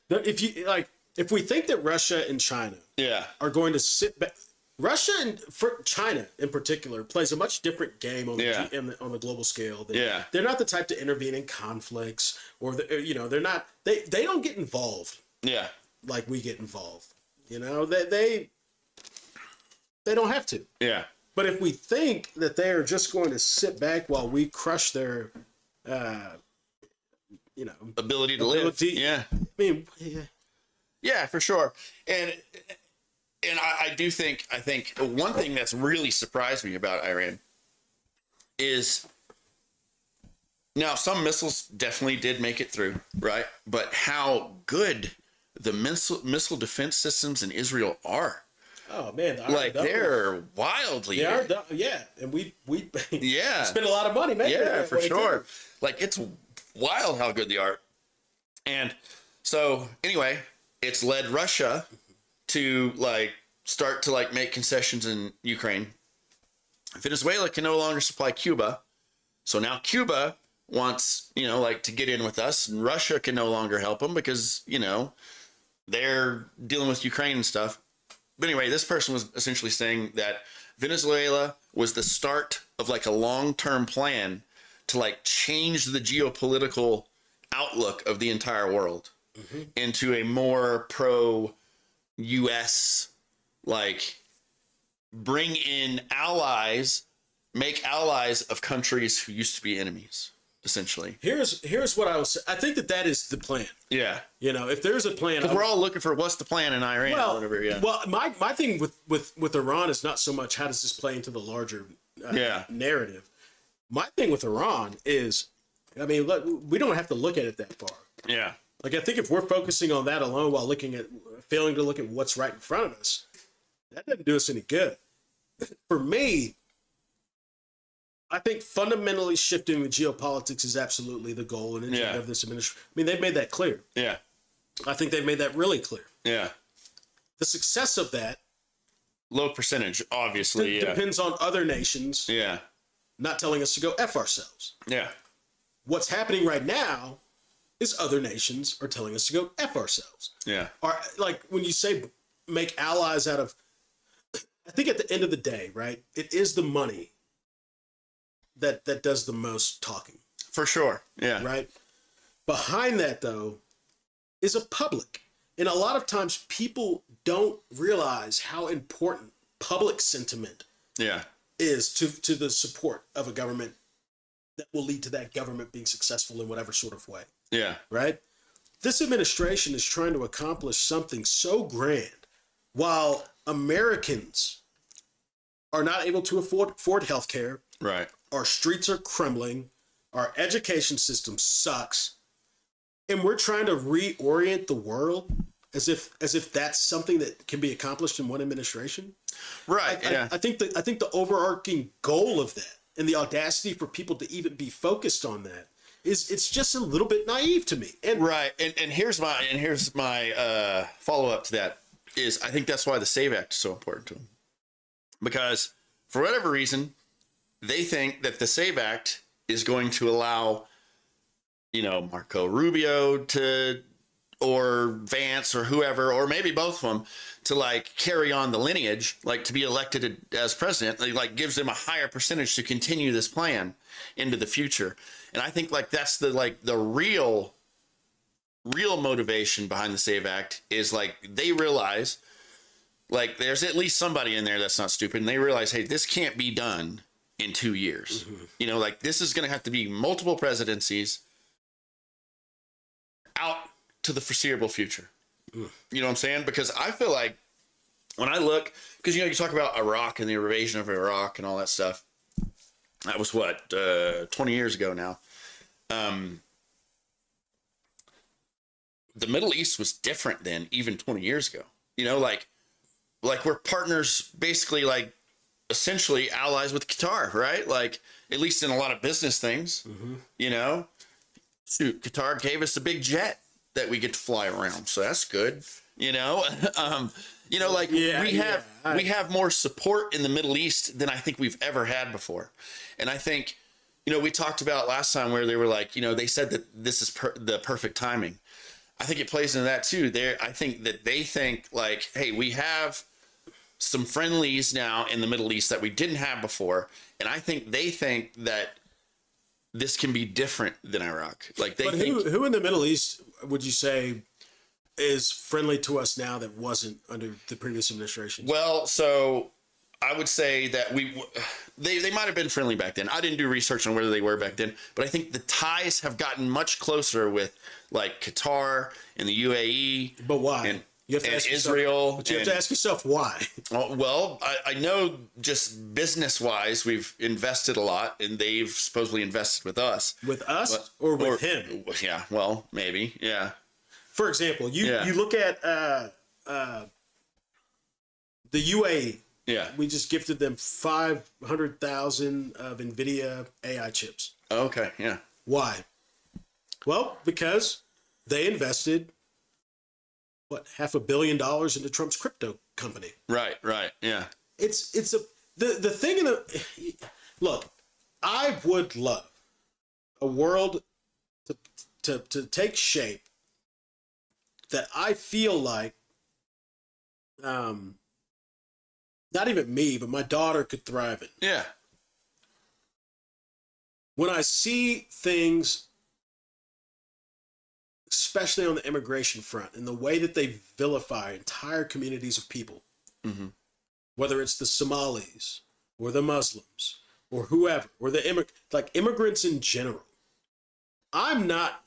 Speaker 2: If we think that Russia and China
Speaker 3: Yeah.
Speaker 2: are going to sit back, Russia and China in particular plays a much different game on the global scale. They're not the type to intervene in conflicts, or they're not. They don't get involved
Speaker 3: Yeah.
Speaker 2: like we get involved. They don't have to.
Speaker 3: Yeah.
Speaker 2: But if we think that they are just going to sit back while we crush their,
Speaker 3: ability to
Speaker 2: ability-
Speaker 3: live. Yeah.
Speaker 2: I mean, yeah.
Speaker 3: Yeah, for sure. And I think one thing that's really surprised me about Iran is now some missiles definitely did make it through, right? But how good the missile defense systems in Israel are.
Speaker 2: Oh man,
Speaker 3: Like they're wildly
Speaker 2: they are,
Speaker 3: good.
Speaker 2: yeah, and we
Speaker 3: Yeah.
Speaker 2: spend a lot of money making
Speaker 3: Yeah,
Speaker 2: it
Speaker 3: for
Speaker 2: way,
Speaker 3: sure.
Speaker 2: too.
Speaker 3: Like it's wild how good they are. And so anyway, it's led Russia to like start to like make concessions in Ukraine. Venezuela can no longer supply Cuba. So now Cuba wants, like to get in with us, and Russia can no longer help them because, they're dealing with Ukraine and stuff. But anyway, this person was essentially saying that Venezuela was the start of like a long-term plan to like change the geopolitical outlook of the entire world into a more pro-US, like bring in allies, make allies of countries who used to be enemies, essentially.
Speaker 2: Here's what I was. I think that is the plan.
Speaker 3: Yeah.
Speaker 2: If there's a plan,
Speaker 3: Because we're all looking for what's the plan in Iran or whatever. Yeah.
Speaker 2: Well, my thing with Iran is not so much how does this play into the larger narrative. My thing with Iran is, I mean, look, we don't have to look at it that far.
Speaker 3: Yeah.
Speaker 2: Like, I think if we're focusing on that alone while failing to look at what's right in front of us, that doesn't do us any good. For me, I think fundamentally shifting the geopolitics is absolutely the goal and agenda of this administration. I mean, they've made that clear.
Speaker 3: Yeah.
Speaker 2: I think they've made that really clear.
Speaker 3: Yeah.
Speaker 2: The success of that
Speaker 3: Low percentage, obviously. Yeah.
Speaker 2: depends on other nations
Speaker 3: Yeah.
Speaker 2: not telling us to go F ourselves.
Speaker 3: Yeah.
Speaker 2: What's happening right now is other nations are telling us to go F ourselves.
Speaker 3: Yeah.
Speaker 2: Or like when you say make allies out of, I think at the end of the day, right, it is the money that does the most talking,
Speaker 3: For sure. Yeah.
Speaker 2: right? Behind that, though, is a public. And a lot of times people don't realize how important public sentiment
Speaker 3: Yeah.
Speaker 2: is to the support of a government that will lead to that government being successful in whatever sort of way,
Speaker 3: Yeah.
Speaker 2: right? This administration is trying to accomplish something so grand while Americans are not able to afford health care.
Speaker 3: Right.
Speaker 2: Our streets are crumbling. Our education system sucks. And we're trying to reorient the world as if that's something that can be accomplished in one administration.
Speaker 3: Right. Yeah.
Speaker 2: I think the overarching goal of that and the audacity for people to even be focused on that it's just a little bit naive to me. And
Speaker 3: Right. And here's my follow up to that is I think that's why the SAVE Act is so important to them. Because for whatever reason, they think that the SAVE Act is going to allow, Marco Rubio or Vance or whoever, or maybe both of them, to like carry on the lineage, like to be elected as president. It like gives them a higher percentage to continue this plan into the future. And I think like that's the real motivation behind the SAVE Act is like they realize like there's at least somebody in there that's not stupid, and they realize, hey, this can't be done in 2 years. Like this is going to have to be multiple presidencies out to the foreseeable future. You know what I'm saying? Because I feel like when I look, because you talk about Iraq and the invasion of Iraq and all that stuff. That was 20 years ago now. The Middle East was different then, even 20 years ago. Like we're partners, basically, like essentially allies with Qatar, right? Like at least in a lot of business things. Shoot, Qatar gave us a big jet that we get to fly around, so that's good. We have more support in the Middle East than I think we've ever had before. And I think, we talked about last time where they were like, they said that this is the perfect timing. I think it plays into that too. I think that they think like, hey, we have some friendlies now in the Middle East that we didn't have before. And I think they think that this can be different than Iraq. Like they think
Speaker 2: who in the Middle East would you say is friendly to us now that wasn't under the previous administration?
Speaker 3: Well, so I would say that they might have been friendly back then. I didn't do research on whether they were back then, but I think the ties have gotten much closer with like Qatar and the UAE.
Speaker 2: But why?
Speaker 3: And,
Speaker 2: You have to
Speaker 3: and
Speaker 2: ask yourself-
Speaker 3: Israel.
Speaker 2: But you have to ask yourself why.
Speaker 3: Well, I know just business wise, we've invested a lot, and they've supposedly invested with us.
Speaker 2: With us or with him?
Speaker 3: Yeah, well, maybe. Yeah.
Speaker 2: For example, you look at the UAE.
Speaker 3: Yeah.
Speaker 2: We just gifted them 500,000 of NVIDIA AI chips.
Speaker 3: Okay. Yeah.
Speaker 2: Why? Well, because they invested what, $500 million into Trump's crypto company.
Speaker 3: Right. Right. Yeah.
Speaker 2: It's the thing in the look. I would love a world to take shape that I feel like, not even me, but my daughter could thrive in.
Speaker 3: Yeah.
Speaker 2: When I see things, especially on the immigration front, and the way that they vilify entire communities of people, whether it's the Somalis or the Muslims or whoever, or the immigrants in general, I'm not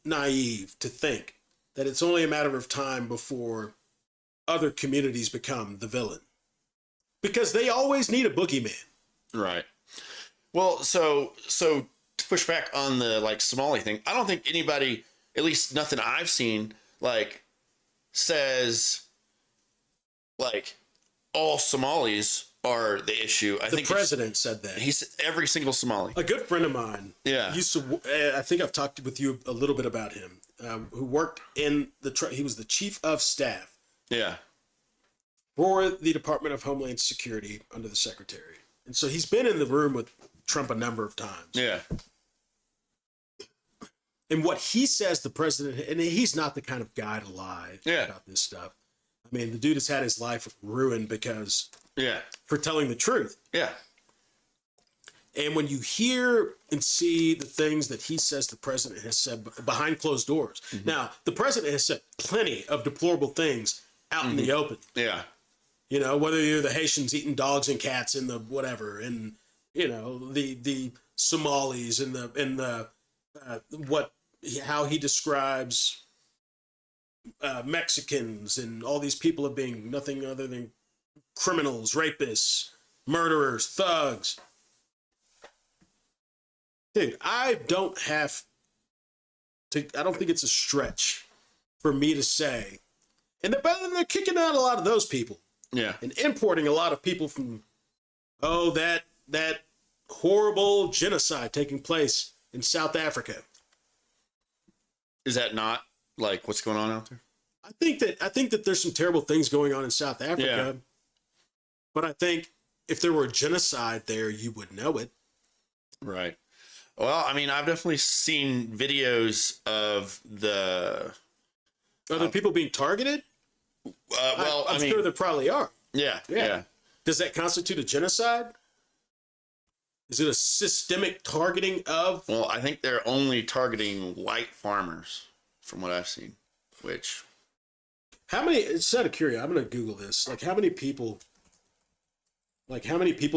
Speaker 2: naive to think that it's only a matter of time before other communities become the villain. Because they always need a boogeyman.
Speaker 3: Right. Well, so to push back on the like Somali thing, I don't think anybody, at least nothing I've seen, like says like all Somalis are the issue. I think
Speaker 2: The president said that.
Speaker 3: he's every single Somali.
Speaker 2: A good friend of mine,
Speaker 3: Yeah.
Speaker 2: used to. I think I've talked with you a little bit about him. Who worked in he was the chief of staff
Speaker 3: Yeah.
Speaker 2: for the Department of Homeland Security under the secretary, and so he's been in the room with Trump a number of times.
Speaker 3: Yeah.
Speaker 2: And what he says, the president, and he's not the kind of guy to lie about this stuff. I mean, the dude has had his life ruined because
Speaker 3: Yeah.
Speaker 2: for telling the truth.
Speaker 3: Yeah.
Speaker 2: And when you hear and see the things that he says the president has said behind closed doors. Now, the president has said plenty of deplorable things out in the open.
Speaker 3: Yeah.
Speaker 2: You know, whether you're the Haitians eating dogs and cats in the whatever, and you know the Somalis and the how he describes Mexicans and all these people as being nothing other than criminals, rapists, murderers, thugs. Dude, I don't think it's a stretch for me to say, and they're kicking out a lot of those people
Speaker 3: Yeah.
Speaker 2: and importing a lot of people from, that horrible genocide taking place in South Africa.
Speaker 3: Is that not like what's going on out there?
Speaker 2: I think that there's some terrible things going on in South Africa.
Speaker 3: Yeah.
Speaker 2: But I think if there were a genocide there, you would know it.
Speaker 3: Right. Well, I mean, I've definitely seen videos of the.
Speaker 2: Are there people being targeted? I'm sure there probably are.
Speaker 3: Yeah. Yeah.
Speaker 2: Does that constitute a genocide? Is it a systemic targeting of?
Speaker 3: Well, I think they're only targeting white farmers, from what I've seen. Which.
Speaker 2: How many? It's out of curiosity. I'm going to Google this. Like, how many people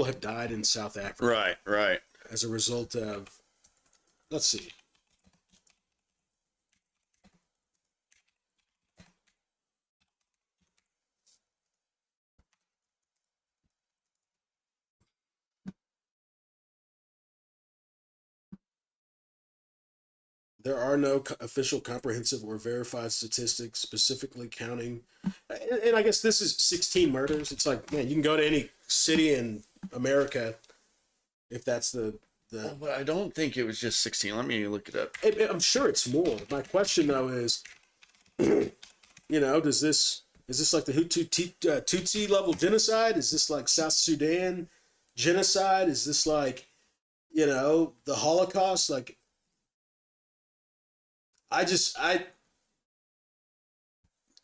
Speaker 2: have died in South Africa?
Speaker 3: Right. Right.
Speaker 2: As a result of, let's see. There are no official, comprehensive, or verified statistics specifically counting. And I guess this is 16 murders. It's like, man, you can go to any city in America if that's the.
Speaker 3: But I don't think it was just 16. Let me look it up.
Speaker 2: I'm sure it's more. My question though is, you know, is this like the Tutsi level genocide? Is this like South Sudan genocide? Is this like, you know, the Holocaust? Like,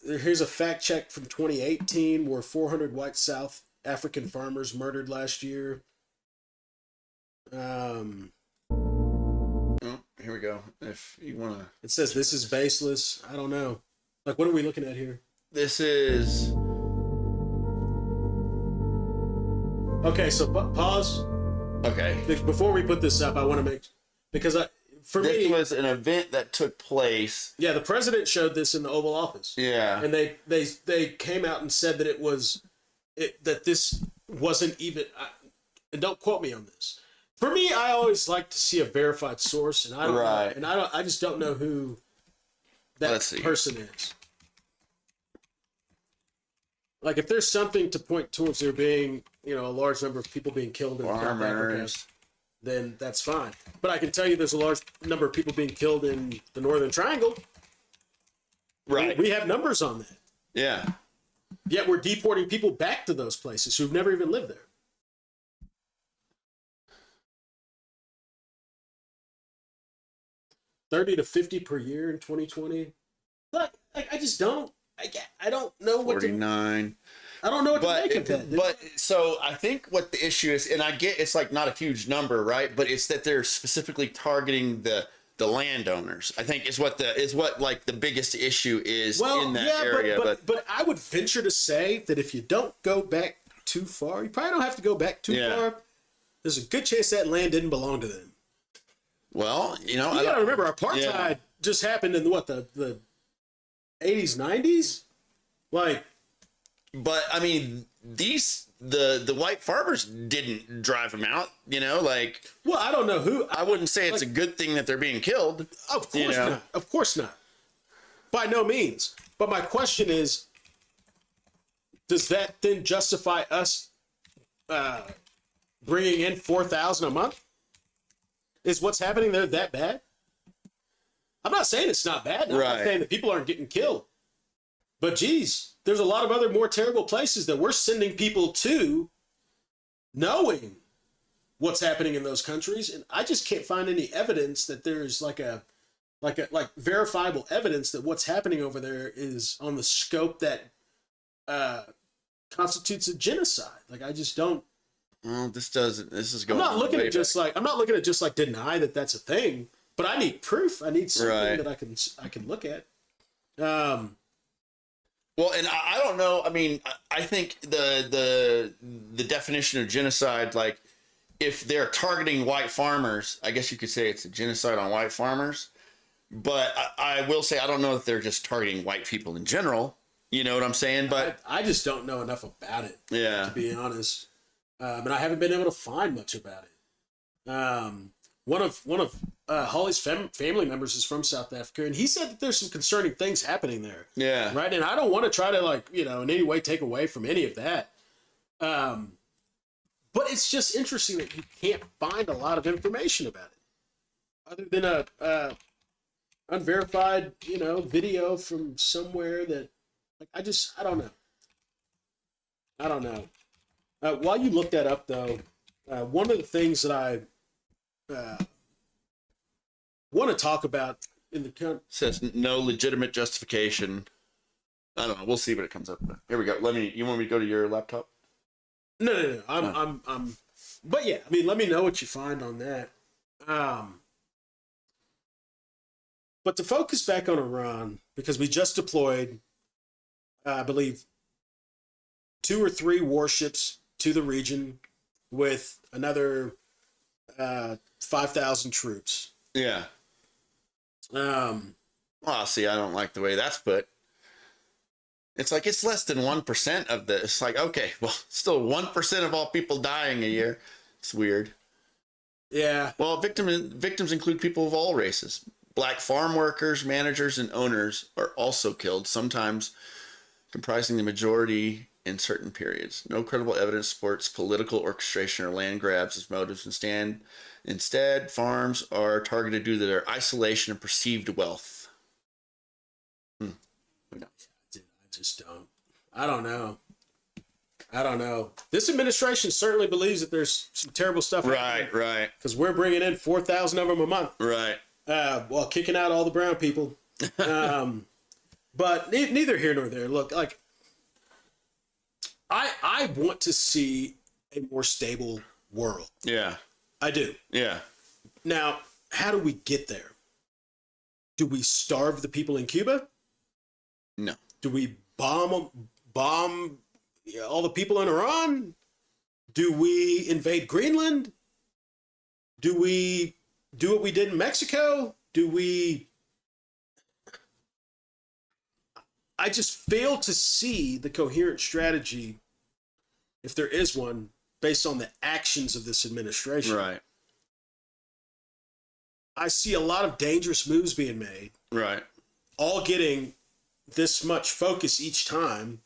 Speaker 2: here's a fact check from 2018 where 400 white South African farmers murdered last year.
Speaker 3: Oh, here we go. If you want to.
Speaker 2: It says this is baseless. I don't know. Like, what are we looking at here?
Speaker 3: This is.
Speaker 2: Okay, so pause.
Speaker 3: Okay.
Speaker 2: Before we put this up, I want to make, because for
Speaker 3: This
Speaker 2: me,
Speaker 3: was an event that took place.
Speaker 2: yeah, the president showed this in the Oval Office.
Speaker 3: Yeah.
Speaker 2: And they came out and said that that this wasn't even, and don't quote me on this. For me, I always like to see a verified source, and I don't
Speaker 3: Right.
Speaker 2: I just don't know who that
Speaker 3: Let's see.
Speaker 2: person is. Like, if there's something to point towards there being, a large number of people being killed in South Africa,
Speaker 3: Farmers.
Speaker 2: then that's fine. But I can tell you there's a large number of people being killed in the Northern Triangle.
Speaker 3: Right.
Speaker 2: We have numbers on that.
Speaker 3: Yeah.
Speaker 2: Yet we're deporting people back to those places who've never even lived there. $30 to $50 per year in 2020. Like, I just don't. I don't know what to.
Speaker 3: 49.
Speaker 2: I don't know what to
Speaker 3: But
Speaker 2: make of that.
Speaker 3: but so I think what the issue is, and I get it's like not a huge number, right? But it's that they're specifically targeting the landowners. I think is what like the biggest issue is in that area.
Speaker 2: But I would venture to say that if you don't go back too far, you probably don't have to go back too
Speaker 3: Yeah.
Speaker 2: far. There's a good chance that land didn't belong to them.
Speaker 3: well,
Speaker 2: You gotta remember, apartheid just happened in the 80s, 90s. Like,
Speaker 3: But I mean, the white farmers didn't drive them out. Like
Speaker 2: well, I don't know who.
Speaker 3: I wouldn't say it's a good thing that they're being killed.
Speaker 2: Of course not. Of course not. By no means. But my question is, does that then justify us bringing in 4,000 a month? Is what's happening there that bad? I'm not saying it's not bad. I'm not
Speaker 3: Right.
Speaker 2: saying that people aren't getting killed. But geez, there's a lot of other more terrible places that we're sending people to, knowing what's happening in those countries, and I just can't find any evidence that there's like verifiable evidence that what's happening over there is on the scope that constitutes a genocide. Like, I just don't.
Speaker 3: Well, this is going.
Speaker 2: I'm not looking
Speaker 3: way
Speaker 2: at just
Speaker 3: back.
Speaker 2: like deny that that's a thing, but I need proof. I need something
Speaker 3: Right.
Speaker 2: that I can look at.
Speaker 3: Well, and I don't know. I mean, I think the definition of genocide, like if they're targeting white farmers, I guess you could say it's a genocide on white farmers. But I will say I don't know if they're just targeting white people in general. You know what I'm saying? But
Speaker 2: I just don't know enough about it,
Speaker 3: yeah,
Speaker 2: to be honest. And I haven't been able to find much about it. One of Holly's family members is from South Africa, and he said that there's some concerning things happening there.
Speaker 3: yeah,
Speaker 2: Right. And I don't want to try to in any way take away from any of that. But it's just interesting that you can't find a lot of information about it other than a unverified, video from somewhere that I don't know. While you look that up though, one of the things that I want to talk about in the
Speaker 3: says no legitimate justification. I don't know. We'll see what it comes up with. Here we go. You want me to go to your laptop?
Speaker 2: No. I'm. But yeah, I mean, let me know what you find on that. But to focus back on Iran, because we just deployed, I believe, 2 or 3 warships to the region with another 5,000 troops.
Speaker 3: Yeah. Well, see, I don't like the way that's put. It's like it's less than 1% of the. It's like, okay, well, still 1% of all people dying a year. It's weird.
Speaker 2: Yeah.
Speaker 3: Well, victims include people of all races. Black farm workers, managers, and owners are also killed, sometimes comprising the majority in certain periods. No credible evidence supports political orchestration or land grabs as motives. Instead, farms are targeted due to their isolation and perceived wealth.
Speaker 2: I just don't. I don't know. This administration certainly believes that there's some terrible stuff.
Speaker 3: Right.
Speaker 2: Because we're bringing in 4,000 of them a month.
Speaker 3: Right.
Speaker 2: While kicking out all the brown people. But neither here nor there. Look, like, I want to see a more stable world.
Speaker 3: Yeah.
Speaker 2: I do.
Speaker 3: Yeah.
Speaker 2: Now, how do we get there? Do we starve the people in Cuba?
Speaker 3: No.
Speaker 2: Do we bomb all the people in Iran? Do we invade Greenland? Do we do what we did in Mexico? I just fail to see the coherent strategy, if there is one, based on the actions of this administration.
Speaker 3: Right.
Speaker 2: I see a lot of dangerous moves being made,
Speaker 3: Right.
Speaker 2: all getting this much focus each time.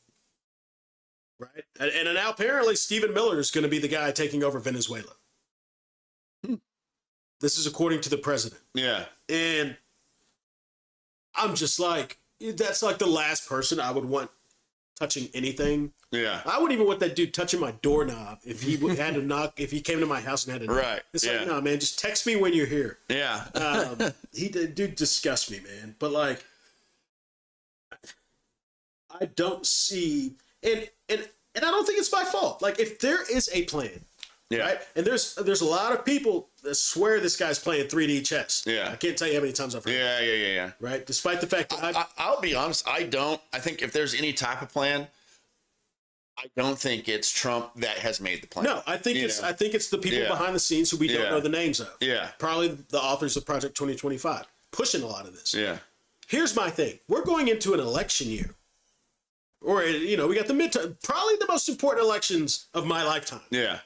Speaker 2: Right. And now apparently Stephen Miller is going to be the guy taking over Venezuela. This is according to the president.
Speaker 3: Yeah.
Speaker 2: And I'm just like, that's like the last person I would want touching anything.
Speaker 3: Yeah.
Speaker 2: I wouldn't even want that dude touching my doorknob if he had to knock, if he came to my house and had to knock.
Speaker 3: Right.
Speaker 2: It's
Speaker 3: Yeah.
Speaker 2: like, no, man, just text me when you're here.
Speaker 3: Yeah.
Speaker 2: Dude disgusts me, man. But like, I don't see, and I don't think it's my fault. Like, if there is a plan,
Speaker 3: Yeah.
Speaker 2: right? And there's a lot of people that swear this guy's playing 3D chess.
Speaker 3: Yeah.
Speaker 2: I can't tell you how many times I've heard.
Speaker 3: Yeah.
Speaker 2: Right. Despite the fact that
Speaker 3: I'll be honest. I think if there's any type of plan, I don't think it's Trump that has made the plan.
Speaker 2: no, I think
Speaker 3: You
Speaker 2: it's
Speaker 3: know?
Speaker 2: the people
Speaker 3: Yeah.
Speaker 2: behind the scenes who we don't
Speaker 3: Yeah.
Speaker 2: know the names of.
Speaker 3: Yeah.
Speaker 2: Probably the authors of Project 2025 pushing a lot of this.
Speaker 3: Yeah.
Speaker 2: Here's my thing. We're going into an election year. Or, we got the midterm, probably the most important elections of my lifetime.
Speaker 3: Yeah.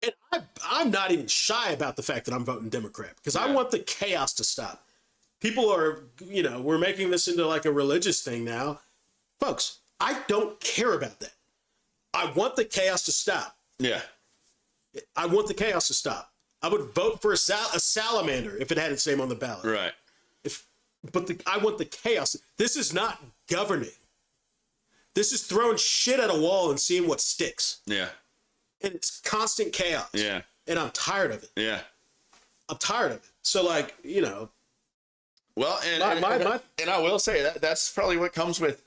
Speaker 2: And I'm not even shy about the fact that I'm voting Democrat because I
Speaker 3: Yeah.
Speaker 2: want the chaos to stop. People are, we're making this into like a religious thing now. Folks, I don't care about that. I want the chaos to stop.
Speaker 3: Yeah.
Speaker 2: I want the chaos to stop. I would vote for a salamander if it had its name on the ballot.
Speaker 3: Right.
Speaker 2: I want the chaos. This is not governing. This is throwing shit at a wall and seeing what sticks.
Speaker 3: Yeah.
Speaker 2: And it's constant chaos.
Speaker 3: Yeah.
Speaker 2: And I'm tired of it.
Speaker 3: Yeah.
Speaker 2: I'm tired of it. So, like,
Speaker 3: Well, and I will say that's probably what comes with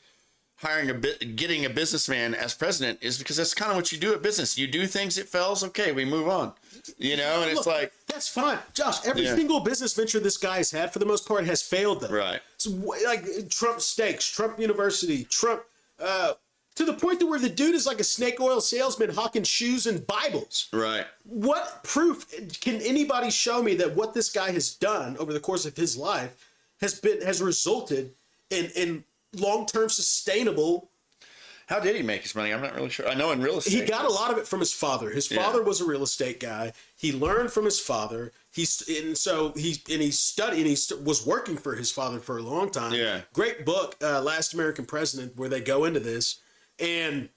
Speaker 3: getting a businessman as president is because that's kind of what you do at business. You do things, it fails, okay, we move on. And it's
Speaker 2: look,
Speaker 3: like,
Speaker 2: that's fine. Josh, every
Speaker 3: Yeah.
Speaker 2: single business venture this guy has had, for the most part, has failed, though.
Speaker 3: right.
Speaker 2: So, like Trump Steaks, Trump University, Trump, to the point that where the dude is like a snake oil salesman hawking shoes and Bibles.
Speaker 3: Right.
Speaker 2: What proof can anybody show me that what this guy has done over the course of his life has resulted in long-term sustainable?
Speaker 3: How did he make his money? I'm not really sure. I know in real estate.
Speaker 2: He got a lot of it from his father. His father was a real estate guy. He learned from his father. He was working for his father for a long time.
Speaker 3: Yeah.
Speaker 2: Great book, Last American President, where they go into this. And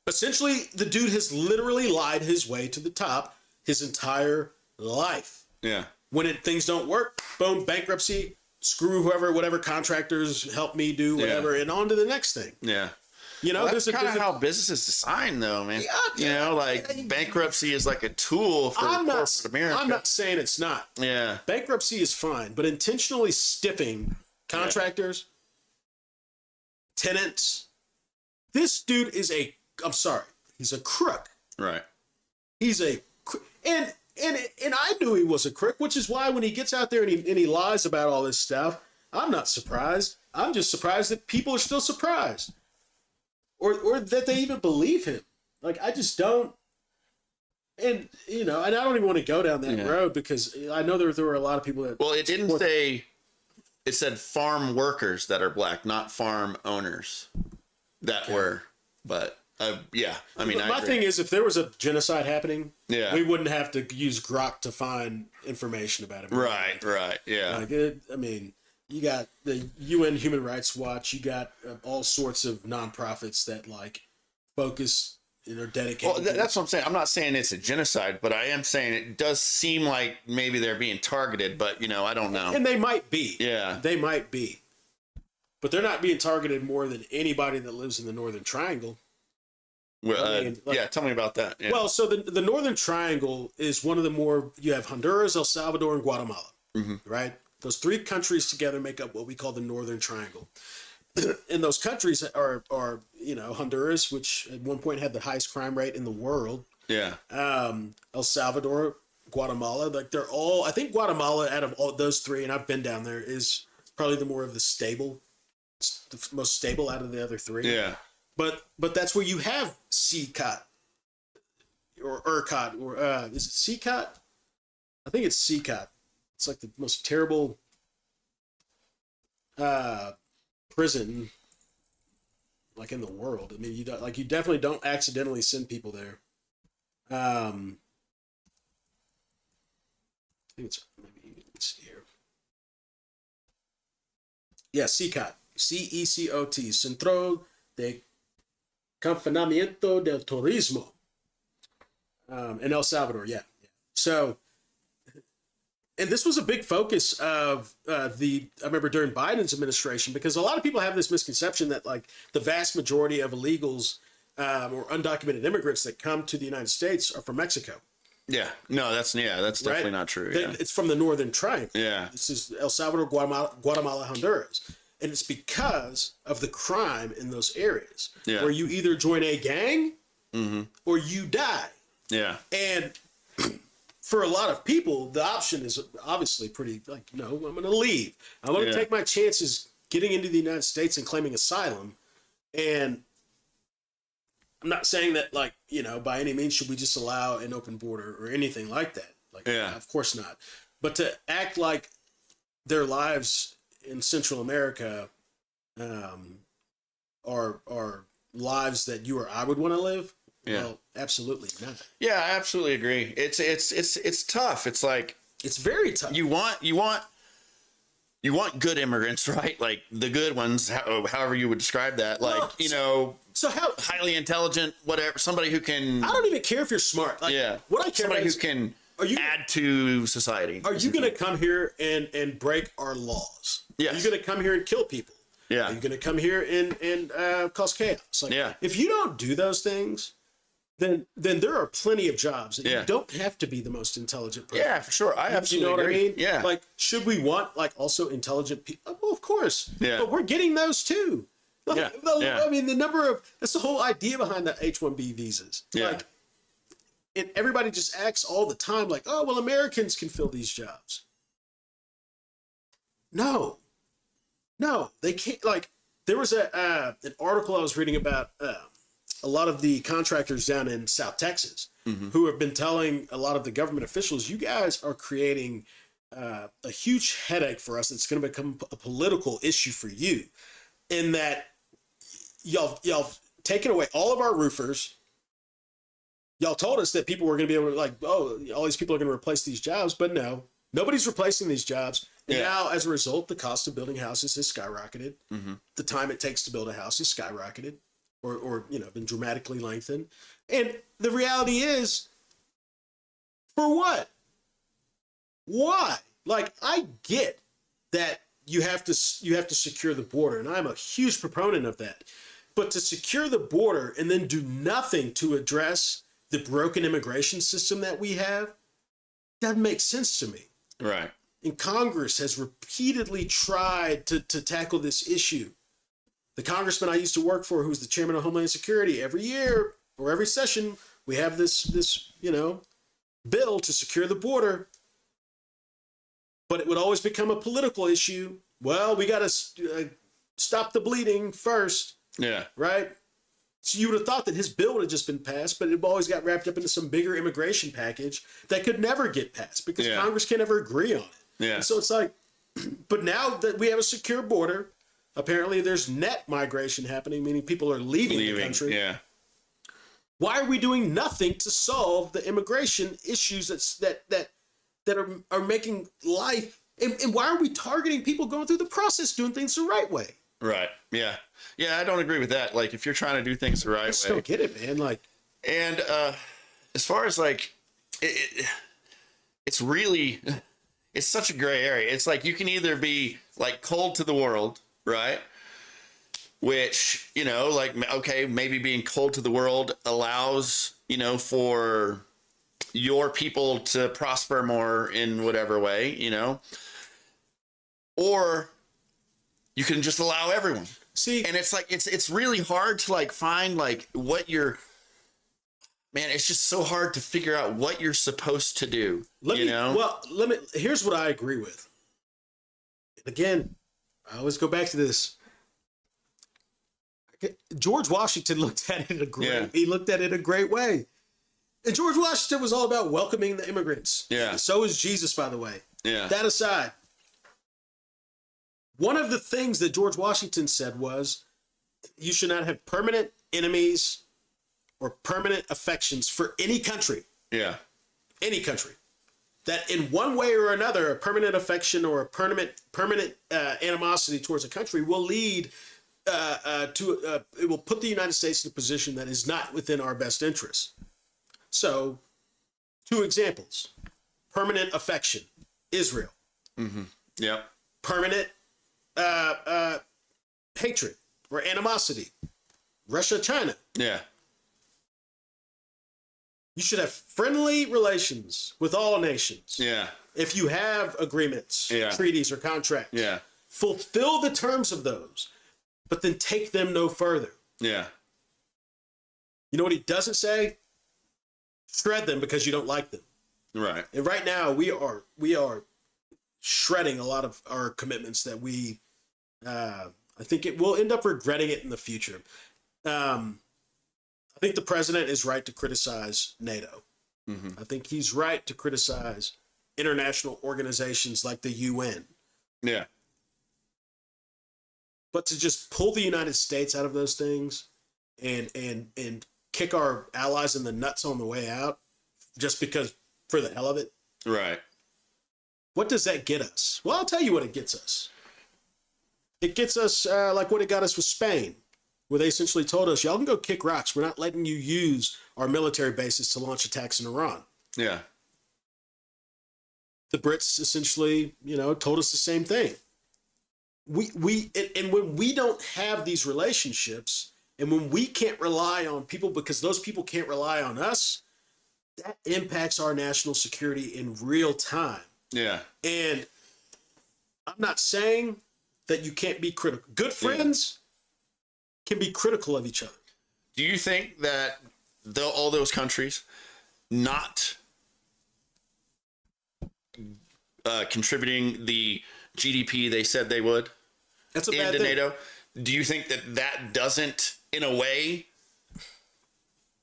Speaker 2: essentially, the dude has literally lied his way to the top his entire life.
Speaker 3: Yeah.
Speaker 2: When things don't work, boom, bankruptcy, screw whatever contractors help me do, whatever, and on to the next thing.
Speaker 3: Yeah.
Speaker 2: There's
Speaker 3: That's kind of how business is designed, though, man.
Speaker 2: Yeah,
Speaker 3: like bankruptcy is like a tool for corporate America.
Speaker 2: I'm not saying it's not.
Speaker 3: Yeah.
Speaker 2: Bankruptcy is fine, but intentionally stiffing contractors, tenants. This dude is I'm sorry, he's a crook.
Speaker 3: Right.
Speaker 2: He's a and I knew he was a crook, which is why when he gets out there and he lies about all this stuff, I'm not surprised. I'm just surprised that people are still surprised. Or that they even believe him. Like, I just don't. And, and I don't even want to go down that road because I know there were a lot of people that.
Speaker 3: Well, it didn't say, it said farm workers that are black, not farm owners that were. But, yeah, I mean,
Speaker 2: my thing is, if there was a genocide happening,
Speaker 3: Yeah.
Speaker 2: we wouldn't have to use Grok to find information about it.
Speaker 3: Right, yeah.
Speaker 2: Like, you got the UN Human Rights Watch. You got all sorts of nonprofits that like focus and are dedicated.
Speaker 3: Well, that's what I'm saying. I'm not saying it's a genocide, but I am saying it does seem like maybe they're being targeted, but, I don't know.
Speaker 2: And they might be.
Speaker 3: Yeah.
Speaker 2: They might be. But they're not being targeted more than anybody that lives in the Northern Triangle.
Speaker 3: Well, tell me about that. Yeah.
Speaker 2: Well, so the Northern Triangle is one of the more, you have Honduras, El Salvador, and Guatemala, right? Those three countries together make up what we call the Northern Triangle. And those countries are Honduras, which at one point had the highest crime rate in the world.
Speaker 3: Yeah.
Speaker 2: El Salvador, Guatemala, like they're all, I think Guatemala out of all those three, and I've been down there, is probably the more of the most stable out of the other three.
Speaker 3: Yeah.
Speaker 2: But that's where you have CCOT or ERCOT, or is it CCOT? I think it's CCOT. It's like the most terrible prison like in the world. I mean, you don't, like, you definitely don't accidentally send people there. I think it's maybe, let's see here. Yeah, CCOT, CECOT, Centro de Confinamiento del Turismo, in El Salvador. Yeah. So, and this was a big focus of I remember during Biden's administration, because a lot of people have this misconception that like the vast majority of illegals or undocumented immigrants that come to the United States are from Mexico.
Speaker 3: Yeah, no, that's definitely
Speaker 2: Right?
Speaker 3: not true. Yeah.
Speaker 2: It's from the Northern Triangle.
Speaker 3: Yeah.
Speaker 2: This is El Salvador, Guatemala, Honduras. And it's because of the crime in those areas
Speaker 3: Yeah.
Speaker 2: where you either join a gang or you die.
Speaker 3: Yeah.
Speaker 2: And for a lot of people, the option is obviously pretty like, no, I'm going to leave. I'm going to
Speaker 3: Yeah.
Speaker 2: take my chances getting into the United States and claiming asylum. And I'm not saying that, like, you know, by any means should we just allow an open border or anything like that. Like,
Speaker 3: Yeah.
Speaker 2: of course not. But to act like their lives in Central America are lives that you or I would want to live.
Speaker 3: Yeah.
Speaker 2: Well, absolutely not.
Speaker 3: Yeah, I absolutely agree. It's tough. It's like
Speaker 2: It's very tough.
Speaker 3: you want good immigrants, right? Like the good ones, however you would describe that. Like,
Speaker 2: Well,
Speaker 3: you know,
Speaker 2: So how?
Speaker 3: highly intelligent, whatever, somebody who can,
Speaker 2: I don't even care if you're smart. Like,
Speaker 3: yeah,
Speaker 2: What I care
Speaker 3: somebody
Speaker 2: about
Speaker 3: who
Speaker 2: is,
Speaker 3: can
Speaker 2: are you-
Speaker 3: add to society.
Speaker 2: are you going to come here and break our laws?
Speaker 3: Yes.
Speaker 2: Are you going to come here and kill people?
Speaker 3: Yeah.
Speaker 2: Are you going to come here and cause chaos? Like,
Speaker 3: Yeah.
Speaker 2: If you don't do those things, then there are plenty of jobs that
Speaker 3: Yeah.
Speaker 2: you don't have to be the most intelligent person.
Speaker 3: Yeah, for sure. I
Speaker 2: You
Speaker 3: absolutely
Speaker 2: know what
Speaker 3: agree.
Speaker 2: I mean?
Speaker 3: Yeah.
Speaker 2: Like, should we want like also intelligent people? Well, of course.
Speaker 3: Yeah.
Speaker 2: But we're getting those too. Like,
Speaker 3: Yeah. Yeah.
Speaker 2: I mean, that's the whole idea behind the H-1B visas.
Speaker 3: Yeah.
Speaker 2: Like, and everybody just acts all the time like, oh, well, Americans can fill these jobs. No, they can't. Like, there was an article I was reading about a lot of the contractors down in South Texas who have been telling a lot of the government officials, you guys are creating a huge headache for us. It's going to become a political issue for you, in that y'all taken away all of our roofers. Y'all told us that people were going to be able to, like, oh, all these people are going to replace these jobs, but no, nobody's replacing these jobs. And
Speaker 3: Yeah.
Speaker 2: now, as a result, the cost of building houses has skyrocketed. The time it takes to build a house has skyrocketed, or you know, been dramatically lengthened. And the reality is, for what? Why? Like, I get that you have to secure the border, and I'm a huge proponent of that. But to secure the border and then do nothing to address the broken immigration system that we have doesn't make sense to me.
Speaker 3: Right.
Speaker 2: And Congress has repeatedly tried to tackle this issue. The congressman I used to work for, who's the chairman of Homeland Security, every year or every session, we have this you know, bill to secure the border. But it would always become a political issue. Well, we got to stop the bleeding first,
Speaker 3: Yeah.
Speaker 2: right? So you would have thought that his bill would have just been passed, but it always got wrapped up into some bigger immigration package that could never get passed because
Speaker 3: Yeah.
Speaker 2: Congress can't ever agree on it.
Speaker 3: Yeah.
Speaker 2: And so it's like, but now that we have a secure border, apparently there's net migration happening, meaning people are leaving the country.
Speaker 3: Yeah.
Speaker 2: Why are we doing nothing to solve the immigration issues that are making life? And why are we targeting people going through the process, doing things the right way?
Speaker 3: Right. Yeah. Yeah. I don't agree with that. Like, if you're trying to do things the
Speaker 2: I
Speaker 3: right
Speaker 2: just
Speaker 3: way,
Speaker 2: don't get it, man. Like,
Speaker 3: and as far as like, it's really, it's such a gray area. It's like you can either be like cold to the world, right? Which, you know, like, okay, maybe being cold to the world allows, you know, for your people to prosper more in whatever way, you know, or you can just allow everyone.
Speaker 2: see,
Speaker 3: And it's like, it's really hard to like find like what you're, man, it's just so hard to figure out what you're supposed to do.
Speaker 2: Here's what I agree with. And again, I always go back to this. George Washington looked at it he looked at it a great way. And George Washington was all about welcoming the immigrants.
Speaker 3: Yeah.
Speaker 2: So is Jesus, by the way.
Speaker 3: Yeah.
Speaker 2: That aside, one of the things that George Washington said was you should not have permanent enemies or permanent affections for any country.
Speaker 3: Yeah.
Speaker 2: Any country. That in one way or another, a permanent affection or a permanent animosity towards a country will lead it will put the United States in a position that is not within our best interest. So, 2 examples: permanent affection, Israel;
Speaker 3: Yep.
Speaker 2: permanent hatred or animosity, Russia, China.
Speaker 3: Yeah.
Speaker 2: You should have friendly relations with all nations.
Speaker 3: Yeah.
Speaker 2: If you have agreements,
Speaker 3: Yeah.
Speaker 2: treaties, or contracts,
Speaker 3: Yeah.
Speaker 2: fulfill the terms of those, but then take them no further.
Speaker 3: Yeah.
Speaker 2: You know what he doesn't say? Shred them because you don't like them.
Speaker 3: Right.
Speaker 2: And right now we are shredding a lot of our commitments that we I think we'll end up regretting it in the future. I think the president is right to criticize NATO. I think he's right to criticize international organizations like the UN.
Speaker 3: Yeah.
Speaker 2: But to just pull the United States out of those things and kick our allies in the nuts on the way out just because for the hell of it,
Speaker 3: Right.
Speaker 2: what does that get us? Well, I'll tell you what it gets us. It gets us like what it got us with Spain, where they essentially told us, y'all can go kick rocks. We're not letting you use our military bases to launch attacks in Iran.
Speaker 3: Yeah.
Speaker 2: The Brits essentially, told us the same thing. And when we don't have these relationships, and when we can't rely on people because those people can't rely on us, that impacts our national security in real time.
Speaker 3: Yeah.
Speaker 2: And I'm not saying that you can't be critical. Good friends can be critical of each other.
Speaker 3: Do you think that all those countries not contributing the GDP they said they would
Speaker 2: That's a bad
Speaker 3: into
Speaker 2: thing.
Speaker 3: NATO, do you think that doesn't, in a way,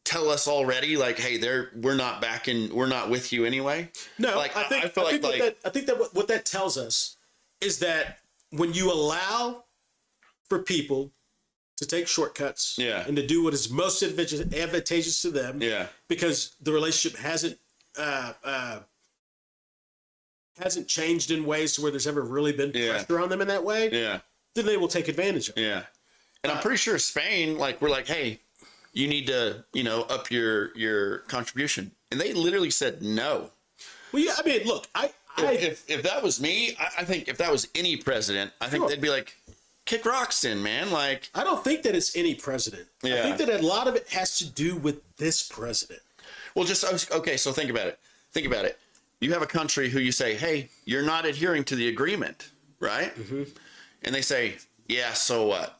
Speaker 3: tell us already, like, hey, we're not we're not with you anyway?
Speaker 2: No,
Speaker 3: like,
Speaker 2: I think what that tells us is that when you allow for people to take shortcuts and to do what is most advantageous to them, because the relationship hasn't changed in ways to where there's ever really been pressure on them in that way, then they will take advantage of it.
Speaker 3: Yeah. And I'm pretty sure Spain, like, we're like, hey, you need to, up your contribution. And they literally said no.
Speaker 2: Well, yeah, I mean, look,
Speaker 3: if that was me, I think if that was any president, I think they'd be like, kick rocks in, man. Like,
Speaker 2: I don't think that it's any president. I think that a lot of it has to do with this president.
Speaker 3: Well, okay, so think about it. Think about it. You have a country who you say, hey, you're not adhering to the agreement, right? And they say, yeah, so what?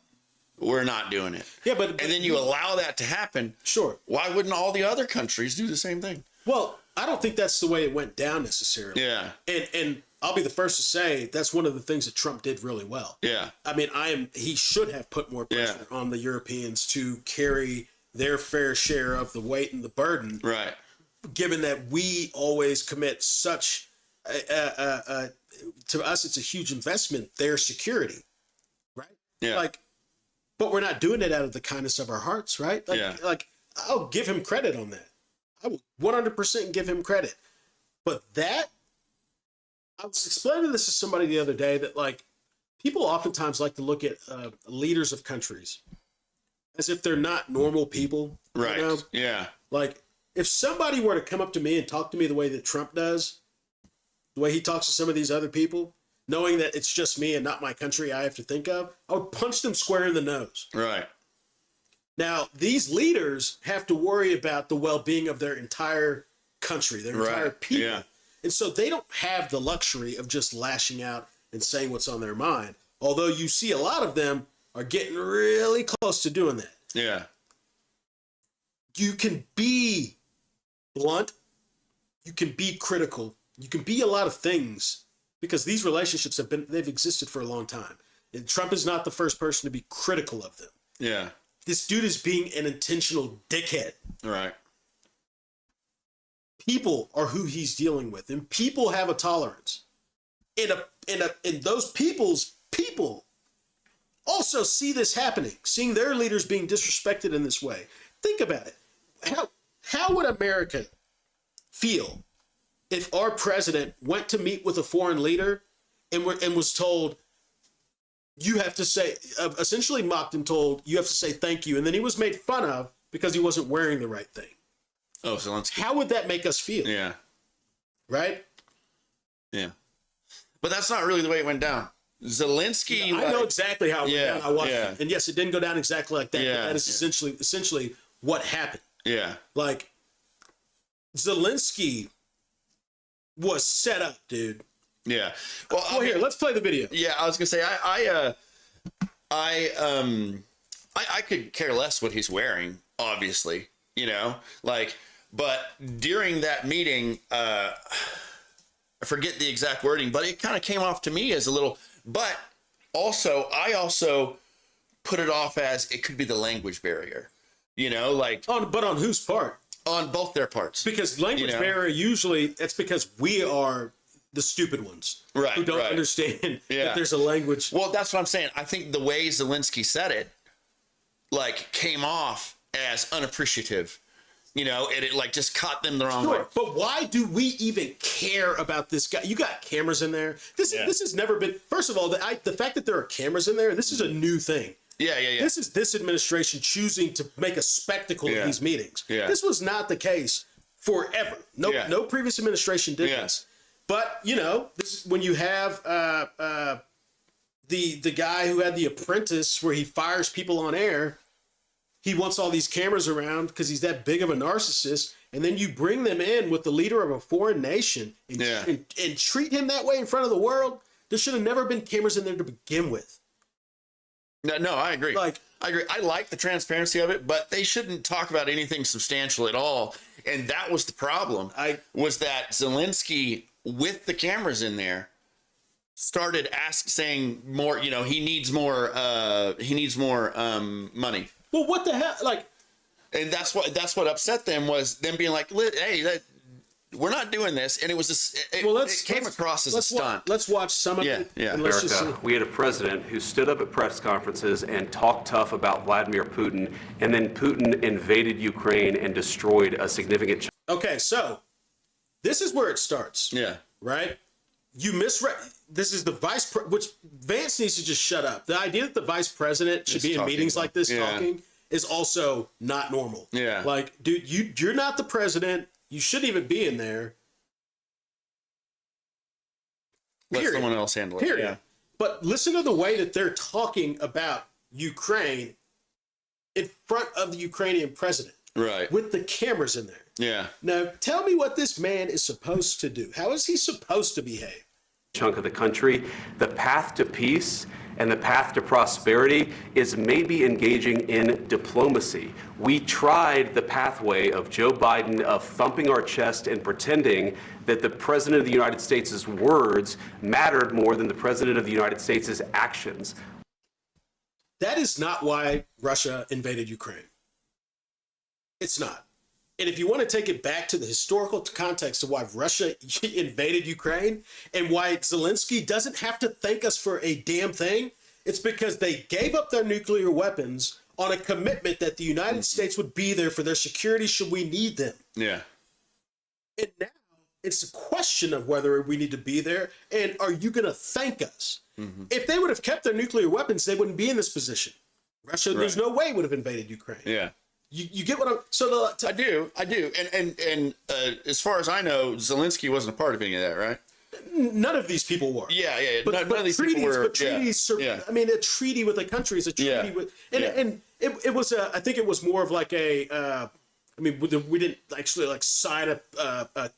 Speaker 3: We're not doing it.
Speaker 2: Yeah, but
Speaker 3: and then you allow that to happen.
Speaker 2: Sure.
Speaker 3: Why wouldn't all the other countries do the same thing?
Speaker 2: Well, I don't think that's the way it went down necessarily.
Speaker 3: Yeah.
Speaker 2: And I'll be the first to say that's one of the things that Trump did really well.
Speaker 3: Yeah.
Speaker 2: I mean, he should have put more pressure on the Europeans to carry their fair share of the weight and the burden.
Speaker 3: Right.
Speaker 2: Given that we always commit such to us, it's a huge investment, their security. Right.
Speaker 3: Yeah.
Speaker 2: But we're not doing it out of the kindness of our hearts, right? Like I'll give him credit on that. I will 100% give him credit. But I was explaining this to somebody the other day that, like, people oftentimes like to look at leaders of countries as if they're not normal people.
Speaker 3: Right.
Speaker 2: You know?
Speaker 3: Yeah.
Speaker 2: Like, if somebody were to come up to me and talk to me the way that Trump does, the way he talks to some of these other people, knowing that it's just me and not my country I have to think of, I would punch them square in the nose.
Speaker 3: Right.
Speaker 2: Now, these leaders have to worry about the well-being of their entire country, their entire people.
Speaker 3: Yeah.
Speaker 2: And so they don't have the luxury of just lashing out and saying what's on their mind. Although you see a lot of them are getting really close to doing that.
Speaker 3: Yeah.
Speaker 2: You can be blunt. You can be critical. You can be a lot of things because these relationships they've existed for a long time. And Trump is not the first person to be critical of them.
Speaker 3: Yeah.
Speaker 2: This dude is being an intentional dickhead.
Speaker 3: Right.
Speaker 2: people are who he's dealing with, and people have a tolerance. And those people also see this happening, seeing their leaders being disrespected in this way. Think about it. How would America feel if our president went to meet with a foreign leader and was told, you have to say, essentially mocked and told, you have to say thank you, and then he was made fun of because he wasn't wearing the right thing?
Speaker 3: Oh, Zelensky.
Speaker 2: How would that make us feel?
Speaker 3: Yeah.
Speaker 2: Right?
Speaker 3: Yeah. But that's not really the way it went down. Zelensky.
Speaker 2: I know exactly how it went down. I watched
Speaker 3: yeah.
Speaker 2: it. And yes, it didn't go down exactly like that.
Speaker 3: Yeah,
Speaker 2: But that is essentially what happened.
Speaker 3: Yeah.
Speaker 2: Like, Zelensky was set up, dude.
Speaker 3: Yeah. Well,
Speaker 2: Well, here, let's play the video.
Speaker 3: Yeah, I was gonna say I could care less what he's wearing, obviously, you know, like, but during that meeting, I forget the exact wording, but it kind of came off to me as a little, but also, I also put it off as it could be the language barrier, you know, like
Speaker 2: But on whose part?
Speaker 3: on both their parts.
Speaker 2: Because language barrier, usually, it's because we are the stupid ones.
Speaker 3: Right,
Speaker 2: who don't
Speaker 3: right.
Speaker 2: understand
Speaker 3: Yeah.
Speaker 2: that there's a language.
Speaker 3: Well, that's what I'm saying. I think the way Zelensky said it, like, came off as unappreciative, you know, and it like just caught them the wrong way.
Speaker 2: Sure, but why do we even care about this guy? You got cameras in there. This has never been. First of all, the fact that there are cameras in there, this is a new thing.
Speaker 3: Yeah.
Speaker 2: This is this administration choosing to make a spectacle of these meetings.
Speaker 3: Yeah.
Speaker 2: This was not the case forever. No previous administration did this. But you know, this is when you have the guy who had The Apprentice, where he fires people on air. He wants all these cameras around because he's that big of a narcissist, and then you bring them in with the leader of a foreign nation and treat him that way in front of the world. There should have never been cameras in there to begin with.
Speaker 3: No, I agree.
Speaker 2: Like,
Speaker 3: I agree. I like the transparency of it, but they shouldn't talk about anything substantial at all. And that was the problem. Was that Zelensky, with the cameras in there, started saying more. You know, he needs more money.
Speaker 2: Well, what the hell? Like,
Speaker 3: and that's what upset them, was them being like, "Hey, we're not doing this." And it was just, it came across as a stunt.
Speaker 2: Let's watch some of it.
Speaker 3: Yeah.
Speaker 2: And let's just see.
Speaker 7: America, we had a president who stood up at press conferences and talked tough about Vladimir Putin, and then Putin invaded Ukraine and destroyed a significant.
Speaker 2: Okay, so this is where it starts.
Speaker 3: Yeah.
Speaker 2: Right? You misread. This is the which Vance needs to just shut up. The idea that the vice president should be in meetings like this talking is also not normal.
Speaker 3: Yeah.
Speaker 2: Like, dude, you're not the president. You shouldn't even be in there.
Speaker 3: Let
Speaker 2: Period.
Speaker 3: someone else handle it.
Speaker 2: Period.
Speaker 3: Yeah.
Speaker 2: But listen to the way that they're talking about Ukraine in front of the Ukrainian president.
Speaker 3: Right.
Speaker 2: With the cameras in there.
Speaker 3: Yeah.
Speaker 2: Now, tell me what this man is supposed to do. How is he supposed to behave?
Speaker 7: Chunk of the country. The path to peace and the path to prosperity is maybe engaging in diplomacy. We tried the pathway of Joe Biden of thumping our chest and pretending that the President of the United States' words mattered more than the President of the United States' actions.
Speaker 2: That is not why Russia invaded Ukraine. It's not. And if you want to take it back to the historical context of why Russia invaded Ukraine and why Zelensky doesn't have to thank us for a damn thing, it's because they gave up their nuclear weapons on a commitment that the United States would be there for their security should we need them.
Speaker 3: Yeah.
Speaker 2: And now it's a question of whether we need to be there, and are you going to thank us? If they would have kept their nuclear weapons, they wouldn't be in this position. Russia, there's no way, would have invaded Ukraine.
Speaker 3: Yeah.
Speaker 2: You get what I'm...
Speaker 3: I do. And as far as I know, Zelensky wasn't a part of any of that, right?
Speaker 2: None of these people were.
Speaker 3: Yeah.
Speaker 2: But
Speaker 3: None of these
Speaker 2: treaties,
Speaker 3: people were.
Speaker 2: but treaties. I mean, a treaty with a country is a treaty with, and it was. I think it was more of like a. I mean, we didn't actually like sign a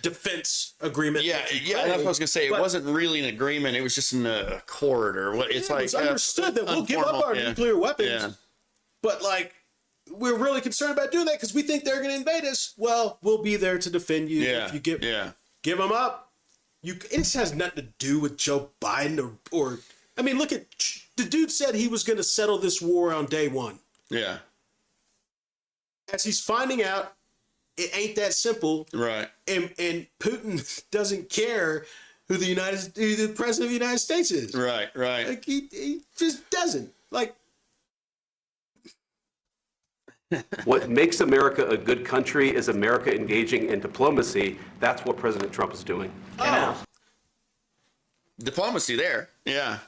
Speaker 2: defense agreement.
Speaker 3: Yeah. That's what I was gonna say. It wasn't really an agreement. It was just an accord or what. It's like
Speaker 2: it's understood that we'll give up our nuclear weapons.
Speaker 3: Yeah.
Speaker 2: But like, we're really concerned about doing that because we think they're going to invade us. Well, we'll be there to defend you if you give them up. It just has nothing to do with Joe Biden or I mean, look at the dude said he was going to settle this war on day one.
Speaker 3: Yeah.
Speaker 2: As he's finding out it ain't that simple.
Speaker 3: Right.
Speaker 2: And Putin doesn't care who the president of the United States is.
Speaker 3: Right. Right.
Speaker 2: Like he just doesn't. Like,
Speaker 7: What makes America a good country is America engaging in diplomacy. That's what President Trump is doing.
Speaker 3: Diplomacy there. Yeah.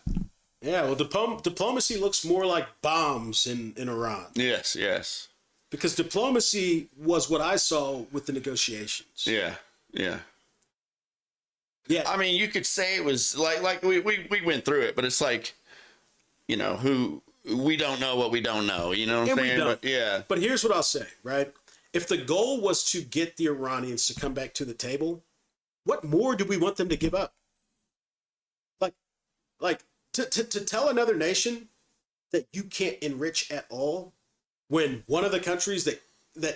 Speaker 2: yeah, well, diplomacy looks more like bombs in Iran.
Speaker 3: Yes. Yes.
Speaker 2: Because diplomacy was what I saw with the negotiations.
Speaker 3: Yeah. Yeah.
Speaker 2: Yeah.
Speaker 3: I mean, you could say it was like we went through it, but it's like, you know, we don't know what we don't know. You know what I'm
Speaker 2: And we
Speaker 3: saying?
Speaker 2: don't.
Speaker 3: But yeah.
Speaker 2: But here's what I'll say, right? If the goal was to get the Iranians to come back to the table, what more do we want them to give up? Like to tell another nation that you can't enrich at all, when one of the countries that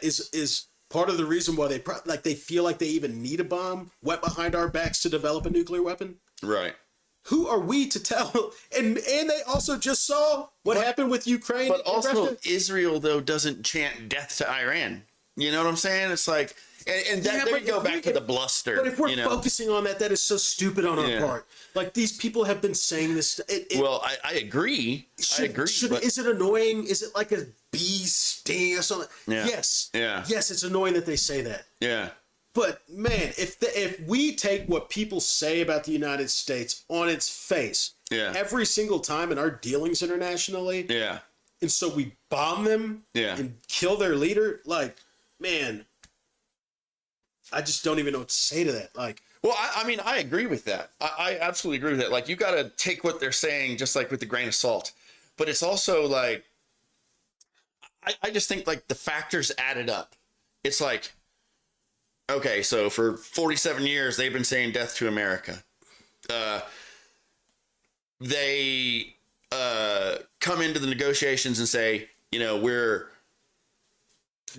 Speaker 2: is part of the reason why they feel like they even need a bomb wet behind our backs to develop a nuclear weapon.
Speaker 3: Right.
Speaker 2: Who are we to tell? And they also just saw what happened with Ukraine.
Speaker 3: But
Speaker 2: and
Speaker 3: also,
Speaker 2: Russia.
Speaker 3: Israel though doesn't chant death to Iran. You know what I'm saying? It's like, and that,
Speaker 2: Yeah,
Speaker 3: there
Speaker 2: but
Speaker 3: you go
Speaker 2: if
Speaker 3: back
Speaker 2: we-
Speaker 3: to the bluster.
Speaker 2: But if we're
Speaker 3: you know?
Speaker 2: focusing on that, that is so stupid on our
Speaker 3: Yeah.
Speaker 2: part. Like, these people have been saying this.
Speaker 3: Well, I agree. I agree. but
Speaker 2: Is it annoying? Is it like a bee sting or something?
Speaker 3: Yeah.
Speaker 2: Yes.
Speaker 3: Yeah.
Speaker 2: Yes, it's annoying that they say that.
Speaker 3: yeah.
Speaker 2: But man, if we take what people say about the United States on its face
Speaker 3: Yeah.
Speaker 2: every single time in our dealings internationally,
Speaker 3: Yeah.
Speaker 2: and so we bomb them
Speaker 3: Yeah.
Speaker 2: and kill their leader, like, man, I just don't even know what to say to that. Like,
Speaker 3: Well, I mean, I agree with that. I absolutely agree with that. Like, you got to take what they're saying just like with a grain of salt. But it's also like, I just think like the factors added up. It's like, okay, so for 47 years, they've been saying death to America. They come into the negotiations and say, you know, we're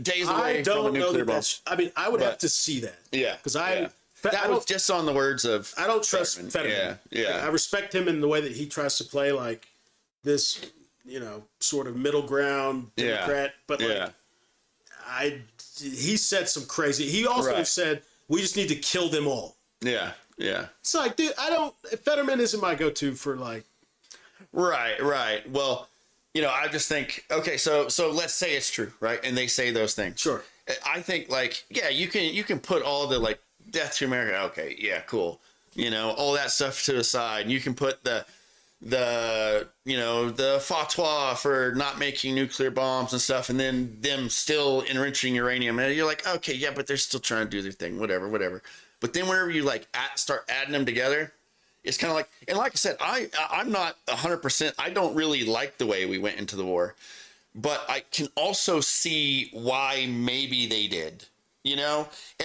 Speaker 3: days away
Speaker 2: I
Speaker 3: from a
Speaker 2: don't know
Speaker 3: nuclear
Speaker 2: that
Speaker 3: bomb.
Speaker 2: that's. I mean, I would have
Speaker 3: But-
Speaker 2: to see that.
Speaker 3: Yeah.
Speaker 2: Because
Speaker 3: yeah. That was just on the words of.
Speaker 2: I don't trust
Speaker 3: Fetterman.
Speaker 2: Fetterman.
Speaker 3: Yeah, yeah.
Speaker 2: I respect him in the way that he tries to play like this, sort of middle ground
Speaker 3: Yeah.
Speaker 2: Democrat. But like,
Speaker 3: Yeah.
Speaker 2: he said some crazy. He also
Speaker 3: Right.
Speaker 2: said we just need to kill them all.
Speaker 3: Yeah. Yeah.
Speaker 2: It's like, dude, Fetterman isn't my go-to for like.
Speaker 3: Right, right. Well, I just think, okay, so let's say it's true, right? And they say those things.
Speaker 2: Sure.
Speaker 3: I think like, yeah, you can put all the like death to America. Okay, yeah, cool. All that stuff to the side. And you can put the fatwa for not making nuclear bombs and stuff, and then them still enriching uranium. And you're like, okay, yeah, but they're still trying to do their thing, whatever. But then whenever you like start adding them together, it's kind of like, and like I said, I'm not 100%. I don't really like the way we went into the war, but I can also see why maybe they did. And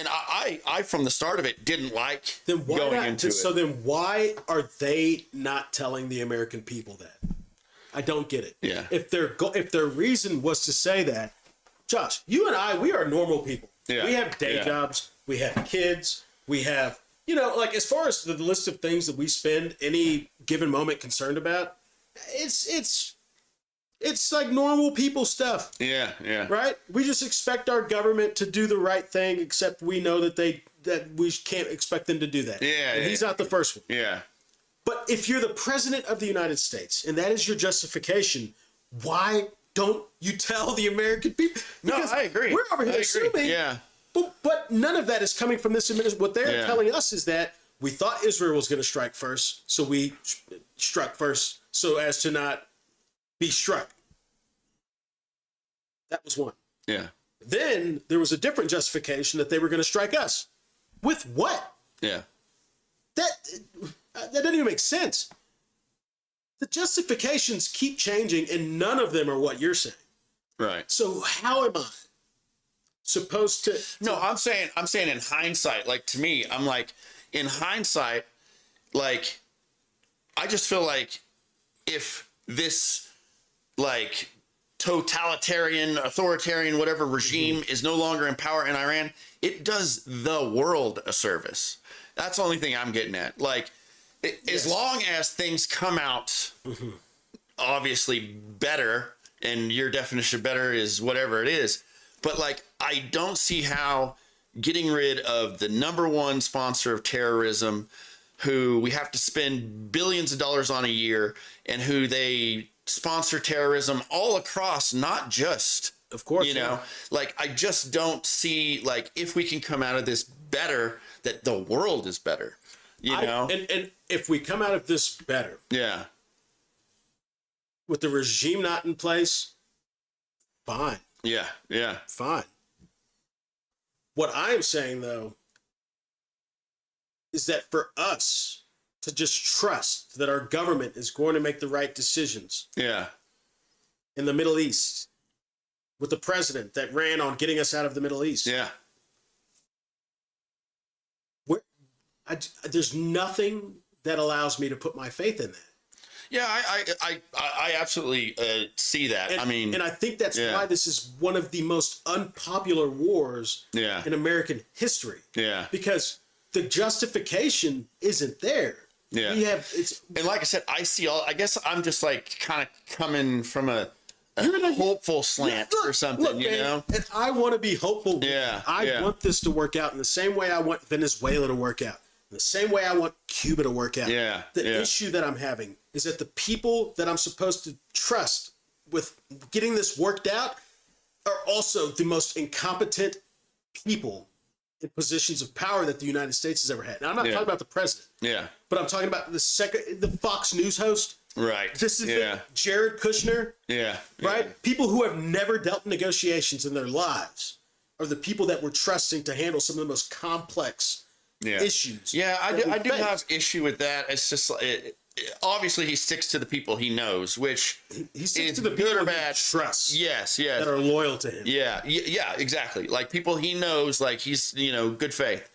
Speaker 3: I from the start of it didn't like
Speaker 2: Then why
Speaker 3: going
Speaker 2: not?
Speaker 3: into
Speaker 2: So
Speaker 3: it.
Speaker 2: then why are they not telling the American people that? I don't get it.
Speaker 3: Yeah.
Speaker 2: If their reason was to say that, Josh, you and I, we are normal people.
Speaker 3: Yeah.
Speaker 2: We have day
Speaker 3: Yeah.
Speaker 2: jobs. We have kids. We have, like as far as the list of things that we spend any given moment concerned about, it's like normal people stuff.
Speaker 3: Yeah,
Speaker 2: Right? We just expect our government to do the right thing, except we know that we can't expect them to do that.
Speaker 3: Yeah,
Speaker 2: And
Speaker 3: yeah.
Speaker 2: he's not the first one.
Speaker 3: yeah.
Speaker 2: But if you're the president of the United States and that is your justification, why don't you tell the American people?
Speaker 3: No,
Speaker 2: Because
Speaker 3: I agree.
Speaker 2: We're over
Speaker 3: I
Speaker 2: here
Speaker 3: agree.
Speaker 2: assuming.
Speaker 3: Yeah.
Speaker 2: But none of that is coming from this administration. What they're
Speaker 3: Yeah.
Speaker 2: telling us is that we thought Israel was going to strike first, so we struck first so as to not be struck. That was one.
Speaker 3: Yeah.
Speaker 2: Then there was a different justification that they were going to strike us. With what?
Speaker 3: Yeah.
Speaker 2: That doesn't even make sense. The justifications keep changing, and none of them are what you're saying.
Speaker 3: Right.
Speaker 2: So how am I supposed to?
Speaker 3: No, I'm saying in hindsight, like to me, I'm like in hindsight, like I just feel like if this like totalitarian, authoritarian, whatever regime is no longer in power in Iran, it does the world a service. That's the only thing I'm getting at. Like, as long as things come out obviously better, and your definition of better is whatever it is, But like, I don't see how getting rid of the number one sponsor of terrorism, who we have to spend billions of dollars on a year, and who they sponsor terrorism all across, not just,
Speaker 2: Of course,
Speaker 3: you know, like, I just don't see, like, if we can come out of this better, that the world is better, you know?
Speaker 2: And if we come out of this better
Speaker 3: Yeah.
Speaker 2: with the regime not in place, fine,
Speaker 3: Yeah. Yeah.
Speaker 2: fine. What I am saying, though, is that for us to just trust that our government is going to make the right decisions
Speaker 3: Yeah.
Speaker 2: in the Middle East, with the president that ran on getting us out of the Middle East,
Speaker 3: Yeah.
Speaker 2: there's nothing that allows me to put my faith in that.
Speaker 3: Yeah. I absolutely see that.
Speaker 2: And,
Speaker 3: I mean,
Speaker 2: and I think that's
Speaker 3: yeah.
Speaker 2: why this is one of the most unpopular wars
Speaker 3: Yeah.
Speaker 2: in American history.
Speaker 3: Yeah.
Speaker 2: Because the justification isn't there.
Speaker 3: Yeah.
Speaker 2: We have it's
Speaker 3: and like I said, I guess I'm just like kind of coming from a
Speaker 2: You're in a-
Speaker 3: hopeful slant
Speaker 2: Look,
Speaker 3: or something,
Speaker 2: look,
Speaker 3: you
Speaker 2: man,
Speaker 3: know?
Speaker 2: And I want to be hopeful.
Speaker 3: Yeah,
Speaker 2: I
Speaker 3: yeah.
Speaker 2: want this to work out in the same way I want Venezuela to work out. In the same way I want Cuba to work out.
Speaker 3: Yeah,
Speaker 2: The
Speaker 3: yeah.
Speaker 2: issue that I'm having is that the people that I'm supposed to trust with getting this worked out are also the most incompetent people in positions of power that the United States has ever had. Now, I'm not
Speaker 3: Yeah.
Speaker 2: talking about the president,
Speaker 3: Yeah.
Speaker 2: but I'm talking about the Fox News host.
Speaker 3: Right.
Speaker 2: This is
Speaker 3: yeah.
Speaker 2: Jared Kushner.
Speaker 3: Yeah.
Speaker 2: Right? People who have never dealt in negotiations in their lives are the people that we're trusting to handle some of the most complex
Speaker 3: Yeah.
Speaker 2: issues.
Speaker 3: Yeah, I
Speaker 2: that
Speaker 3: do,
Speaker 2: we
Speaker 3: I do
Speaker 2: face.
Speaker 3: have issue with that. It's just obviously he sticks to the people he knows, which
Speaker 2: He sticks
Speaker 3: is
Speaker 2: to the
Speaker 3: good
Speaker 2: people
Speaker 3: or
Speaker 2: he
Speaker 3: bad.
Speaker 2: trusts
Speaker 3: Yes,
Speaker 2: that
Speaker 3: yes.
Speaker 2: are loyal to him.
Speaker 3: Yeah, yeah, exactly. Like people he knows, like he's, you know, good faith.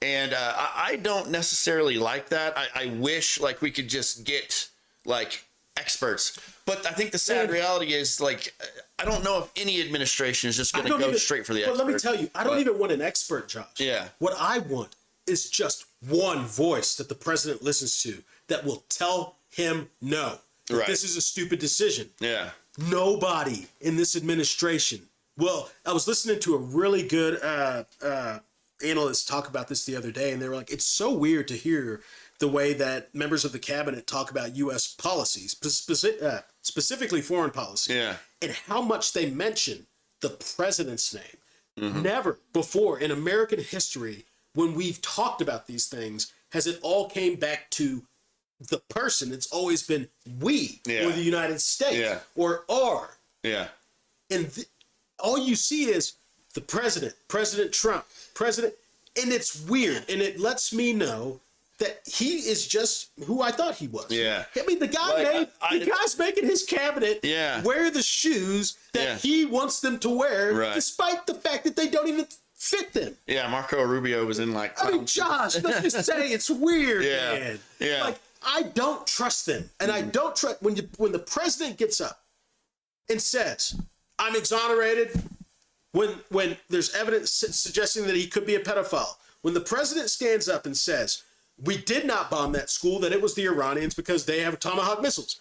Speaker 3: And I don't necessarily like that. I wish like we could just get like experts. But I think the sad
Speaker 2: And-
Speaker 3: reality is like, I don't know if any administration is just going to go straight for the
Speaker 2: But
Speaker 3: expert.
Speaker 2: let me tell you, I don't even want an expert, Josh.
Speaker 3: Yeah.
Speaker 2: What I want is just one voice that the president listens to that will tell him no. That
Speaker 3: Right.
Speaker 2: This is a stupid decision.
Speaker 3: Yeah.
Speaker 2: Nobody in this administration. Well, I was listening to a really good analyst talk about this the other day, and they were like, it's so weird to hear the way that members of the cabinet talk about U.S. policies, specifically foreign policy,
Speaker 3: Yeah.
Speaker 2: and how much they mention the president's name.
Speaker 3: Mm-hmm.
Speaker 2: Never before in American history, when we've talked about these things, has it all came back to the person. It's always been we
Speaker 3: Yeah.
Speaker 2: or the United States
Speaker 3: Yeah.
Speaker 2: or our.
Speaker 3: Yeah.
Speaker 2: And all you see is the president, President Trump, president. And it's weird. And it lets me know that he is just who I thought he was.
Speaker 3: Yeah.
Speaker 2: I mean, the guy
Speaker 3: Like,
Speaker 2: the guy's making his cabinet
Speaker 3: Yeah.
Speaker 2: wear the shoes that
Speaker 3: Yeah.
Speaker 2: he wants them to wear,
Speaker 3: Right.
Speaker 2: despite the fact that they don't even fit them.
Speaker 3: Yeah. Marco Rubio was in like,
Speaker 2: I mean, Josh, let's just say it's weird,
Speaker 3: Yeah.
Speaker 2: man.
Speaker 3: Yeah.
Speaker 2: Like, I don't trust them. And I don't trust when the president gets up and says, I'm exonerated when there's evidence suggesting that he could be a pedophile. When the president stands up and says, we did not bomb that school, that it was the Iranians because they have Tomahawk missiles,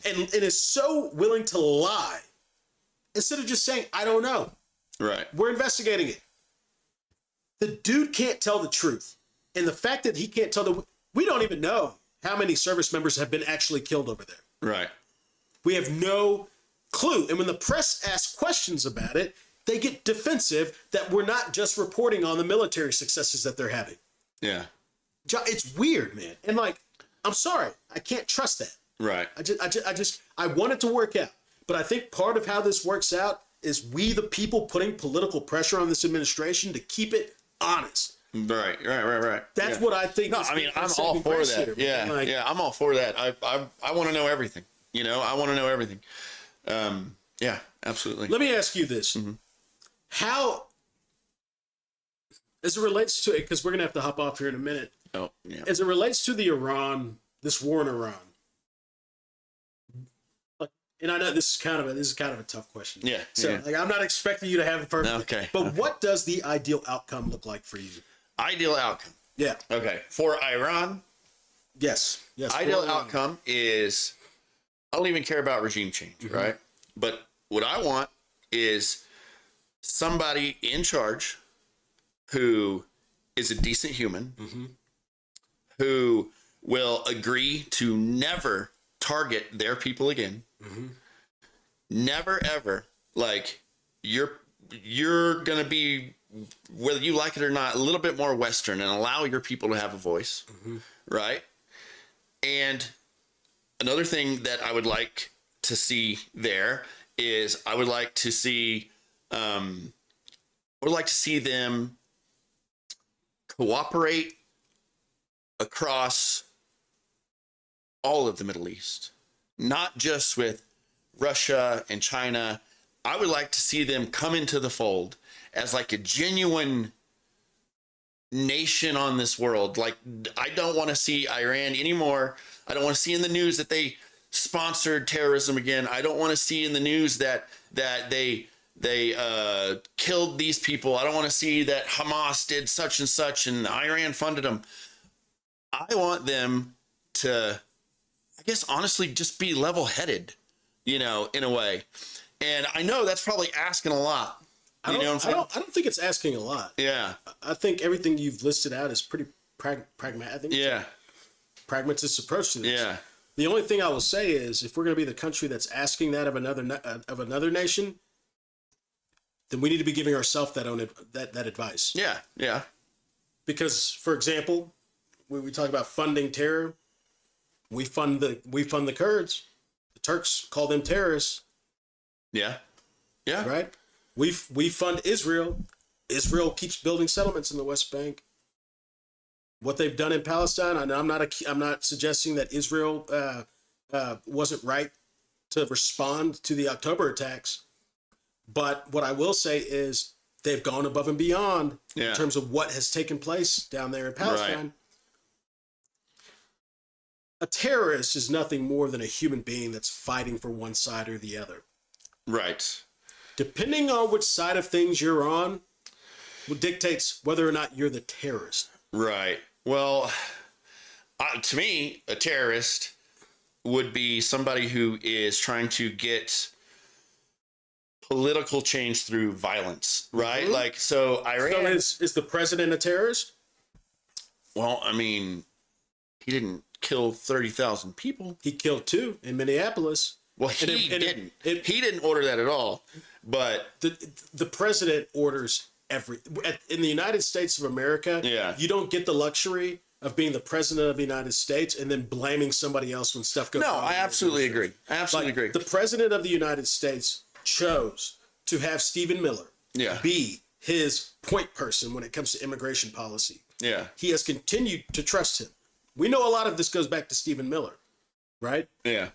Speaker 2: and is so willing to lie instead of just saying, I don't know.
Speaker 3: right.
Speaker 2: We're investigating it. The dude can't tell the truth. And the fact that he can't tell we don't even know how many service members have been actually killed over there.
Speaker 3: Right.
Speaker 2: We have no clue. And when the press asks questions about it, they get defensive that we're not just reporting on the military successes that they're having.
Speaker 3: Yeah.
Speaker 2: It's weird, man. And like, I'm sorry, I can't trust that.
Speaker 3: Right.
Speaker 2: I want it to work out. But I think part of how this works out is we, the people, putting political pressure on this administration to keep it honest.
Speaker 3: Right.
Speaker 2: That's
Speaker 3: Yeah.
Speaker 2: what I think.
Speaker 3: No,
Speaker 2: is
Speaker 3: I mean,
Speaker 2: the
Speaker 3: I'm all
Speaker 2: saving
Speaker 3: for
Speaker 2: grace
Speaker 3: that.
Speaker 2: here,
Speaker 3: Yeah,
Speaker 2: man. Like,
Speaker 3: yeah, I'm all for that. I want to know everything. You know, I want to know everything. Yeah, absolutely.
Speaker 2: Let me ask you this: how, as it relates to it, because we're gonna have to hop off here in a minute.
Speaker 3: Oh, yeah.
Speaker 2: As it relates to this war in Iran, like, and I know this is kind of a tough question.
Speaker 3: Yeah,
Speaker 2: So
Speaker 3: yeah.
Speaker 2: like, I'm not expecting you to have it perfect.
Speaker 3: Okay,
Speaker 2: But
Speaker 3: okay.
Speaker 2: what does the ideal outcome look like for you?
Speaker 3: Ideal outcome.
Speaker 2: Yeah.
Speaker 3: Okay, for Iran,
Speaker 2: Yes. Yes.
Speaker 3: ideal
Speaker 2: for Iran.
Speaker 3: outcome is I don't even care about regime change, right? But what I want is somebody in charge who is a decent human, who will agree to never target their people again. Never ever, like, you're gonna be, whether you like it or not, a little bit more Western and allow your people to have a voice, right? And another thing that I would like to see there is I would like to see them cooperate across all of the Middle East, not just with Russia and China. I would like to see them come into the fold as like a genuine nation on this world. Like, I don't want to see Iran anymore. I don't want to see in the news that they sponsored terrorism again. I don't want to see in the news that they killed these people. I don't want to see that Hamas did such and such and Iran funded them. I want them to, I guess, honestly, just be level-headed, in a way. And I know that's probably asking a lot.
Speaker 2: I don't think it's asking a lot.
Speaker 3: Yeah.
Speaker 2: I think everything you've listed out is pretty pragmatic. I think
Speaker 3: Yeah.
Speaker 2: pragmatist approach to this.
Speaker 3: Yeah.
Speaker 2: The only thing I will say is, if we're going to be the country that's asking that of another nation, then we need to be giving ourselves that advice.
Speaker 3: Yeah. Yeah.
Speaker 2: Because, for example, when we talk about funding terror, we fund the Kurds. The Turks call them terrorists,
Speaker 3: Yeah. Yeah.
Speaker 2: right? We fund Israel. Israel keeps building settlements in the West Bank. What they've done in Palestine, and I'm not suggesting that Israel wasn't right to respond to the October attacks, but what I will say is they've gone above and beyond in terms of what has taken place down there in Palestine.
Speaker 3: Right.
Speaker 2: A terrorist is nothing more than a human being that's fighting for one side or the other.
Speaker 3: Right.
Speaker 2: Depending on which side of things you're on, dictates whether or not you're the terrorist.
Speaker 3: Right. Well, to me, a terrorist would be somebody who is trying to get political change through violence, right? Like, so Iran.
Speaker 2: So is the president a terrorist?
Speaker 3: Well, I mean, he didn't kill 30,000 people.
Speaker 2: He killed 2 in Minneapolis.
Speaker 3: Well, he didn't. He didn't order that at all. But
Speaker 2: The president orders in the United States of America.
Speaker 3: Yeah.
Speaker 2: You don't get the luxury of being the president of the United States and then blaming somebody else when stuff goes
Speaker 3: no,
Speaker 2: wrong.
Speaker 3: I absolutely agree. I absolutely agree.
Speaker 2: The president of the United States chose to have Stephen Miller be his point person when it comes to immigration policy.
Speaker 3: Yeah.
Speaker 2: He has continued to trust him. We know a lot of this goes back to Stephen Miller, right?
Speaker 3: Yeah.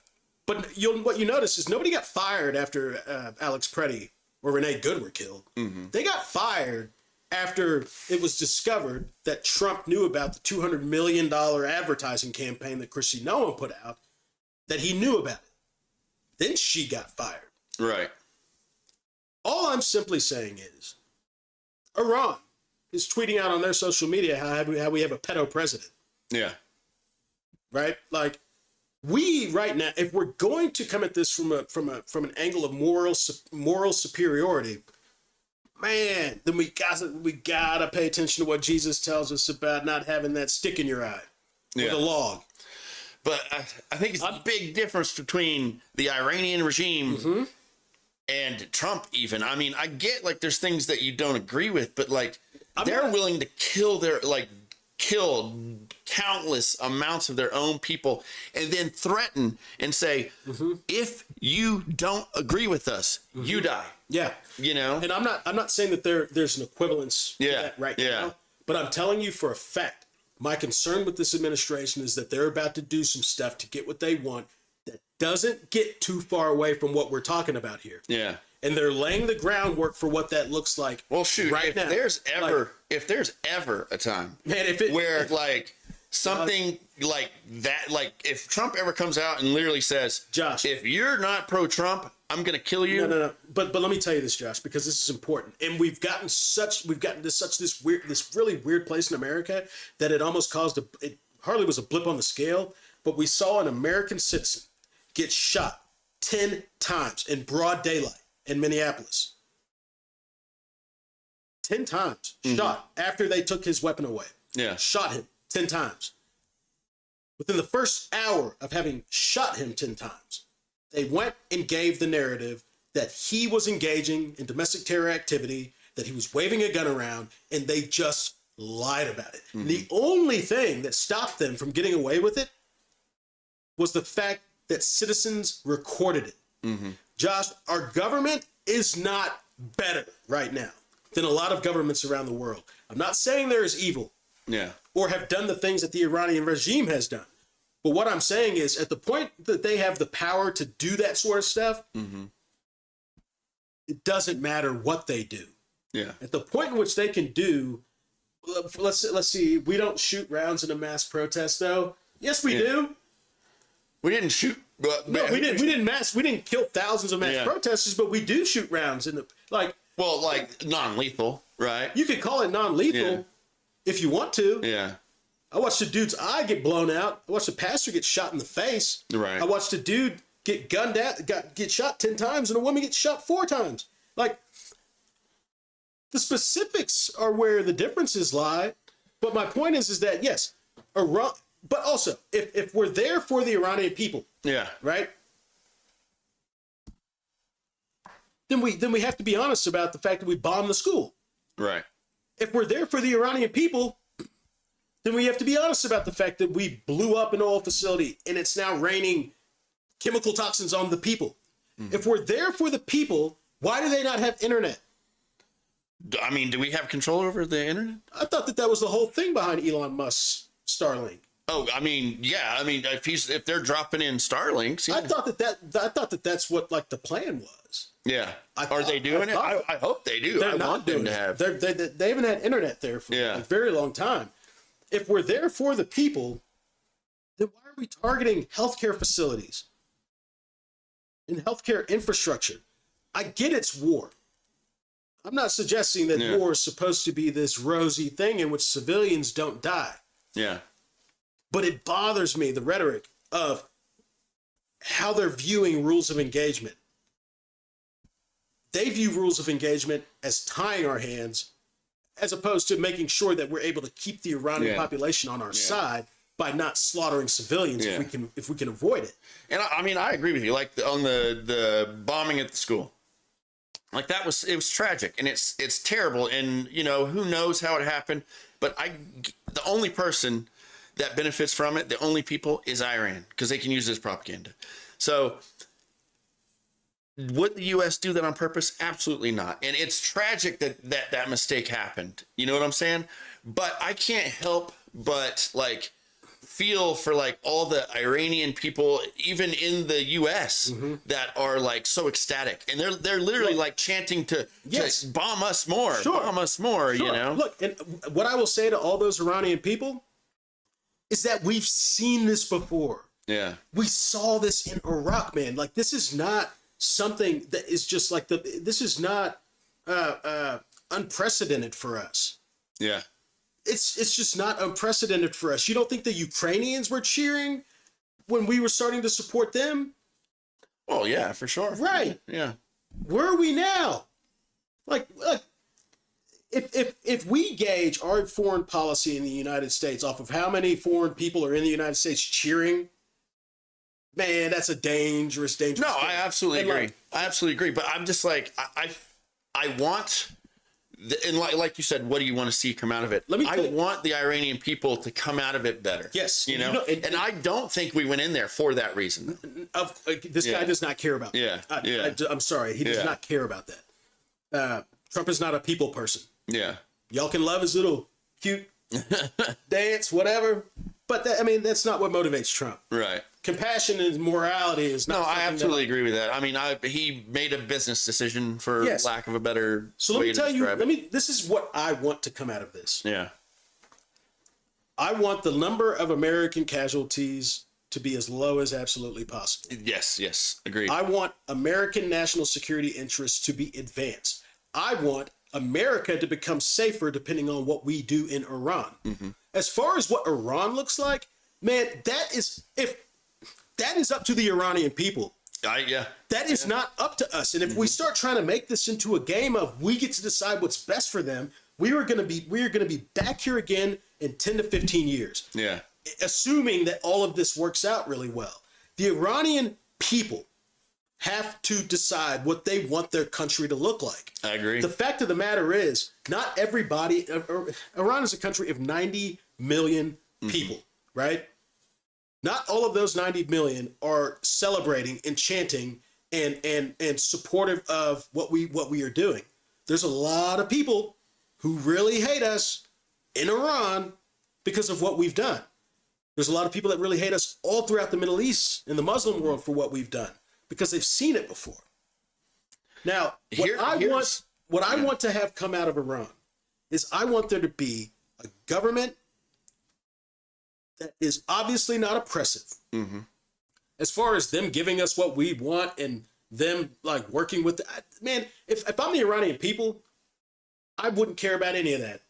Speaker 2: But what you notice is nobody got fired after Alex Preddy or Renee Good were killed. They got fired after it was discovered that Trump knew about the $200 million advertising campaign that Kristi Noem put out, that he knew about it. Then she got fired.
Speaker 3: Right.
Speaker 2: All I'm simply saying is, Iran is tweeting out on their social media how we have a pedo president,
Speaker 3: Yeah.
Speaker 2: right? Like, we right now, if we're going to come at this from an angle of moral superiority, man, then we gotta pay attention to what Jesus tells us about not having that stick in your eye with a log.
Speaker 3: But I think it's a big difference between the Iranian regime and Trump even. I mean, I get, like, there's things that you don't agree with, but, like, they're willing to kill countless amounts of their own people and then threaten and say, if you don't agree with us, you die.
Speaker 2: Yeah. And I'm not saying that there's an equivalence to that right now, but I'm telling you for a fact, my concern with this administration is that they're about to do some stuff to get what they want that doesn't get too far away from what we're talking about here.
Speaker 3: Yeah.
Speaker 2: And they're laying the groundwork for what that looks like.
Speaker 3: Well, shoot,
Speaker 2: right
Speaker 3: if
Speaker 2: now.
Speaker 3: there's ever a time,
Speaker 2: Man,
Speaker 3: where like something like that, like if Trump ever comes out and literally says,
Speaker 2: Josh,
Speaker 3: if you're not pro-Trump, I'm gonna kill you.
Speaker 2: No. But let me tell you this, Josh, because this is important. And we've gotten to this really weird place in America that it almost it hardly was a blip on the scale, but we saw an American citizen get shot 10 times in broad daylight in Minneapolis. 10 times, shot after they took his weapon away.
Speaker 3: Yeah.
Speaker 2: Shot him 10 times. Within the first hour of having shot him 10 times, they went and gave the narrative that he was engaging in domestic terror activity, that he was waving a gun around, and they just lied about it. The only thing that stopped them from getting away with it was the fact that citizens recorded it. Josh, our government is not better right now than a lot of governments around the world. I'm not saying there is evil
Speaker 3: Yeah.
Speaker 2: or have done the things that the Iranian regime has done. But what I'm saying is, at the point that they have the power to do that sort of stuff, it doesn't matter what they do.
Speaker 3: Yeah.
Speaker 2: At the point in which they can do, let's see, we don't shoot rounds in a mass protest, though. Yes, we do.
Speaker 3: We didn't shoot. But
Speaker 2: No, we didn't kill thousands of mass protesters, but we do shoot rounds in the
Speaker 3: Well, like non-lethal, right?
Speaker 2: You could call it non-lethal if you want to.
Speaker 3: Yeah.
Speaker 2: I watched a dude's eye get blown out. I watched a pastor get shot in the face.
Speaker 3: Right.
Speaker 2: I watched a dude get gunned at, get shot 10 times, and a woman get shot 4 times. Like, the specifics are where the differences lie. But my point is that, yes, Iran, but also, if we're there for the Iranian people,
Speaker 3: Yeah.
Speaker 2: right? Then we have to be honest about the fact that we bombed the school.
Speaker 3: Right.
Speaker 2: If we're there for the Iranian people, then we have to be honest about the fact that we blew up an oil facility and it's now raining chemical toxins on the people. If we're there for the people, why do they not have internet?
Speaker 3: I mean, do we have control over the internet?
Speaker 2: I thought that was the whole thing behind Elon Musk's Starlink.
Speaker 3: Oh, I mean, yeah. I mean, if they're dropping in Starlinks, yeah.
Speaker 2: I thought that's what like the plan was.
Speaker 3: Yeah.
Speaker 2: I
Speaker 3: Are they
Speaker 2: thought-
Speaker 3: doing
Speaker 2: I
Speaker 3: it?
Speaker 2: thought-
Speaker 3: I hope they do.
Speaker 2: They're
Speaker 3: I
Speaker 2: not
Speaker 3: want them
Speaker 2: doing
Speaker 3: to
Speaker 2: it.
Speaker 3: have.
Speaker 2: They haven't had internet there for a very long time. If we're there for the people, then why are we targeting healthcare facilities and healthcare infrastructure? I get it's war. I'm not suggesting that war is supposed to be this rosy thing in which civilians don't die.
Speaker 3: Yeah.
Speaker 2: But it bothers me, the rhetoric of how they're viewing rules of engagement. They view rules of engagement as tying our hands, as opposed to making sure that we're able to keep the Iranian population on our side by not slaughtering civilians if we can avoid it.
Speaker 3: And I mean, I agree with you. Like on the bombing at the school, like it was tragic and it's terrible. And you know, who knows how it happened, but the only person that benefits from it, the only people, is Iran, because they can use it as propaganda. So would the U.S. do that on purpose? Absolutely not. And it's tragic that mistake happened. You know what I'm saying? But I can't help but like feel for like all the Iranian people, even in the U.S., that are like so ecstatic, and they're literally like chanting to bomb us more, bomb us more. You know,
Speaker 2: look, and what I will say to all those Iranian people is that we've seen this before.
Speaker 3: Yeah,
Speaker 2: we saw this in Iraq, man. Like, this is not something that is just like this is not unprecedented for us.
Speaker 3: Yeah.
Speaker 2: It's just not unprecedented for us. You don't think the Ukrainians were cheering when we were starting to support them?
Speaker 3: Oh yeah, for sure.
Speaker 2: Right.
Speaker 3: Yeah.
Speaker 2: Where are we now? Like, if we gauge our foreign policy in the United States off of how many foreign people are in the United States cheering, man, that's a dangerous. No,
Speaker 3: I absolutely agree. I absolutely agree. But I'm just like, I want, and like you said, what do you want to see come out of it? I want the Iranian people to come out of it better.
Speaker 2: Yes.
Speaker 3: You know, and I don't think we went in there for that reason.
Speaker 2: This guy does not care about that.
Speaker 3: Yeah.
Speaker 2: I'm sorry. He does not care about that. Trump is not a people person.
Speaker 3: Yeah.
Speaker 2: Y'all can love his little cute dance, whatever. But that's not what motivates Trump.
Speaker 3: Right.
Speaker 2: Compassion and morality is not.
Speaker 3: No, I absolutely agree with that. I mean, he made a business decision, for lack of a better.
Speaker 2: So let me tell you. This is what I want to come out of this.
Speaker 3: Yeah.
Speaker 2: I want the number of American casualties to be as low as absolutely possible.
Speaker 3: Yes, agreed.
Speaker 2: I want American national security interests to be advanced. I want America to become safer depending on what we do in Iran. As far as what Iran looks like, man, that is up to the Iranian people.
Speaker 3: Yeah.
Speaker 2: That is not up to us. And if we start trying to make this into a game of we get to decide what's best for them, we are going to be back here again in 10 to 15 years.
Speaker 3: Yeah.
Speaker 2: Assuming that all of this works out really well. The Iranian people have to decide what they want their country to look like.
Speaker 3: I agree.
Speaker 2: The fact of the matter is, not everybody, Iran is a country of 90 million people, right? Not all of those 90 million are celebrating and chanting and supportive of what we are doing. There's a lot of people who really hate us in Iran because of what we've done. There's a lot of people that really hate us all throughout the Middle East and the Muslim world for what we've done because they've seen it before. Now, what I want to have come out of Iran is I want there to be a government that is obviously not oppressive. As far as them giving us what we want and them like working with man, if I'm the Iranian people, I wouldn't care about any of that.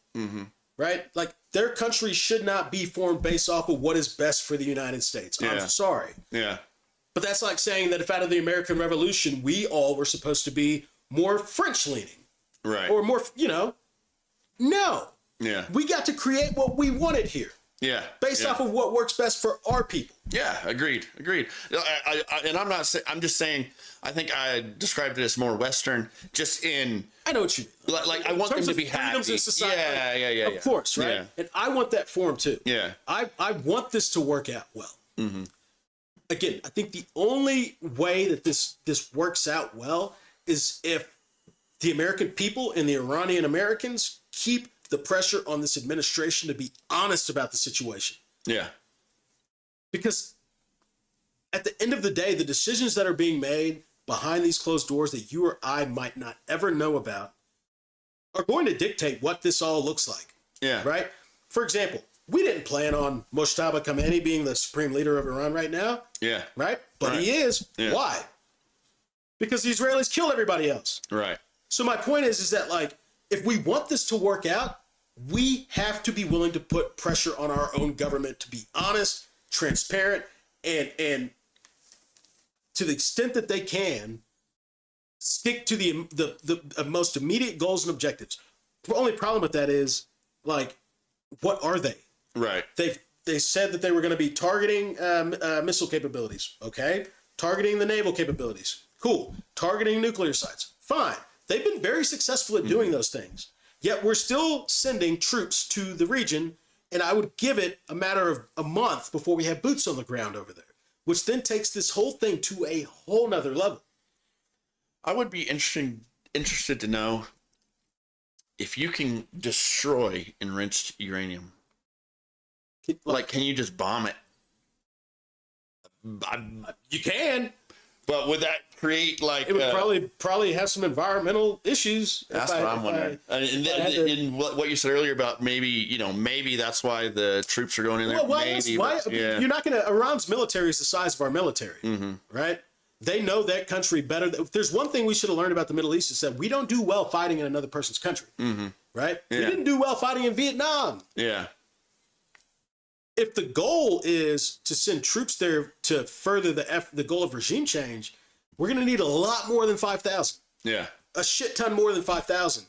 Speaker 2: Right? Like their country should not be formed based off of what is best for the United States. I'm sorry.
Speaker 3: Yeah.
Speaker 2: But that's like saying that if out of the American Revolution, we all were supposed to be more French leaning.
Speaker 3: Right.
Speaker 2: Or more, no.
Speaker 3: Yeah.
Speaker 2: We got to create what we wanted here.
Speaker 3: Yeah.
Speaker 2: Based off of what works best for our people.
Speaker 3: Yeah, agreed. And I'm not saying, I'm just saying, I think I described it as more Western, just in.
Speaker 2: I know what you mean.
Speaker 3: Like I want them to be happy.
Speaker 2: In society,
Speaker 3: Yeah.
Speaker 2: Of course, right?
Speaker 3: Yeah.
Speaker 2: And I want that for them too.
Speaker 3: Yeah.
Speaker 2: I want this to work out well. Again, I think the only way that this works out well is if the American people and the Iranian Americans keep the pressure on this administration to be honest about the situation.
Speaker 3: Yeah.
Speaker 2: Because at the end of the day, the decisions that are being made behind these closed doors that you or I might not ever know about are going to dictate what this all looks like.
Speaker 3: Yeah.
Speaker 2: Right? For example, we didn't plan on Mojtaba Khamenei being the supreme leader of Iran right now.
Speaker 3: Yeah.
Speaker 2: Right? But he is.
Speaker 3: Yeah.
Speaker 2: Why? Because the Israelis killed everybody else.
Speaker 3: Right.
Speaker 2: So my point is that like, if we want this to work out, we have to be willing to put pressure on our own government to be honest, transparent, and to the extent that they can, stick to the most immediate goals and objectives. The only problem with that is, like, what are they?
Speaker 3: Right.
Speaker 2: They said that they were going to be targeting missile capabilities. Okay. Targeting the naval capabilities. Cool. Targeting nuclear sites. Fine. They've been very successful at doing those things. Yet we're still sending troops to the region, and I would give it a matter of a month before we have boots on the ground over there, which then takes this whole thing to a whole nother level.
Speaker 3: I would be interested to know if you can destroy enriched uranium. Like, can you just bomb it?
Speaker 2: You can.
Speaker 3: But would that create like?
Speaker 2: It would probably have some environmental issues.
Speaker 3: That's what I'm wondering. And what you said earlier about maybe that's why the troops are going in there.
Speaker 2: Well,
Speaker 3: maybe,
Speaker 2: you're not going to. Iran's military is the size of our military, right? They know that country better. If there's one thing we should have learned about the Middle East is that we don't do well fighting in another person's country, right?
Speaker 3: Yeah.
Speaker 2: We didn't do well fighting in Vietnam.
Speaker 3: Yeah.
Speaker 2: If the goal is to send troops there to further the goal of regime change, we're going to need a lot more than 5,000.
Speaker 3: Yeah.
Speaker 2: A shit ton more than 5,000.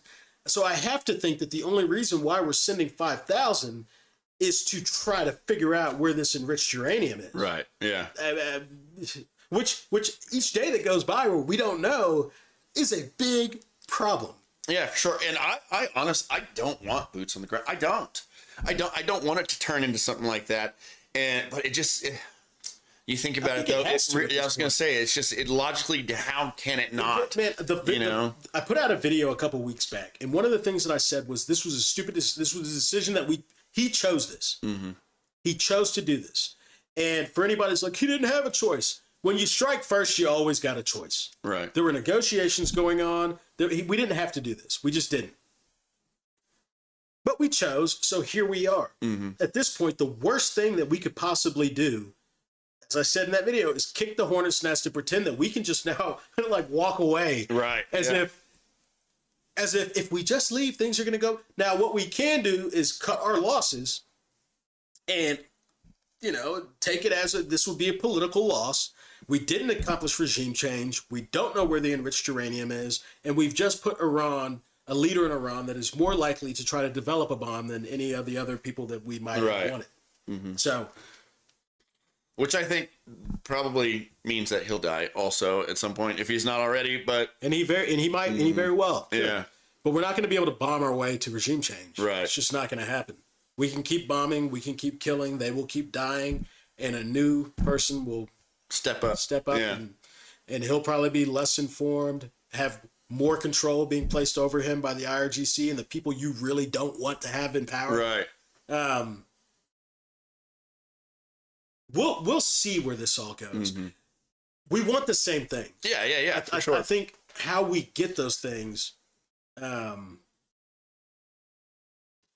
Speaker 2: So I have to think that the only reason why we're sending 5,000 is to try to figure out where this enriched uranium is.
Speaker 3: Right. Yeah.
Speaker 2: Which each day that goes by where we don't know is a big problem.
Speaker 3: Yeah, for sure. And I honestly, I don't want boots on the ground. I don't want it to turn into something like that. But it just, you think about it though. I was going to say, it logically, how can it not?
Speaker 2: Man, I put out a video a couple weeks back, and one of the things that I said was this was a decision that he chose this. He chose to do this. And for anybody that's like, he didn't have a choice. When you strike first, you always got a choice.
Speaker 3: Right.
Speaker 2: There were negotiations going on. We didn't have to do this. We just didn't. But we chose, so here we are. At this point, the worst thing that we could possibly do, as I said in that video, is kick the hornet's nest and pretend that we can just now like walk away.
Speaker 3: Right.
Speaker 2: As if we just leave, things are going to go. Now, what we can do is cut our losses and take it as this would be a political loss. We didn't accomplish regime change. We don't know where the enriched uranium is. And we've just put Iran, a leader in Iran, that is more likely to try to develop a bomb than any of the other people that we might have wanted. So,
Speaker 3: which I think probably means that he'll die also at some point if he's not already. But
Speaker 2: he very well.
Speaker 3: Yeah.
Speaker 2: But we're not going to be able to bomb our way to regime change.
Speaker 3: Right.
Speaker 2: It's just not going to happen. We can keep bombing. We can keep killing. They will keep dying. And a new person will
Speaker 3: step up. Yeah.
Speaker 2: And he'll probably be less informed, have more control being placed over him by the IRGC and the people you really don't want to have in power.
Speaker 3: Right.
Speaker 2: We'll see where this all goes. We want the same thing.
Speaker 3: Yeah. For sure.
Speaker 2: I think how we get those things, I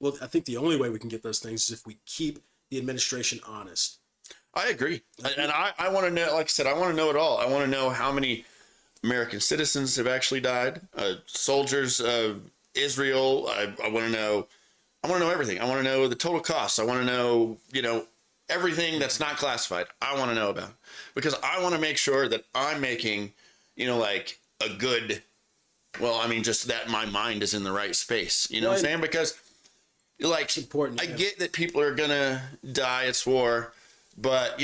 Speaker 2: think the only way we can get those things is if we keep the administration honest.
Speaker 3: I agree. And I want to know, like I said, I want to know it all. I want to know how many American citizens have actually died, soldiers of Israel. I want to know everything. I want to know the total costs. I want to know, everything that's not classified. I want to know about, because I want to make sure that I'm making, like a good, just that my mind is in the right space. You know what I'm saying? Because like,
Speaker 2: important.
Speaker 3: I get that people are going to die. It's war. But,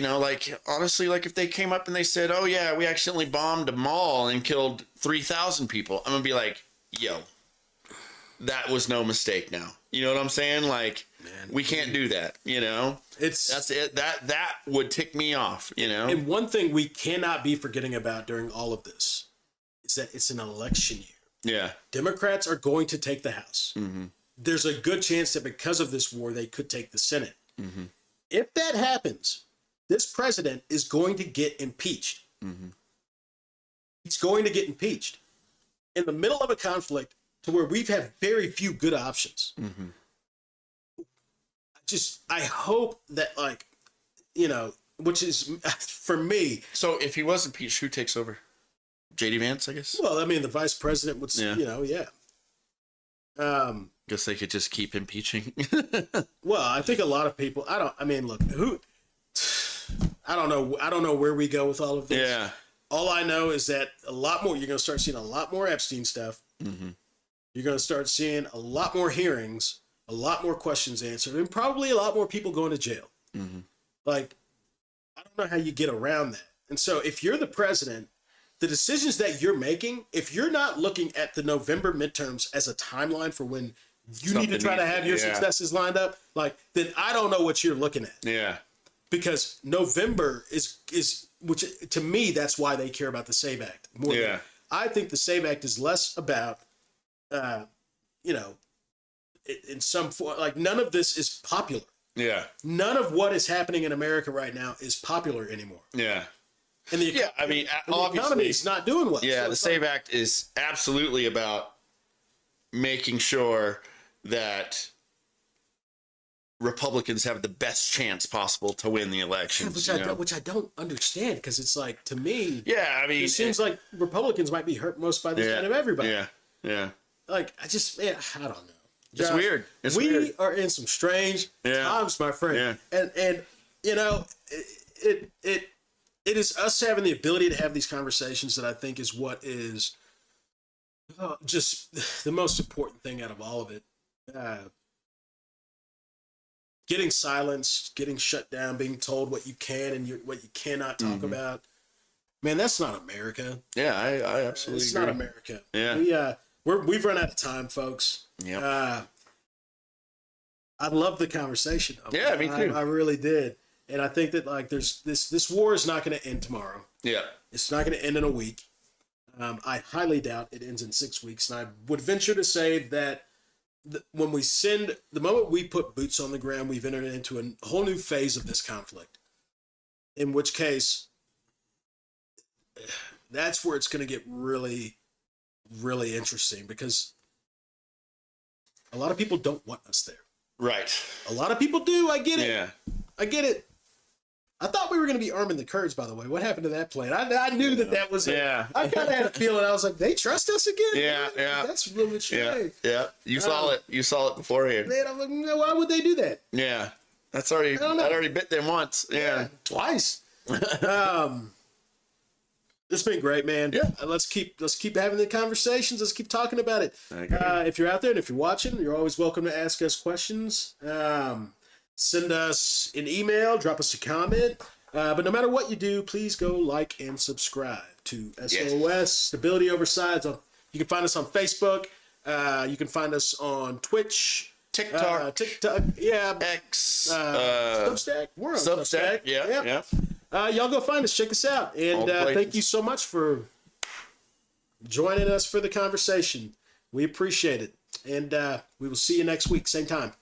Speaker 3: honestly, like if they came up and they said, oh, yeah, we accidentally bombed a mall and killed 3,000 people, I'm going to be like, yo, that was no mistake now. You know what I'm saying? Like, man, we can't do that, That's it. That would tick me off,
Speaker 2: And one thing we cannot be forgetting about during all of this is that it's an election year.
Speaker 3: Yeah.
Speaker 2: Democrats are going to take the House. There's a good chance that because of this war, they could take the Senate. If that happens, this president is going to get impeached. He's going to get impeached in the middle of a conflict to where we've had very few good options. I hope that, which is for me.
Speaker 3: So if he was impeached, who takes over? JD Vance, I guess.
Speaker 2: Well, the vice president would,
Speaker 3: Guess they could just keep impeaching.
Speaker 2: Well, I think a lot of people. I don't know where we go with all of this.
Speaker 3: Yeah.
Speaker 2: All I know is that a lot more. You're going to start seeing a lot more Epstein stuff. You're going to start seeing a lot more hearings, a lot more questions answered, and probably a lot more people going to jail. Like, I don't know how you get around that. And so, if you're the president, the decisions that you're making, if you're not looking at the November midterms as a timeline for when you need to try to have your successes lined up, then I don't know what you're looking at.
Speaker 3: Yeah.
Speaker 2: Because November is which to me, that's why they care about the SAVE Act more.
Speaker 3: Yeah.
Speaker 2: I think the SAVE Act is less about, in some form, none of this is popular.
Speaker 3: Yeah.
Speaker 2: None of what is happening in America right now is popular anymore.
Speaker 3: Yeah.
Speaker 2: And the economy is not doing well.
Speaker 3: Yeah,
Speaker 2: so
Speaker 3: the SAVE Act is absolutely about making sure that Republicans have the best chance possible to win the elections.
Speaker 2: Which I don't understand, because it's like, to me,
Speaker 3: it
Speaker 2: seems like Republicans might be hurt most by this kind of everybody.
Speaker 3: Yeah.
Speaker 2: I don't know.
Speaker 3: It's weird.
Speaker 2: We are in some strange times, my friend.
Speaker 3: Yeah.
Speaker 2: And it is us having the ability to have these conversations that I think is what is just the most important thing out of all of it. Getting silenced, getting shut down, being told what you can and what you cannot talk about. Man, that's not America.
Speaker 3: Yeah, I absolutely
Speaker 2: It's
Speaker 3: agree.
Speaker 2: not America.
Speaker 3: Yeah.
Speaker 2: We've run out of time, folks.
Speaker 3: Yeah.
Speaker 2: I love the conversation.
Speaker 3: Yeah, me too.
Speaker 2: I really did. And I think that there's this war is not going to end tomorrow.
Speaker 3: Yeah.
Speaker 2: It's not going to end in a week. I highly doubt it ends in 6 weeks. And I would venture to say that the moment we put boots on the ground, we've entered into a whole new phase of this conflict. In which case, that's where it's going to get really, really interesting, because a lot of people don't want us there.
Speaker 3: Right.
Speaker 2: A lot of people do. I get it.
Speaker 3: Yeah.
Speaker 2: I get it. I thought we were going to be arming the Kurds, by the way. What happened to that plan? I knew that was it.
Speaker 3: Yeah.
Speaker 2: I kind of had a feeling. I was like, they trust us again?
Speaker 3: Yeah.
Speaker 2: That's a little bit strange.
Speaker 3: Yeah. You saw it. You saw it beforehand.
Speaker 2: Man, I'm like, no, why would they do that?
Speaker 3: Yeah. That's already,
Speaker 2: don't know.
Speaker 3: I already bit them once. Yeah.
Speaker 2: Twice. It's been great, man.
Speaker 3: Yeah.
Speaker 2: Let's keep having the conversations. Let's keep talking about it.
Speaker 3: I agree.
Speaker 2: If you're out there and if you're watching, you're always welcome to ask us questions. Send us an email, drop us a comment. But no matter what you do, please go like and subscribe to SOS Stability Oversides. You can find us on Facebook. You can find us on Twitch,
Speaker 3: TikTok,
Speaker 2: yeah,
Speaker 3: X,
Speaker 2: Substack. We're on
Speaker 3: Substack. Yeah.
Speaker 2: Y'all go find us, check us out, and
Speaker 3: All the places.
Speaker 2: thank you so much for joining us for the conversation. We appreciate it, and we will see you next week, same time.